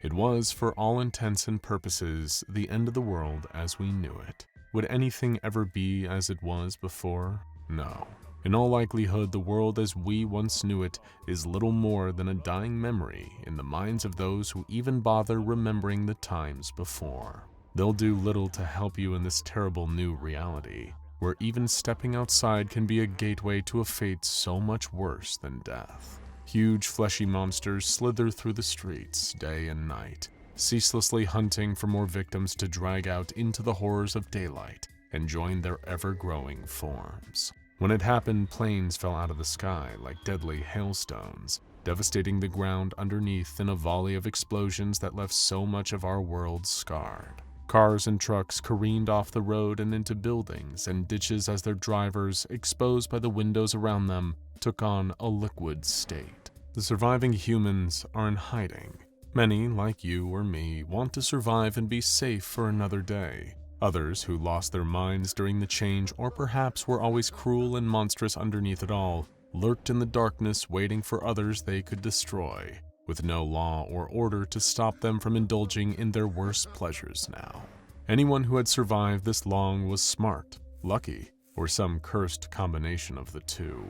It was, for all intents and purposes, the end of the world as we knew it. Would anything ever be as it was before? No. In all likelihood, the world as we once knew it is little more than a dying memory in the minds of those who even bother remembering the times before. They'll do little to help you in this terrible new reality, where even stepping outside can be a gateway to a fate so much worse than death. Huge fleshy monsters slither through the streets day and night, ceaselessly hunting for more victims to drag out into the horrors of daylight and join their ever-growing forms. When it happened, planes fell out of the sky like deadly hailstones, devastating the ground underneath in a volley of explosions that left so much of our world scarred. Cars and trucks careened off the road and into buildings and ditches as their drivers, exposed by the windows around them, took on a liquid state. The surviving humans are in hiding. Many, like you or me, want to survive and be safe for another day. Others, who lost their minds during the change or perhaps were always cruel and monstrous underneath it all, lurked in the darkness waiting for others they could destroy, with no law or order to stop them from indulging in their worst pleasures now. Anyone who had survived this long was smart, lucky, or some cursed combination of the two.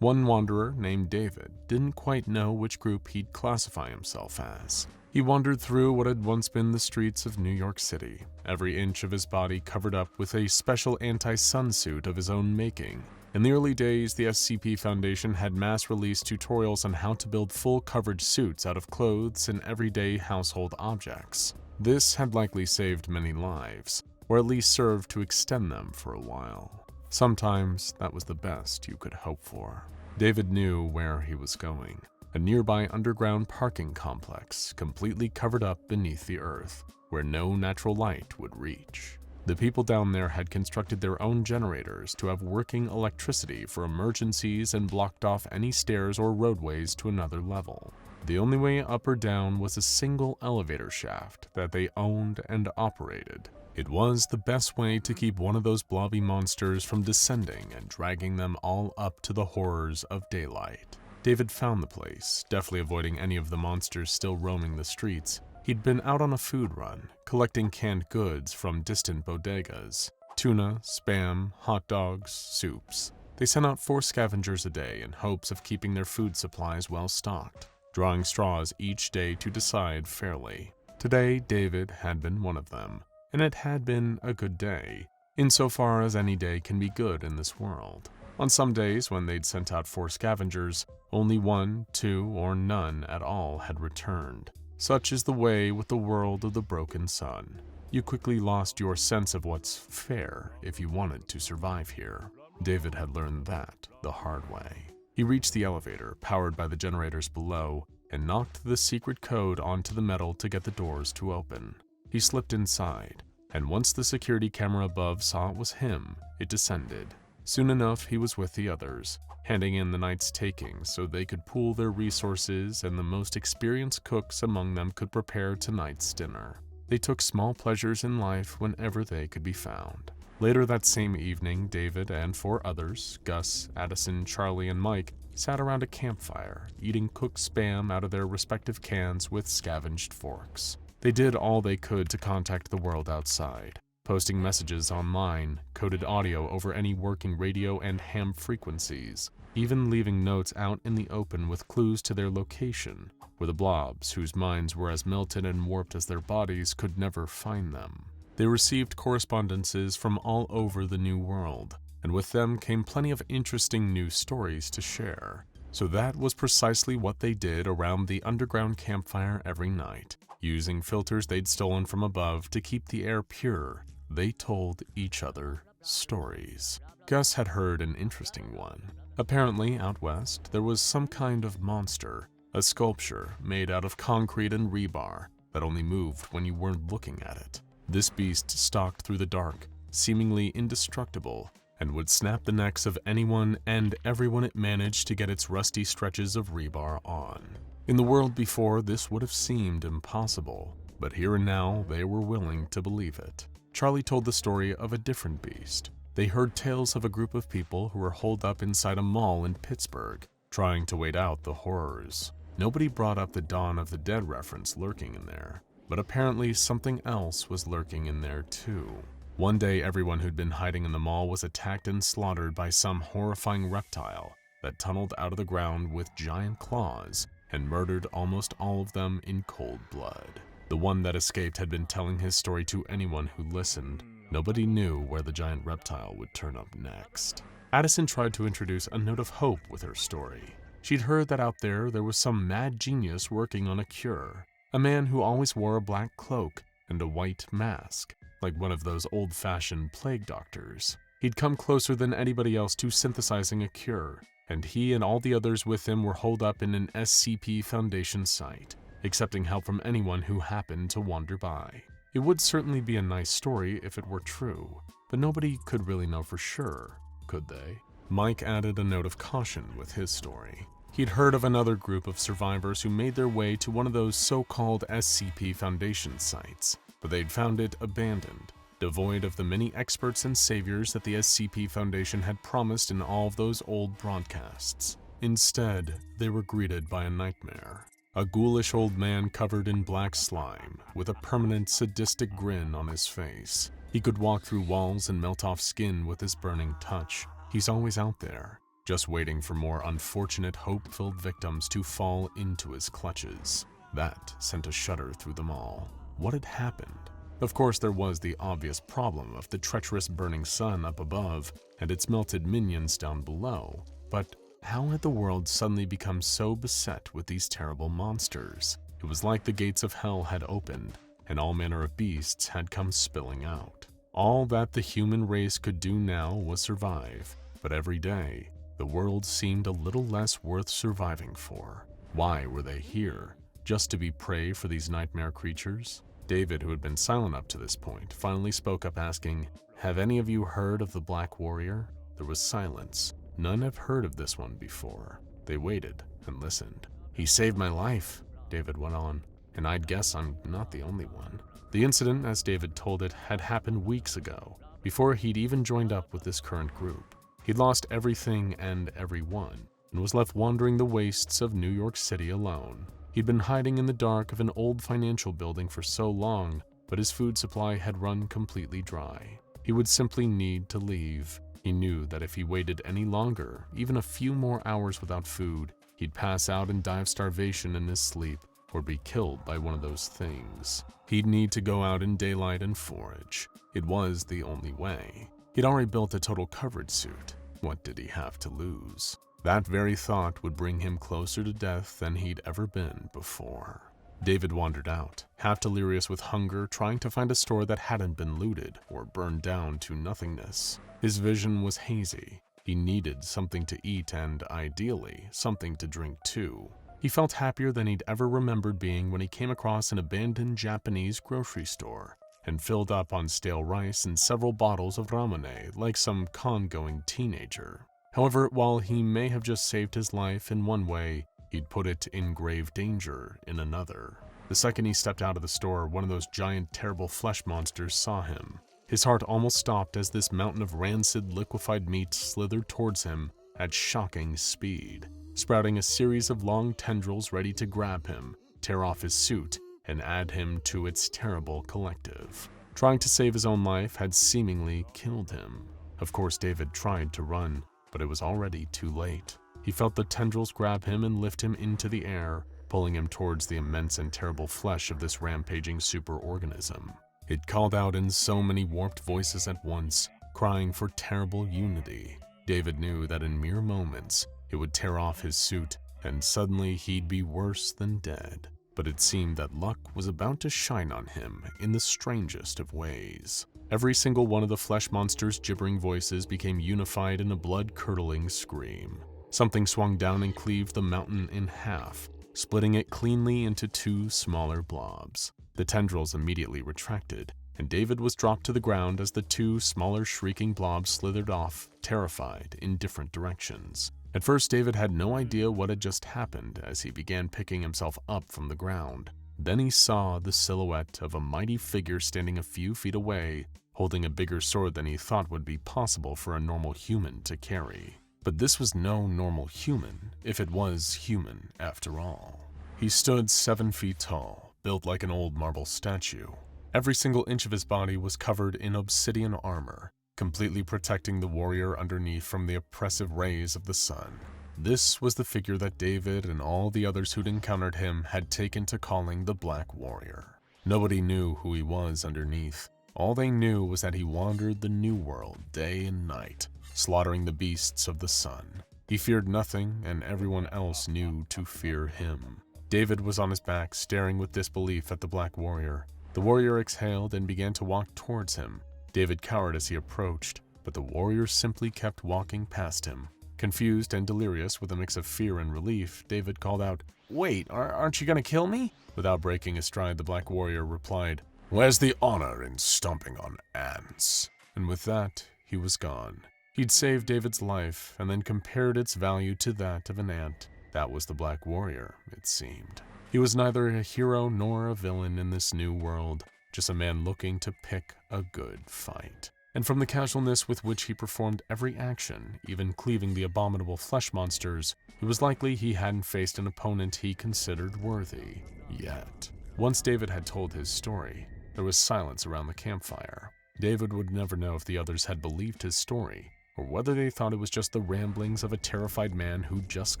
One wanderer named David didn't quite know which group he'd classify himself as. He wandered through what had once been the streets of New York City, every inch of his body covered up with a special anti-sun suit of his own making. In the early days, the SCP Foundation had mass-released tutorials on how to build full-coverage suits out of clothes and everyday household objects. This had likely saved many lives, or at least served to extend them for a while. Sometimes that was the best you could hope for. David knew where he was going. A nearby underground parking complex completely covered up beneath the earth, where no natural light would reach. The people down there had constructed their own generators to have working electricity for emergencies and blocked off any stairs or roadways to another level. The only way up or down was a single elevator shaft that they owned and operated. It was the best way to keep one of those blobby monsters from descending and dragging them all up to the horrors of daylight. David found the place, deftly avoiding any of the monsters still roaming the streets. He'd been out on a food run, collecting canned goods from distant bodegas. Tuna, spam, hot dogs, soups. They sent out 4 scavengers a day in hopes of keeping their food supplies well stocked, drawing straws each day to decide fairly. Today, David had been one of them, and it had been a good day, insofar as any day can be good in this world. On some days when they'd sent out 4 scavengers, only 1, 2, or none at all had returned. Such is the way with the world of the broken sun. You quickly lost your sense of what's fair if you wanted to survive here. David had learned that the hard way. He reached the elevator, powered by the generators below, and knocked the secret code onto the metal to get the doors to open. He slipped inside, and once the security camera above saw it was him, it descended. Soon enough, he was with the others, handing in the night's takings so they could pool their resources and the most experienced cooks among them could prepare tonight's dinner. They took small pleasures in life whenever they could be found. Later that same evening, David and 4 others, Gus, Addison, Charlie, and Mike, sat around a campfire, eating cooked spam out of their respective cans with scavenged forks. They did all they could to contact the world outside, posting messages online, coded audio over any working radio and ham frequencies, even leaving notes out in the open with clues to their location, where the blobs, whose minds were as melted and warped as their bodies, could never find them. They received correspondences from all over the new world, and with them came plenty of interesting new stories to share. So that was precisely what they did around the underground campfire every night. Using filters they'd stolen from above to keep the air pure, they told each other stories. Gus had heard an interesting one. Apparently, out west, there was some kind of monster, a sculpture made out of concrete and rebar that only moved when you weren't looking at it. This beast stalked through the dark, seemingly indestructible, and would snap the necks of anyone and everyone it managed to get its rusty stretches of rebar on. In the world before, this would have seemed impossible, but here and now they were willing to believe it. Charlie told the story of a different beast. They heard tales of a group of people who were holed up inside a mall in Pittsburgh, trying to wait out the horrors. Nobody brought up the Dawn of the Dead reference lurking in there, but apparently something else was lurking in there too. One day, everyone who'd been hiding in the mall was attacked and slaughtered by some horrifying reptile that tunneled out of the ground with giant claws and murdered almost all of them in cold blood. The one that escaped had been telling his story to anyone who listened. Nobody knew where the giant reptile would turn up next. Addison tried to introduce a note of hope with her story. She'd heard that out there was some mad genius working on a cure, a man who always wore a black cloak and a white mask, like one of those old-fashioned plague doctors. He'd come closer than anybody else to synthesizing a cure, and he and all the others with him were holed up in an SCP Foundation site, accepting help from anyone who happened to wander by. It would certainly be a nice story if it were true, but nobody could really know for sure, could they? Mike added a note of caution with his story. He'd heard of another group of survivors who made their way to one of those so-called SCP Foundation sites, but they'd found it abandoned, devoid of the many experts and saviors that the SCP Foundation had promised in all of those old broadcasts. Instead, they were greeted by a nightmare. A ghoulish old man covered in black slime, with a permanent sadistic grin on his face. He could walk through walls and melt off skin with his burning touch. He's always out there, just waiting for more unfortunate, hope-filled victims to fall into his clutches. That sent a shudder through them all. What had happened? Of course, there was the obvious problem of the treacherous burning sun up above and its melted minions down below, but how had the world suddenly become so beset with these terrible monsters? It was like the gates of hell had opened, and all manner of beasts had come spilling out. All that the human race could do now was survive, but every day, the world seemed a little less worth surviving for. Why were they here? Just to be prey for these nightmare creatures? David, who had been silent up to this point, finally spoke up asking, "Have any of you heard of the Black Warrior?" There was silence. None have heard of this one before. They waited and listened. "He saved my life," David went on, "and I'd guess I'm not the only one." The incident, as David told it, had happened weeks ago, before he'd even joined up with this current group. He'd lost everything and everyone, and was left wandering the wastes of New York City alone. He'd been hiding in the dark of an old financial building for so long, but his food supply had run completely dry. He would simply need to leave. He knew that if he waited any longer, even a few more hours without food, he'd pass out and die of starvation in his sleep, or be killed by one of those things. He'd need to go out in daylight and forage. It was the only way. He'd already built a total coverage suit. What did he have to lose? That very thought would bring him closer to death than he'd ever been before. David wandered out, half delirious with hunger, trying to find a store that hadn't been looted or burned down to nothingness. His vision was hazy. He needed something to eat and, ideally, something to drink too. He felt happier than he'd ever remembered being when he came across an abandoned Japanese grocery store and filled up on stale rice and several bottles of ramen like some con-going teenager. However, while he may have just saved his life in one way, he'd put it in grave danger in another. The second he stepped out of the store, one of those giant, terrible flesh monsters saw him. His heart almost stopped as this mountain of rancid, liquefied meat slithered towards him at shocking speed, sprouting a series of long tendrils ready to grab him, tear off his suit, and add him to its terrible collective. Trying to save his own life had seemingly killed him. Of course, David tried to run, but it was already too late. He felt the tendrils grab him and lift him into the air, pulling him towards the immense and terrible flesh of this rampaging superorganism. It called out in so many warped voices at once, crying for terrible unity. David knew that in mere moments, it would tear off his suit, and suddenly he'd be worse than dead. But it seemed that luck was about to shine on him in the strangest of ways. Every single one of the flesh monster's gibbering voices became unified in a blood-curdling scream. Something swung down and cleaved the mountain in half, splitting it cleanly into two smaller blobs. The tendrils immediately retracted, and David was dropped to the ground as the two smaller shrieking blobs slithered off, terrified, in different directions. At first, David had no idea what had just happened as he began picking himself up from the ground. Then he saw the silhouette of a mighty figure standing a few feet away, holding a bigger sword than he thought would be possible for a normal human to carry. But this was no normal human, if it was human after all. He stood 7 feet tall, built like an old marble statue. Every single inch of his body was covered in obsidian armor, completely protecting the warrior underneath from the oppressive rays of the sun. This was the figure that David and all the others who'd encountered him had taken to calling the Black Warrior. Nobody knew who he was underneath. All they knew was that he wandered the New World day and night, slaughtering the beasts of the sun. He feared nothing, and everyone else knew to fear him. David was on his back, staring with disbelief at the Black Warrior. The warrior exhaled and began to walk towards him. David cowered as he approached, but the warrior simply kept walking past him. Confused and delirious with a mix of fear and relief, David called out, "Wait, aren't you gonna kill me?" Without breaking a stride, the Black Warrior replied, "Where's the honor in stomping on ants?" And with that, he was gone. He'd saved David's life and then compared its value to that of an ant. That was the Black Warrior, it seemed. He was neither a hero nor a villain in this new world, just a man looking to pick a good fight. And from the casualness with which he performed every action, even cleaving the abominable flesh monsters, it was likely he hadn't faced an opponent he considered worthy yet. Once David had told his story, there was silence around the campfire. David would never know if the others had believed his story, or whether they thought it was just the ramblings of a terrified man who'd just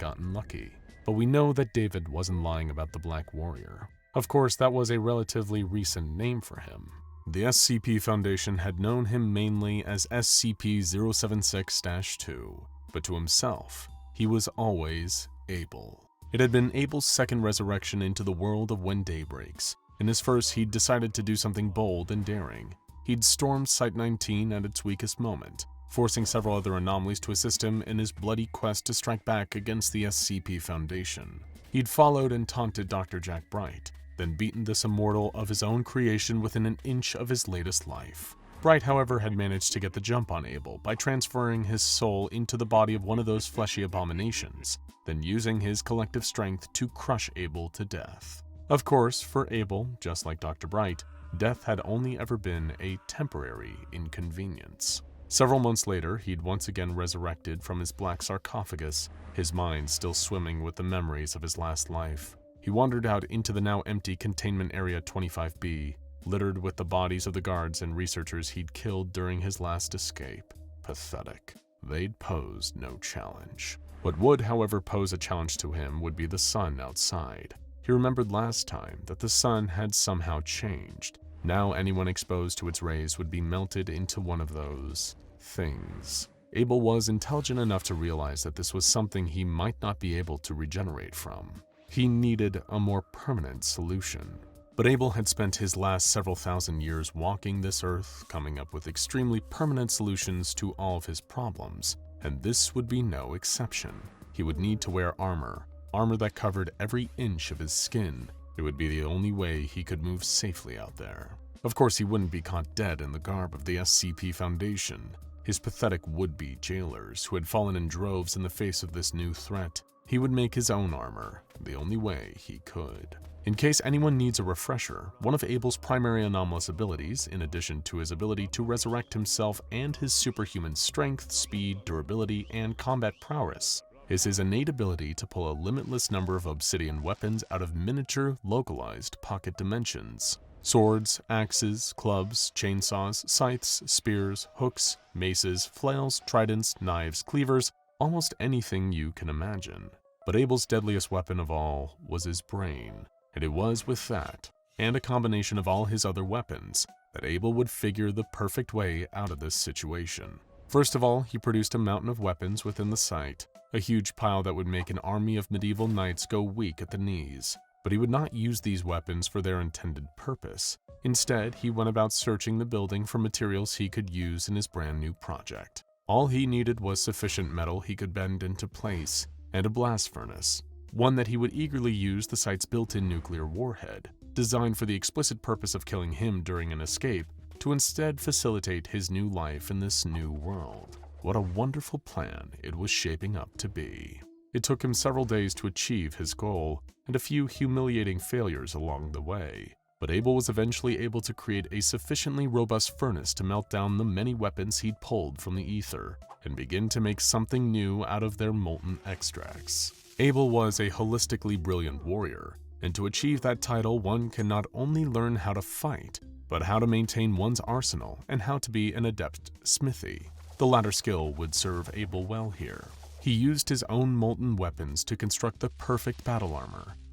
gotten lucky. But we know that David wasn't lying about the Black Warrior. Of course, that was a relatively recent name for him. The SCP Foundation had known him mainly as SCP-076-2, but to himself, he was always Abel. It had been Abel's second resurrection into the world of When Day Breaks. In his first, he'd decided to do something bold and daring. He'd stormed Site-19 at its weakest moment, forcing several other anomalies to assist him in his bloody quest to strike back against the SCP Foundation. He'd followed and taunted Dr. Jack Bright, then beaten this immortal of his own creation within an inch of his latest life. Bright, however, had managed to get the jump on Abel by transferring his soul into the body of one of those fleshy abominations, then using his collective strength to crush Abel to death. Of course, for Abel, just like Dr. Bright, death had only ever been a temporary inconvenience. Several months later, he'd once again resurrected from his black sarcophagus, his mind still swimming with the memories of his last life. He wandered out into the now empty Containment Area 25B, littered with the bodies of the guards and researchers he'd killed during his last escape. Pathetic. They'd posed no challenge. What would, however, pose a challenge to him would be the sun outside. He remembered last time that the sun had somehow changed. Now anyone exposed to its rays would be melted into one of those things. Abel was intelligent enough to realize that this was something he might not be able to regenerate from. He needed a more permanent solution. But Abel had spent his last several thousand years walking this earth, coming up with extremely permanent solutions to all of his problems, and this would be no exception. He would need to wear armor that covered every inch of his skin. It would be the only way he could move safely out there. Of course, he wouldn't be caught dead in the garb of the SCP Foundation, his pathetic would-be jailers who had fallen in droves in the face of this new threat. He would make his own armor, the only way he could. In case anyone needs a refresher, one of Abel's primary anomalous abilities, in addition to his ability to resurrect himself and his superhuman strength, speed, durability, and combat prowess, is his innate ability to pull a limitless number of obsidian weapons out of miniature, localized pocket dimensions. Swords, axes, clubs, chainsaws, scythes, spears, hooks, maces, flails, tridents, knives, cleavers, almost anything you can imagine. But Abel's deadliest weapon of all was his brain. And it was with that, and a combination of all his other weapons, that Abel would figure the perfect way out of this situation. First of all, he produced a mountain of weapons within the site, a huge pile that would make an army of medieval knights go weak at the knees. But he would not use these weapons for their intended purpose. Instead, he went about searching the building for materials he could use in his brand new project. All he needed was sufficient metal he could bend into place, and a blast furnace. One that he would eagerly use the site's built-in nuclear warhead, designed for the explicit purpose of killing him during an escape, to instead facilitate his new life in this new world. What a wonderful plan it was shaping up to be. It took him several days to achieve his goal, and a few humiliating failures along the way. But Abel was eventually able to create a sufficiently robust furnace to melt down the many weapons he'd pulled from the ether, and begin to make something new out of their molten extracts. Abel was a holistically brilliant warrior, and to achieve that title one can not only learn how to fight, but how to maintain one's arsenal and how to be an adept smithy. The latter skill would serve Abel well here. He used his own molten weapons to construct the perfect battle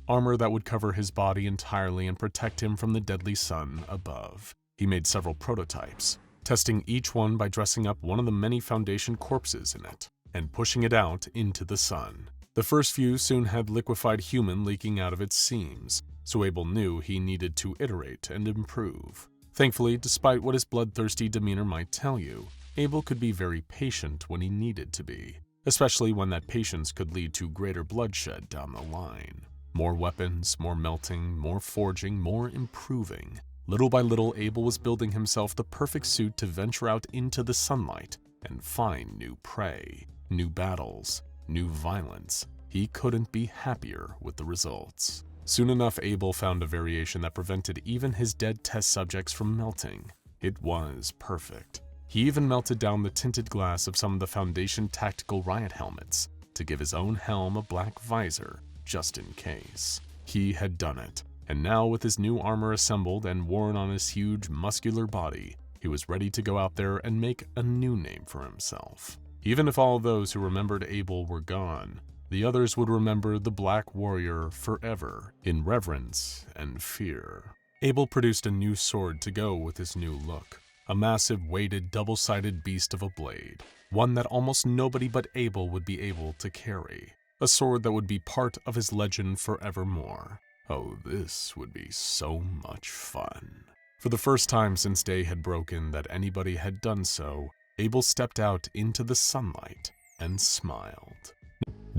armor that would cover his body entirely and protect him from the deadly sun above. He made several prototypes, testing each one by dressing up one of the many Foundation corpses in it, and pushing it out into the sun. The first few soon had liquefied human leaking out of its seams, so Abel knew he needed to iterate and improve. Thankfully, despite what his bloodthirsty demeanor might tell you, Abel could be very patient when he needed to be, especially when that patience could lead to greater bloodshed down the line. More weapons, more melting, more forging, more improving. Little by little, Abel was building himself the perfect suit to venture out into the sunlight and find new prey, new battles, new violence. He couldn't be happier with the results. Soon enough, Abel found a variation that prevented even his dead test subjects from melting. It was perfect. He even melted down the tinted glass of some of the Foundation tactical riot helmets to give his own helm a black visor, just in case. He had done it, and now with his new armor assembled and worn on his huge, muscular body, he was ready to go out there and make a new name for himself. Even if all those who remembered Abel were gone, the others would remember the Black Warrior forever, in reverence and fear. Abel produced a new sword to go with his new look, a massive weighted double-sided beast of a blade, one that almost nobody but Abel would be able to carry, a sword that would be part of his legend forevermore. Oh, this would be so much fun. For the first time since day had broken that anybody had done so, Abel stepped out into the sunlight and smiled.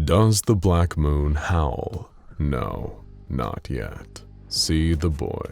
Does the black moon howl? No, not yet. See the boy.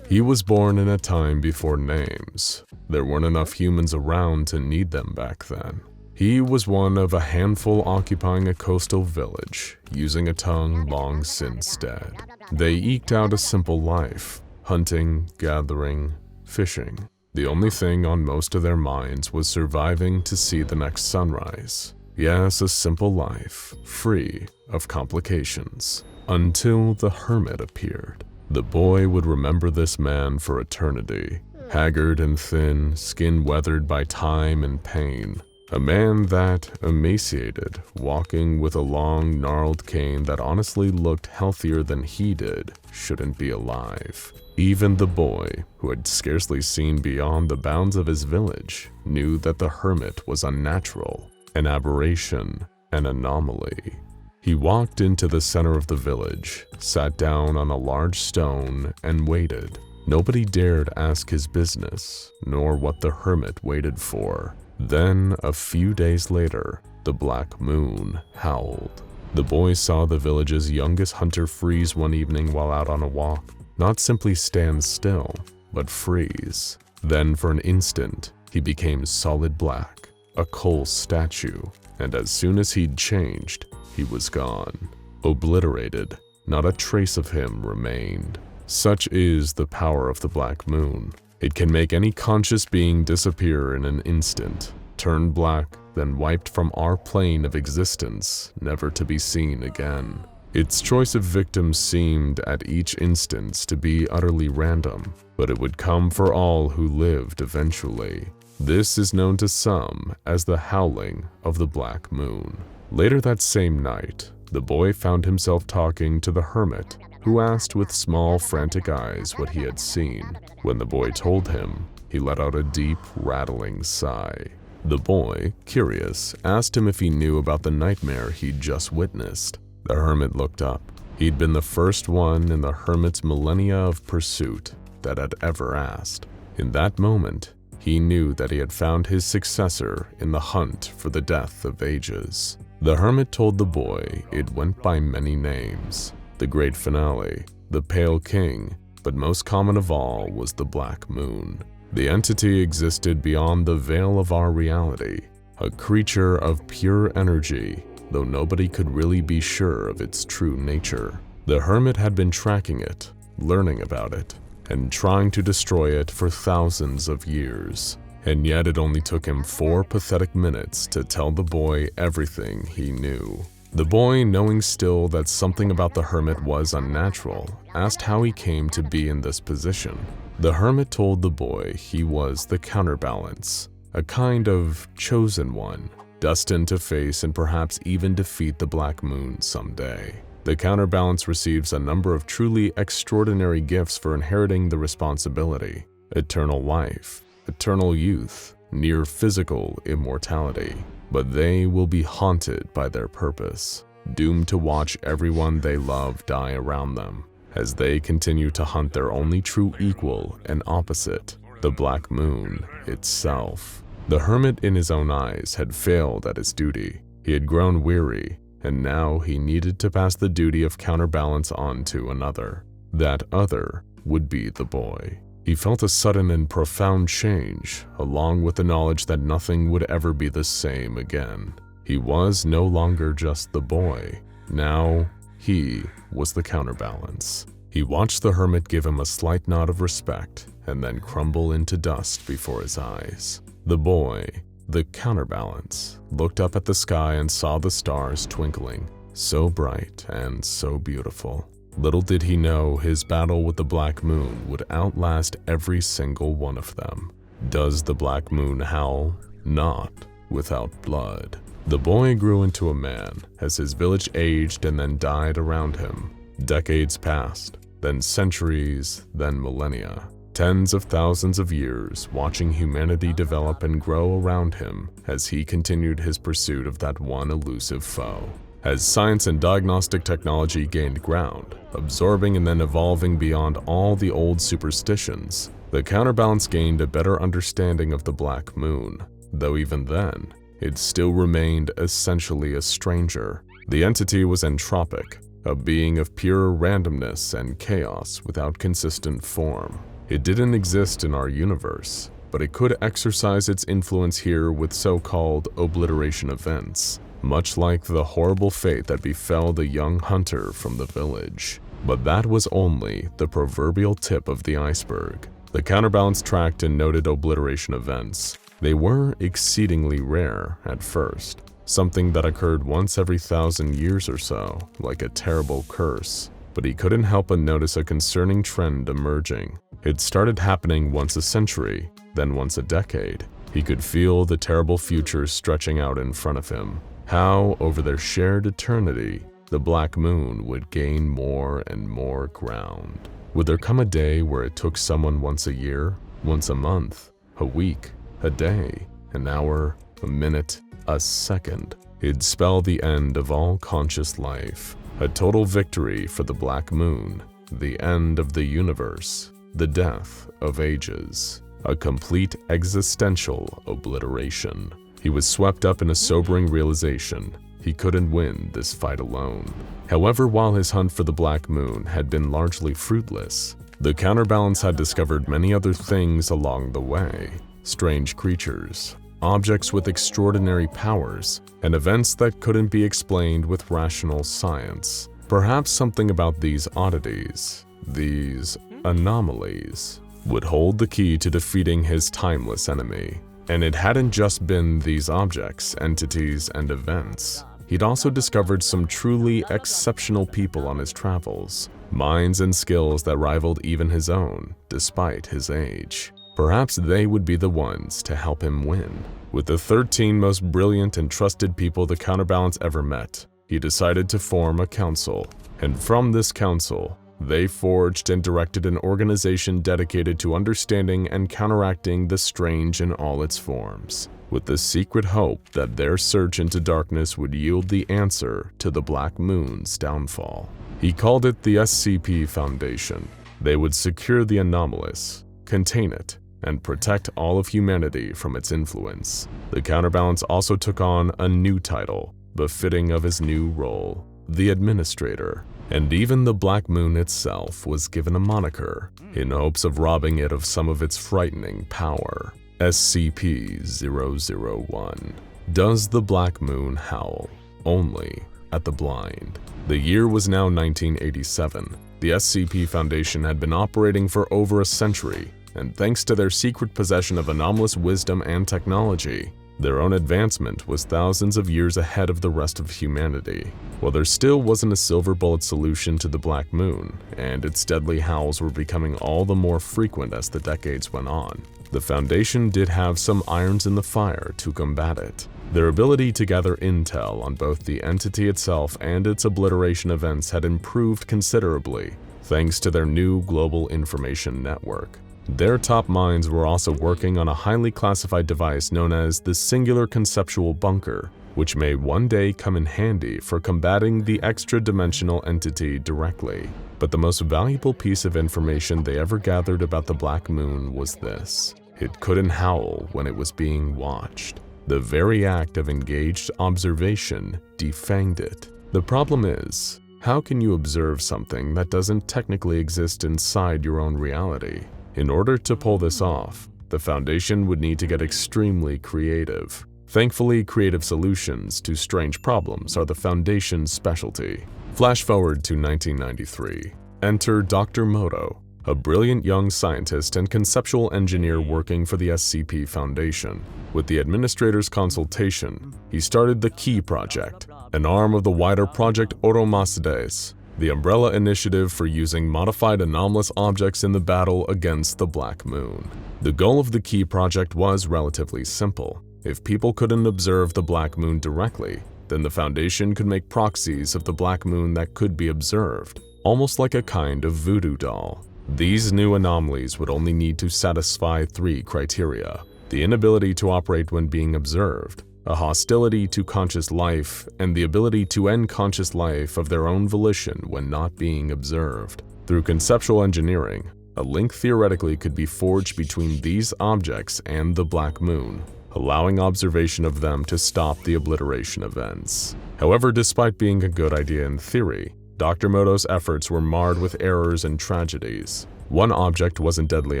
He was born in a time before names. There weren't enough humans around to need them back then. He was one of a handful occupying a coastal village, using a tongue long since dead. They eked out a simple life, hunting, gathering, fishing. The only thing on most of their minds was surviving to see the next sunrise. Yes, a simple life, free of complications. Until the hermit appeared. The boy would remember this man for eternity. Haggard and thin, skin weathered by time and pain. A man that, emaciated, walking with a long, gnarled cane that honestly looked healthier than he did, shouldn't be alive. Even the boy, who had scarcely seen beyond the bounds of his village, knew that the hermit was unnatural, an aberration, an anomaly. He walked into the center of the village, sat down on a large stone, and waited. Nobody dared ask his business, nor what the hermit waited for. Then, a few days later, the black moon howled. The boy saw the village's youngest hunter freeze one evening while out on a walk. Not simply stand still, but freeze. Then for an instant, he became solid black, a coal statue, and as soon as he'd changed, he was gone. Obliterated, not a trace of him remained. Such is the power of the black moon. It can make any conscious being disappear in an instant, turn black, then wiped from our plane of existence, never to be seen again. Its choice of victims seemed at each instance to be utterly random, but it would come for all who lived eventually. This is known to some as the howling of the black moon. Later that same night, the boy found himself talking to the hermit, who asked with small, frantic eyes what he had seen. When the boy told him, he let out a deep, rattling sigh. The boy, curious, asked him if he knew about the nightmare he'd just witnessed. The hermit looked up. He'd been the first one in the hermit's millennia of pursuit that had ever asked. In that moment, he knew that he had found his successor in the hunt for the death of ages. The hermit told the boy it went by many names. The Great Finale, the Pale King, but most common of all was the Black Moon. The entity existed beyond the veil of our reality, a creature of pure energy, though nobody could really be sure of its true nature. The hermit had been tracking it, learning about it, and trying to destroy it for thousands of years. And yet it only took him 4 pathetic minutes to tell the boy everything he knew. The boy, knowing still that something about the hermit was unnatural, asked how he came to be in this position. The hermit told the boy he was the counterbalance, a kind of chosen one, destined to face and perhaps even defeat the Black Moon someday. The counterbalance receives a number of truly extraordinary gifts for inheriting the responsibility: eternal life, eternal youth, near physical immortality. But they will be haunted by their purpose, doomed to watch everyone they love die around them, as they continue to hunt their only true equal and opposite, the Black Moon itself. The hermit in his own eyes had failed at his duty. He had grown weary, and now he needed to pass the duty of counterbalance on to another. That other would be the boy. He felt a sudden and profound change, along with the knowledge that nothing would ever be the same again. He was no longer just the boy. Now, he was the counterbalance. He watched the hermit give him a slight nod of respect and then crumble into dust before his eyes. The boy, the counterbalance, looked up at the sky and saw the stars twinkling, so bright and so beautiful. Little did he know his battle with the Black Moon would outlast every single one of them. Does the Black Moon howl? Not without blood. The boy grew into a man as his village aged and then died around him. Decades passed, then centuries, then millennia. Tens of thousands of years watching humanity develop and grow around him as he continued his pursuit of that one elusive foe. As science and diagnostic technology gained ground, absorbing and then evolving beyond all the old superstitions, the counterbalance gained a better understanding of the Black Moon, though even then, it still remained essentially a stranger. The entity was entropic, a being of pure randomness and chaos without consistent form. It didn't exist in our universe, but it could exercise its influence here with so-called obliteration events, much like the horrible fate that befell the young hunter from the village. But that was only the proverbial tip of the iceberg. The counterbalance tracked and noted obliteration events. They were exceedingly rare at first, something that occurred once every 1,000 years or so, like a terrible curse. But he couldn't help but notice a concerning trend emerging. It started happening once a century, then once a decade. He could feel the terrible future stretching out in front of him. How, over their shared eternity, the Black Moon would gain more and more ground. Would there come a day where it took someone once a year, once a month, a week, a day, an hour, a minute, a second? It'd spell the end of all conscious life, a total victory for the Black Moon, the end of the universe, the death of ages, a complete existential obliteration. He was swept up in a sobering realization. He couldn't win this fight alone. However, while his hunt for the Black Moon had been largely fruitless, the counterbalance had discovered many other things along the way. Strange creatures, objects with extraordinary powers, and events that couldn't be explained with rational science. Perhaps something about these oddities, these anomalies, would hold the key to defeating his timeless enemy. And it hadn't just been these objects, entities, and events. He'd also discovered some truly exceptional people on his travels, minds and skills that rivaled even his own, despite his age. Perhaps they would be the ones to help him win. With the 13 most brilliant and trusted people the counterbalance ever met, he decided to form a council. And from this council, they forged and directed an organization dedicated to understanding and counteracting the strange in all its forms, with the secret hope that their search into darkness would yield the answer to the Black Moon's downfall. He called it the SCP Foundation. They would secure the anomalous, contain it, and protect all of humanity from its influence. The counterbalance also took on a new title, befitting of his new role, the Administrator. And even the Black Moon itself was given a moniker, in hopes of robbing it of some of its frightening power. SCP-001. Does the Black Moon howl? Only at the blind. The year was now 1987. The SCP Foundation had been operating for over a century, and thanks to their secret possession of anomalous wisdom and technology, their own advancement was thousands of years ahead of the rest of humanity. While there still wasn't a silver bullet solution to the Black Moon, and its deadly howls were becoming all the more frequent as the decades went on, the Foundation did have some irons in the fire to combat it. Their ability to gather intel on both the entity itself and its obliteration events had improved considerably, thanks to their new global information network. Their top minds were also working on a highly classified device known as the Singular Conceptual Bunker, which may one day come in handy for combating the extra-dimensional entity directly. But the most valuable piece of information they ever gathered about the Black Moon was this: it couldn't howl when it was being watched. The very act of engaged observation defanged it. The problem is, how can you observe something that doesn't technically exist inside your own reality? In order to pull this off, the Foundation would need to get extremely creative. Thankfully, creative solutions to strange problems are the Foundation's specialty. Flash forward to 1993. Enter Dr. Moto, a brilliant young scientist and conceptual engineer working for the SCP Foundation. With the administrator's consultation, he started the Key Project, an arm of the wider Project Ouroboros, the umbrella initiative for using modified anomalous objects in the battle against the Black Moon. The goal of the Key Project was relatively simple. If people couldn't observe the Black Moon directly, then the Foundation could make proxies of the Black Moon that could be observed, almost like a kind of voodoo doll. These new anomalies would only need to satisfy 3 criteria: the inability to operate when being observed, a hostility to conscious life, and the ability to end conscious life of their own volition when not being observed. Through conceptual engineering, a link theoretically could be forged between these objects and the Black Moon, allowing observation of them to stop the obliteration events. However, despite being a good idea in theory, Dr. Moto's efforts were marred with errors and tragedies. One object wasn't deadly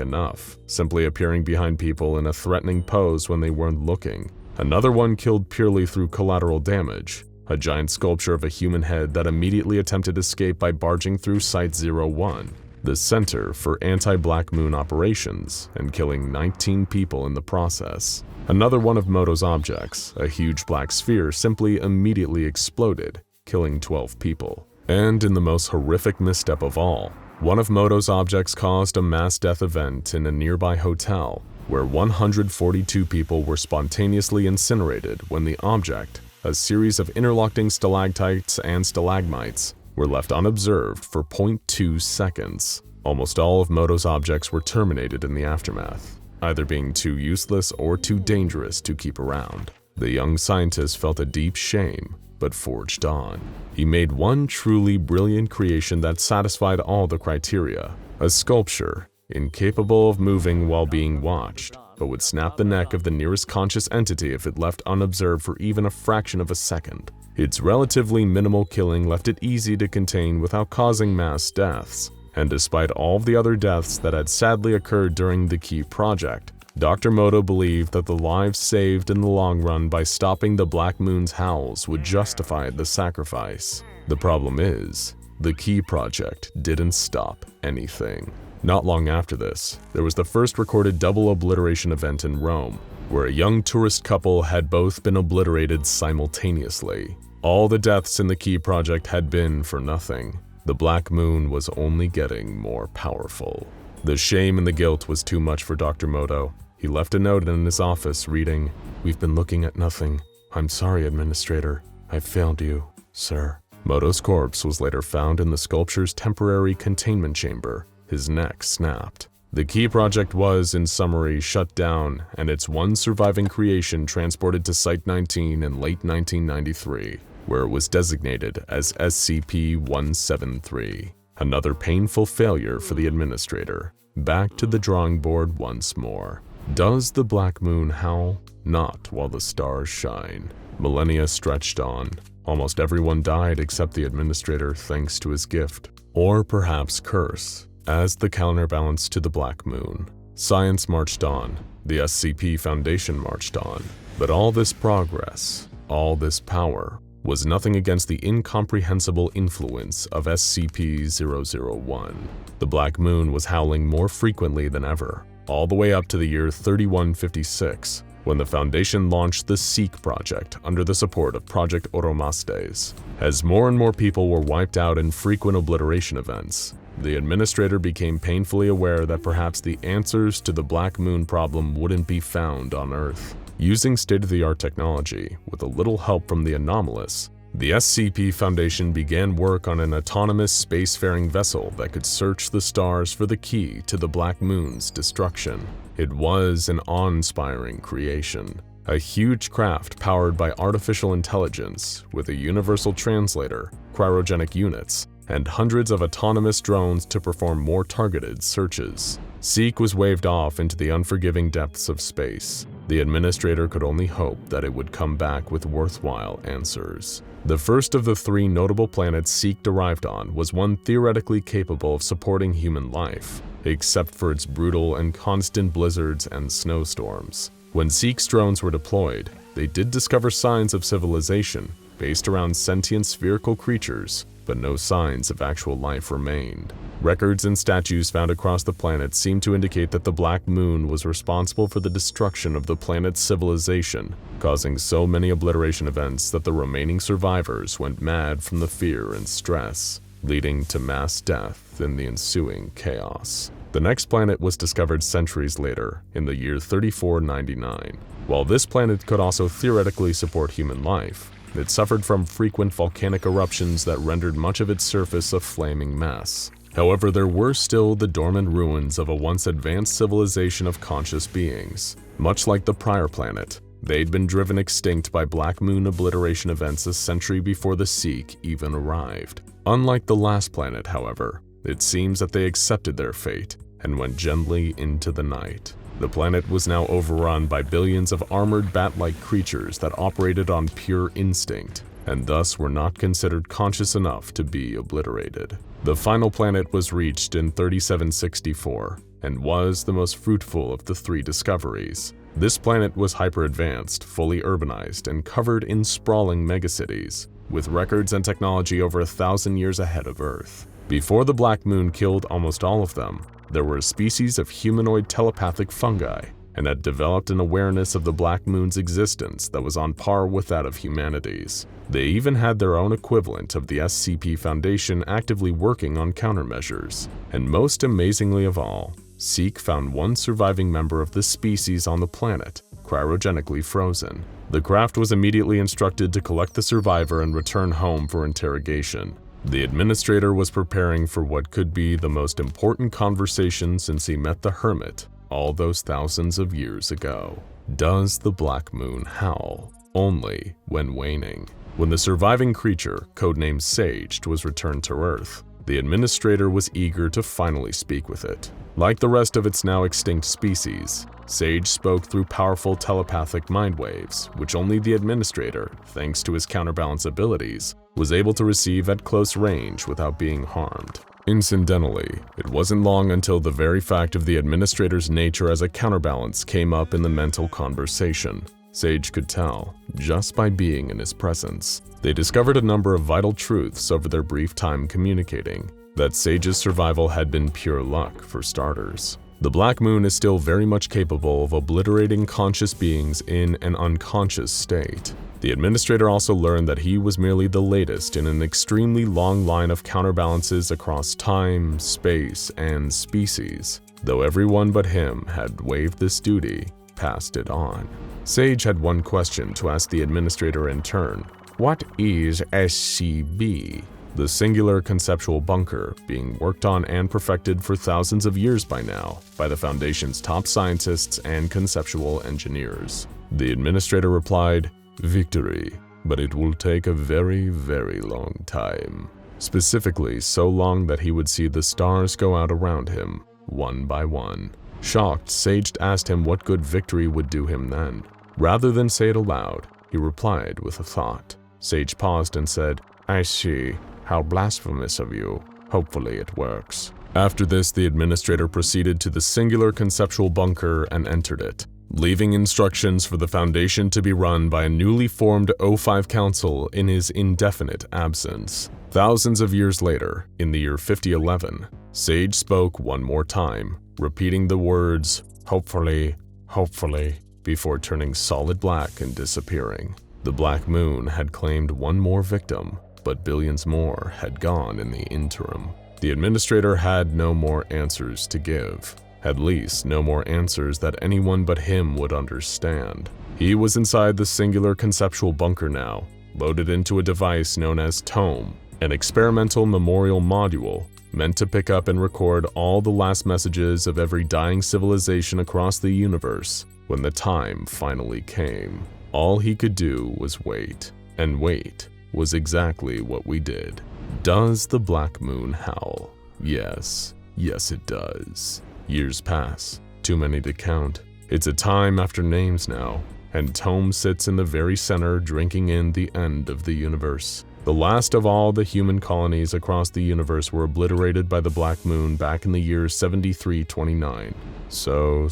enough, simply appearing behind people in a threatening pose when they weren't looking. Another one killed purely through collateral damage, a giant sculpture of a human head that immediately attempted escape by barging through Site-01, the Center for Anti-Black Moon Operations, and killing 19 people in the process. Another one of Moto's objects, a huge black sphere, simply immediately exploded, killing 12 people. And in the most horrific misstep of all, one of Moto's objects caused a mass death event in a nearby hotel, where 142 people were spontaneously incinerated when the object, a series of interlocking stalactites and stalagmites, were left unobserved for 0.2 seconds. Almost all of Moto's objects were terminated in the aftermath, either being too useless or too dangerous to keep around. The young scientist felt a deep shame, but forged on. He made one truly brilliant creation that satisfied all the criteria: a sculpture, incapable of moving while being watched, but would snap the neck of the nearest conscious entity if it left unobserved for even a fraction of a second. Its relatively minimal killing left it easy to contain without causing mass deaths, and despite all of the other deaths that had sadly occurred during the key project, Dr. Moto believed that the lives saved in the long run by stopping the Black Moon's howls would justify the sacrifice. The problem is, the key project didn't stop anything. Not long after this, there was the first recorded double obliteration event in Rome, where a young tourist couple had both been obliterated simultaneously. All the deaths in the key project had been for nothing. The Black Moon was only getting more powerful. The shame and the guilt was too much for Dr. Moto. He left a note in his office reading, "We've been looking at nothing. I'm sorry, Administrator. I failed you, sir." Moto's corpse was later found in the sculpture's temporary containment chamber. His neck snapped. The key project was, in summary, shut down, and its one surviving creation transported to Site-19 in late 1993, where it was designated as SCP-001. Another painful failure for the Administrator. Back to the drawing board once more. Does the Black Moon howl? Not while the stars shine. Millennia stretched on. Almost everyone died except the Administrator thanks to his gift, or perhaps curse, as the counterbalance to the Black Moon. Science marched on. The SCP Foundation marched on. But all this progress, all this power, was nothing against the incomprehensible influence of SCP-001. The Black Moon was howling more frequently than ever, all the way up to the year 3156, when the Foundation launched the SEEK project under the support of Project Ouroboros. As more and more people were wiped out in frequent obliteration events, the Administrator became painfully aware that perhaps the answers to the Black Moon problem wouldn't be found on Earth. Using state-of-the-art technology, with a little help from the anomalous, the SCP Foundation began work on an autonomous spacefaring vessel that could search the stars for the key to the Black Moon's destruction. It was an awe-inspiring creation. A huge craft powered by artificial intelligence, with a universal translator, cryogenic units, and hundreds of autonomous drones to perform more targeted searches. SEEK was waved off into the unforgiving depths of space. The Administrator could only hope that it would come back with worthwhile answers. The first of the three notable planets SEEK arrived on was one theoretically capable of supporting human life, except for its brutal and constant blizzards and snowstorms. When SEEK's drones were deployed, they did discover signs of civilization based around sentient spherical creatures, but no signs of actual life remained. Records and statues found across the planet seem to indicate that the Black Moon was responsible for the destruction of the planet's civilization, causing so many obliteration events that the remaining survivors went mad from the fear and stress, leading to mass death in the ensuing chaos. The next planet was discovered centuries later, in the year 3499. While this planet could also theoretically support human life, it suffered from frequent volcanic eruptions that rendered much of its surface a flaming mess. However, there were still the dormant ruins of a once advanced civilization of conscious beings. Much like the prior planet, they'd been driven extinct by Black Moon obliteration events a century before the SEEK even arrived. Unlike the last planet, however, it seems that they accepted their fate and went gently into the night. The planet was now overrun by billions of armored bat-like creatures that operated on pure instinct. and thus were not considered conscious enough to be obliterated. The final planet was reached in 3764 and was the most fruitful of the 3 discoveries. This planet was hyper-advanced, fully urbanized, and covered in sprawling megacities, with records and technology over 1,000 years ahead of Earth. Before the Black Moon killed almost all of them, there were a species of humanoid telepathic fungi, and had developed an awareness of the Black Moon's existence that was on par with that of humanity's. They even had their own equivalent of the SCP Foundation actively working on countermeasures. And most amazingly of all, Seek found one surviving member of the species on the planet, cryogenically frozen. The craft was immediately instructed to collect the survivor and return home for interrogation. The administrator was preparing for what could be the most important conversation since he met the Hermit all those thousands of years ago. Does the Black Moon howl? Only when waning. When the surviving creature, codenamed Sage, was returned to Earth, the administrator was eager to finally speak with it. Like the rest of its now extinct species, Sage spoke through powerful telepathic mind waves, which only the administrator, thanks to his counterbalance abilities, was able to receive at close range without being harmed. Incidentally, it wasn't long until the very fact of the administrator's nature as a counterbalance came up in the mental conversation. Sage could tell, just by being in his presence. They discovered a number of vital truths over their brief time communicating. That Sage's survival had been pure luck, for starters. The Black Moon is still very much capable of obliterating conscious beings in an unconscious state. The administrator also learned that he was merely the latest in an extremely long line of counterbalances across time, space, and species. Though everyone but him had waived this duty, passed it on. Sage had one question to ask the administrator in turn. What is SCB? The singular conceptual bunker, being worked on and perfected for thousands of years by now by the Foundation's top scientists and conceptual engineers. The administrator replied, "Victory, but it will take a very, very long time. Specifically, so long that he would see the stars go out around him, one by one." Shocked, Sage asked him what good victory would do him then. Rather than say it aloud, he replied with a thought. Sage paused and said, "I see. How blasphemous of you. Hopefully it works." After this, the administrator proceeded to the singular conceptual bunker and entered it, leaving instructions for the Foundation to be run by a newly formed O5 Council in his indefinite absence. Thousands of years later, in the year 5011, Sage spoke one more time, repeating the words, "Hopefully, hopefully," before turning solid black and disappearing. The Black Moon had claimed one more victim, but billions more had gone in the interim. The administrator had no more answers to give. At least, no more answers that anyone but him would understand. He was inside the singular conceptual bunker now, loaded into a device known as Tome, an experimental memorial module meant to pick up and record all the last messages of every dying civilization across the universe when the time finally came. All he could do was wait, and wait was exactly what we did. Does the Black Moon howl? Yes, yes it does. Years pass, too many to count. It's a time after names now, and Tome sits in the very center drinking in the end of the universe. The last of all the human colonies across the universe were obliterated by the Black Moon back in the year 7329. So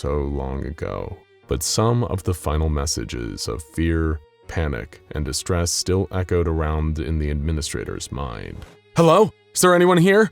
long ago. But some of the final messages of fear, panic, and distress still echoed around in the administrator's mind. "Hello? Is there anyone here?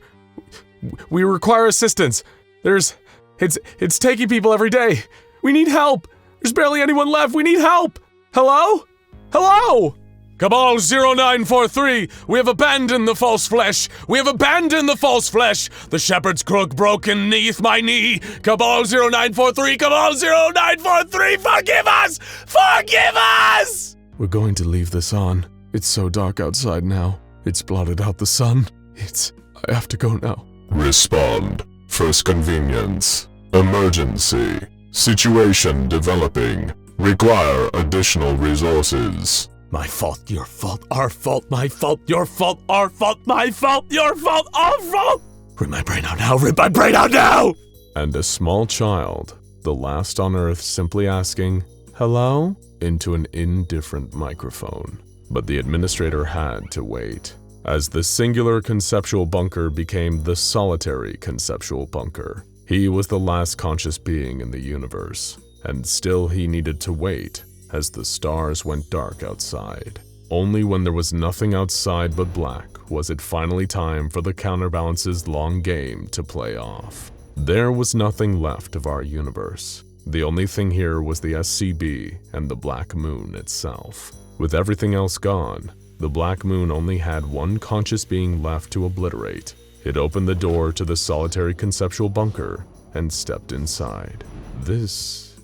We require assistance. It's taking people every day. We need help. There's barely anyone left. We need help. Hello? Hello? Cabal 0943, we have abandoned the false flesh. We have abandoned the false flesh. The shepherd's crook broken neath my knee. Cabal 0943, Cabal 0943, forgive us! Forgive us! We're going to leave this on. It's so dark outside now. It's blotted out the sun. I have to go now. Respond. First convenience. Emergency. Situation developing. Require additional resources. My fault, your fault, our fault, my fault, your fault, our fault, my fault, your fault, our fault! Rip my brain out now, rip my brain out now! And a small child, the last on Earth, simply asking, "Hello?" into an indifferent microphone. But the administrator had to wait, as the singular conceptual bunker became the solitary conceptual bunker. He was the last conscious being in the universe, and still he needed to wait as the stars went dark outside. Only when there was nothing outside but black was it finally time for the counterbalance's long game to play off. There was nothing left of our universe. The only thing here was the SCB and the Black Moon itself. With everything else gone, the Black Moon only had one conscious being left to obliterate. It opened the door to the solitary conceptual bunker and stepped inside. This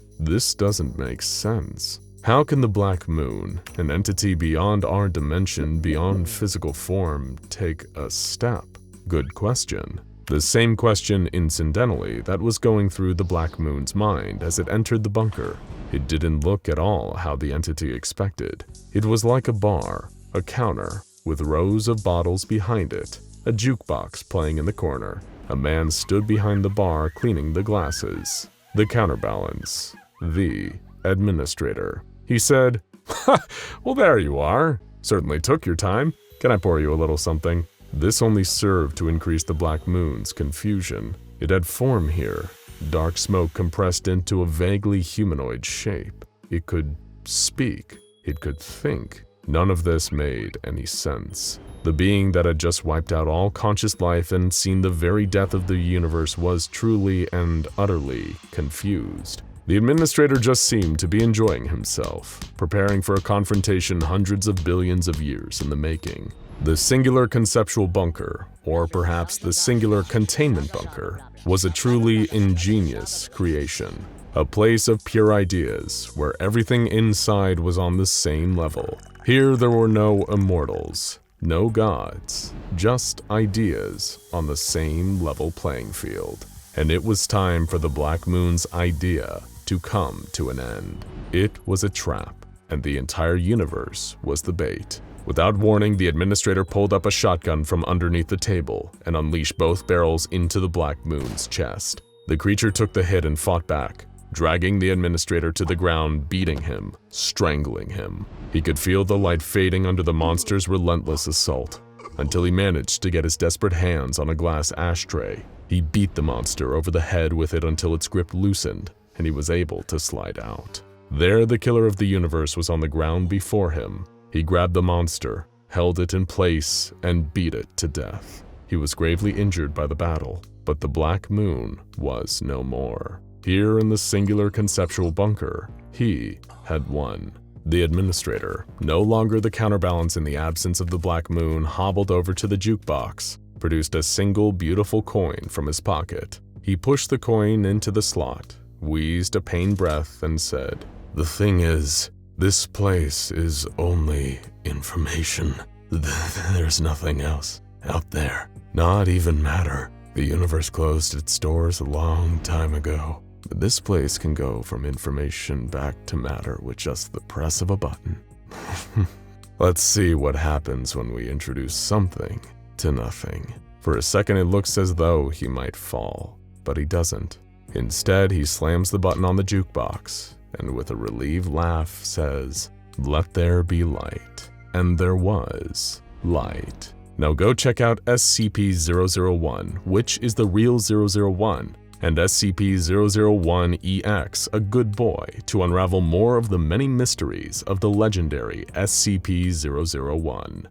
doesn't make sense. How can the Black Moon, an entity beyond our dimension, beyond physical form, take a step? Good question. The same question, incidentally, that was going through the Black Moon's mind as it entered the bunker. It didn't look at all how the entity expected. It was like a bar, a counter, with rows of bottles behind it, a jukebox playing in the corner. A man stood behind the bar cleaning the glasses. The counterbalance. The administrator. He said, "Ha, well there you are. Certainly took your time. Can I pour you a little something?" This only served to increase the Black Moon's confusion. It had form here, dark smoke compressed into a vaguely humanoid shape. It could speak. It could think. None of this made any sense. The being that had just wiped out all conscious life and seen the very death of the universe was truly and utterly confused. The administrator just seemed to be enjoying himself, preparing for a confrontation hundreds of billions of years in the making. The singular conceptual bunker, or perhaps the singular containment bunker, was a truly ingenious creation. A place of pure ideas, where everything inside was on the same level. Here there were no immortals, no gods, just ideas on the same level playing field. And it was time for the Black Moon's idea to come to an end. It was a trap, and the entire universe was the bait. Without warning, the administrator pulled up a shotgun from underneath the table and unleashed both barrels into the Black Moon's chest. The creature took the hit and fought back, dragging the administrator to the ground, beating him, strangling him. He could feel the light fading under the monster's relentless assault, until he managed to get his desperate hands on a glass ashtray. He beat the monster over the head with it until its grip loosened, and he was able to slide out. There, the killer of the universe was on the ground before him. He grabbed the monster, held it in place, and beat it to death. He was gravely injured by the battle, but the Black Moon was no more. Here in the singular conceptual bunker, he had won. The administrator, no longer the counterbalance in the absence of the Black Moon, hobbled over to the jukebox, produced a single beautiful coin from his pocket. He pushed the coin into the slot, wheezed a pained breath, and said, "The thing is, this place is only information. There's nothing else out there. Not even matter. The universe closed its doors a long time ago. But this place can go from information back to matter with just the press of a button." Let's see what happens when we introduce something to nothing. For a second it looks as though he might fall, but he doesn't. Instead, he slams the button on the jukebox, and with a relieved laugh says, "Let there be light." And there was light. Now go check out SCP-001, which is the real 001, and SCP-001-EX, a good boy, to unravel more of the many mysteries of the legendary SCP-001.